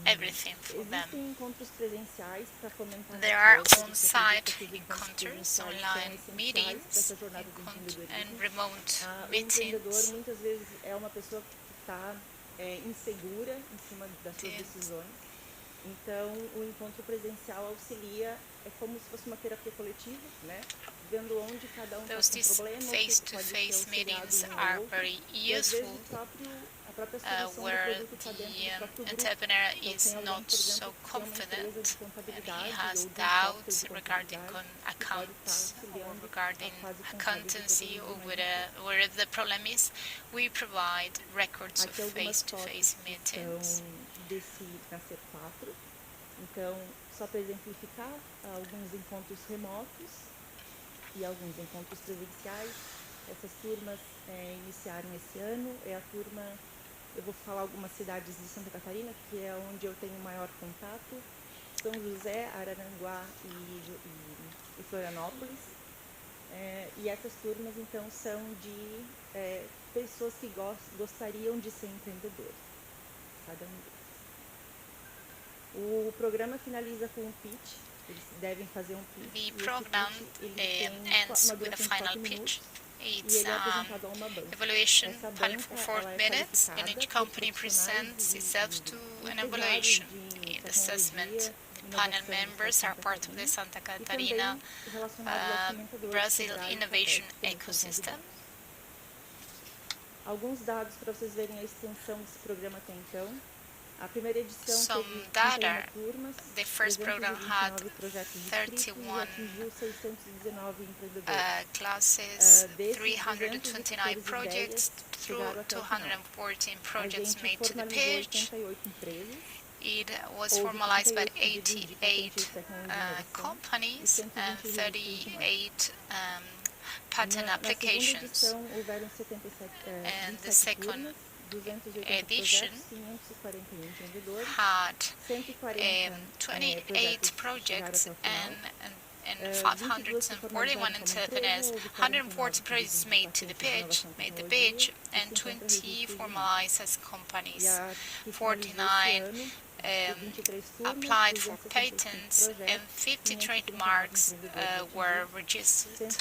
[SPEAKER 3] everything for them.
[SPEAKER 15] Existem encontros presenciais para fomentar
[SPEAKER 3] There are
[SPEAKER 15] networking,
[SPEAKER 3] on-site
[SPEAKER 15] porque os encontros
[SPEAKER 3] encounters,
[SPEAKER 15] presenciais
[SPEAKER 3] online
[SPEAKER 15] são essenciais
[SPEAKER 3] meetings,
[SPEAKER 15] dessa jornada do empreendedorismo.
[SPEAKER 3] and remote
[SPEAKER 15] O empreendedor
[SPEAKER 3] meetings.
[SPEAKER 15] muitas vezes é uma pessoa que está insegura em cima das suas decisões. Então, o encontro presencial auxilia, é como se fosse uma terapia coletiva, né? Vendo onde cada um
[SPEAKER 3] Those
[SPEAKER 15] está com problema, o que pode ser
[SPEAKER 3] face-to-face
[SPEAKER 15] auxiliado
[SPEAKER 3] meetings
[SPEAKER 15] um ao
[SPEAKER 3] are
[SPEAKER 15] outro.
[SPEAKER 3] very
[SPEAKER 15] E às vezes
[SPEAKER 3] useful,
[SPEAKER 15] a própria solução do
[SPEAKER 3] where
[SPEAKER 15] produto está dentro do próprio grupo.
[SPEAKER 3] entrepreneur
[SPEAKER 15] Então,
[SPEAKER 3] is
[SPEAKER 15] tem alguém,
[SPEAKER 3] not
[SPEAKER 15] por exemplo,
[SPEAKER 3] so
[SPEAKER 15] que tem uma empresa
[SPEAKER 3] confident
[SPEAKER 15] de
[SPEAKER 3] and he
[SPEAKER 15] contabilidade
[SPEAKER 3] has
[SPEAKER 15] ou de
[SPEAKER 3] doubts
[SPEAKER 15] software de
[SPEAKER 3] regarding
[SPEAKER 15] contabilidade que pode
[SPEAKER 3] accounts
[SPEAKER 15] estar
[SPEAKER 3] or
[SPEAKER 15] auxiliando
[SPEAKER 3] regarding
[SPEAKER 15] a fase
[SPEAKER 3] accountancy
[SPEAKER 15] contábil
[SPEAKER 3] or
[SPEAKER 15] de todo mundo.
[SPEAKER 3] wherever the problem is. We provide records of
[SPEAKER 15] Aqui algumas
[SPEAKER 3] face-to-face
[SPEAKER 15] fotos que
[SPEAKER 3] meetings.
[SPEAKER 15] são desse Nascer 4. Então, só para exemplificar, alguns encontros remotos e alguns encontros presenciais. Essas turmas iniciaram esse ano. É a turma, eu vou falar algumas cidades de Santa Catarina, que é onde eu tenho maior contato. São José, Araranguá e Florianópolis. E essas turmas, então, são de pessoas que gostariam de ser empreendedores. Cada um deles. O programa finaliza com um pitch. Eles devem fazer um pitch.
[SPEAKER 3] The program ends with a final pitch. It's evaluation time for 4 minutes, and each company presents itself to an evaluation. The assessment panel members are part of the Santa Catarina Brazil Innovation Ecosystem.
[SPEAKER 15] Alguns dados para vocês verem a extensão desse programa até então. A primeira edição
[SPEAKER 3] Some
[SPEAKER 15] teve
[SPEAKER 3] data.
[SPEAKER 15] 31 turmas,
[SPEAKER 3] The first program had
[SPEAKER 15] 329 projetos inscritos e
[SPEAKER 3] 31
[SPEAKER 15] atingiu 619 empreendedores.
[SPEAKER 3] classes,
[SPEAKER 15] Desses,
[SPEAKER 3] 329 projects, through
[SPEAKER 15] chegaram até o final.
[SPEAKER 3] 214
[SPEAKER 15] A
[SPEAKER 3] projects
[SPEAKER 15] gente
[SPEAKER 3] made to the
[SPEAKER 15] formalizou
[SPEAKER 3] pitch.
[SPEAKER 15] 88 empresas.
[SPEAKER 3] It was
[SPEAKER 15] Houve
[SPEAKER 3] formalized by
[SPEAKER 15] 38 pedidos de patente
[SPEAKER 3] 88
[SPEAKER 15] de tecnologia e inovação
[SPEAKER 3] companies
[SPEAKER 15] e
[SPEAKER 3] and
[SPEAKER 15] 120 registros de marca.
[SPEAKER 3] 38 patent applications. And the second edition had 28 projects and 541 entrepreneurs, 140 projects made the pitch, and 20 formalized as companies, 49 applied for patents, and 50 trademarks were registered.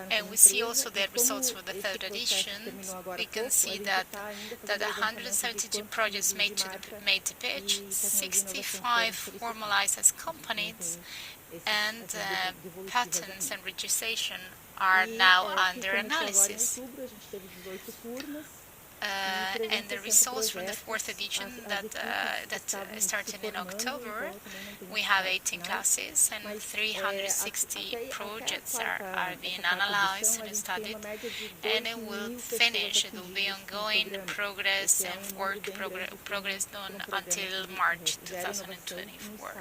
[SPEAKER 3] And we see also the results for the third edition. We can see that 172 projects made the pitch, 65 formalized as companies, and patents and registration are now under analysis. And the results from the fourth edition that started in October, we have 18 classes and 360 projects are being analyzed and studied, and it will finish. It will be ongoing progress and progress done until March 2024.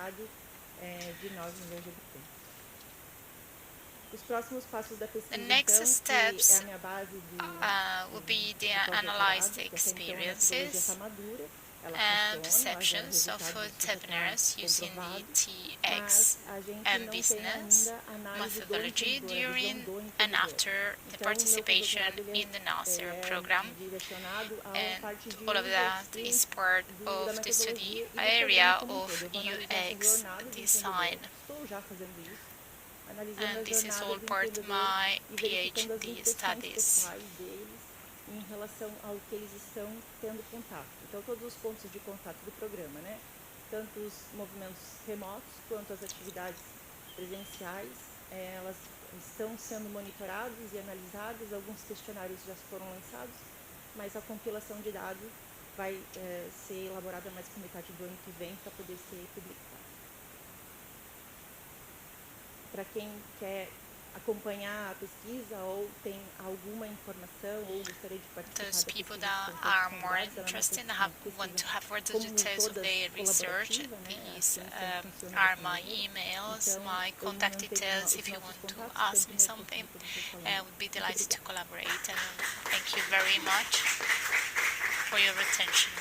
[SPEAKER 3] The next steps will be the analyzed experiences and perceptions of entrepreneurs using the TX and business methodology during and after the participation in the NASER program. And all of that is part of the study area of UX design. And this is all part of my PhD studies.
[SPEAKER 15] Em relação ao que eles estão tendo contato. Então, todos os pontos de contato do programa, né? Tanto os movimentos remotos quanto as atividades presenciais, elas estão sendo monitoradas e analisadas. Alguns questionários já foram lançados, mas a compilação de dados vai ser elaborada mais para metade do ano que vem para poder ser publicada. Para quem quer acompanhar a pesquisa ou tem alguma informação ou gostaria de participar.
[SPEAKER 3] Those people that are more interested and want to have further details of their research, these are my emails, my contact details. If you want to ask me something, I would be delighted to collaborate. And thank you very much for your attention.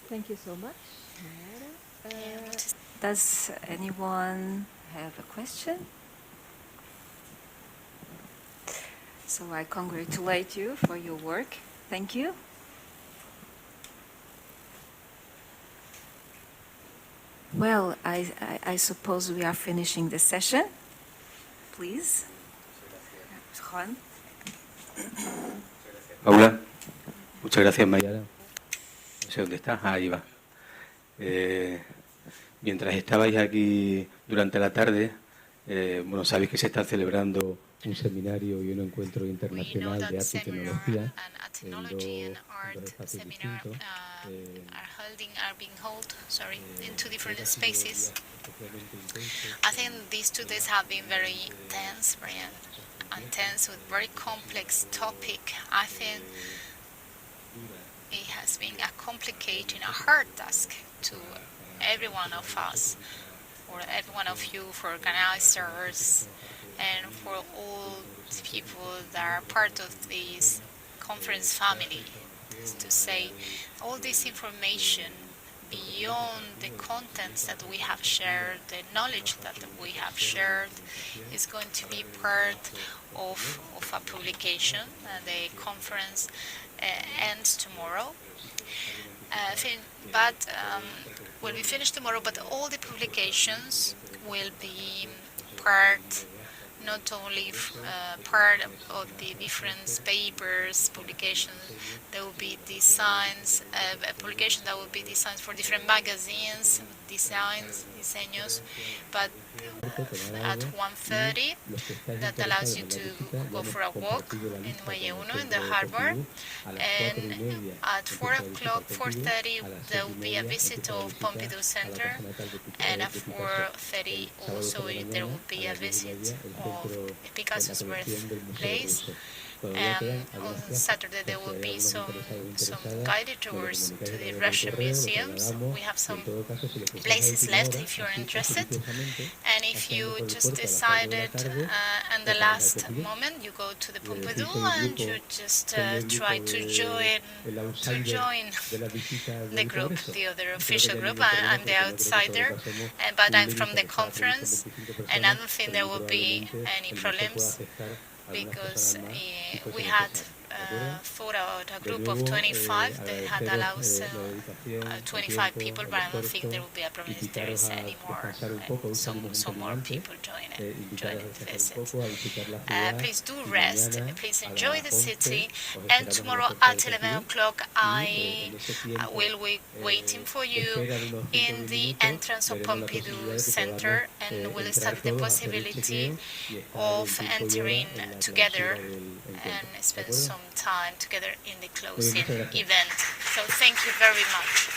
[SPEAKER 9] Thank you so much. Does anyone have a question? So I congratulate you for your work. Thank you. Well, I suppose we are finishing the session. Please. Juan.
[SPEAKER 16] Paula, muchas gracias, Mayara. No sé dónde estás, ahí va. Mientras estabais aquí durante la tarde, bueno, sabéis que se está celebrando un seminario y un encuentro internacional de arte y tecnología en dos espacios distintos.
[SPEAKER 3] Are being held, in two different spaces. I think these 2 days have been very intense, with very complex topic. I think it has been a complicated and a hard task to every one of us, for every one of you, for organizers, and for all the people that are part of this conference family. To say all this information beyond the contents that we have shared, the knowledge that we have shared, is going to be part of a publication. The conference ends tomorrow. Will be finished tomorrow, but all the publications will be part, not only part of the different papers, publications. There will be designs, a publication that will be designs for different magazines, diseños, but at 1:30, that allows you to go for a walk in Muelle Uno in the harbor, and at 4:30 there will be a visit of Pompidou Center, and at 4:30 also there will be a visit of Picasso's birthplace. On Saturday there will be some guided tours to the Russian museums. We have some places left if you're interested. And if you just decided in the last moment, you go to the Pompidou and you just try to join the group, the other official group. I'm the outsider, but I'm from the conference, and I don't think there will be any problems because we had thought out a group of 25 that had allowed 25 people, but I don't think there will be a problem if there is any more, some more people joining the visit. Please do rest, please enjoy the city, and tomorrow at 11 o'clock I will be waiting for you in the entrance of Pompidou Center, and we'll study the possibility of entering together and spend some time together in the closing event. So thank you very much.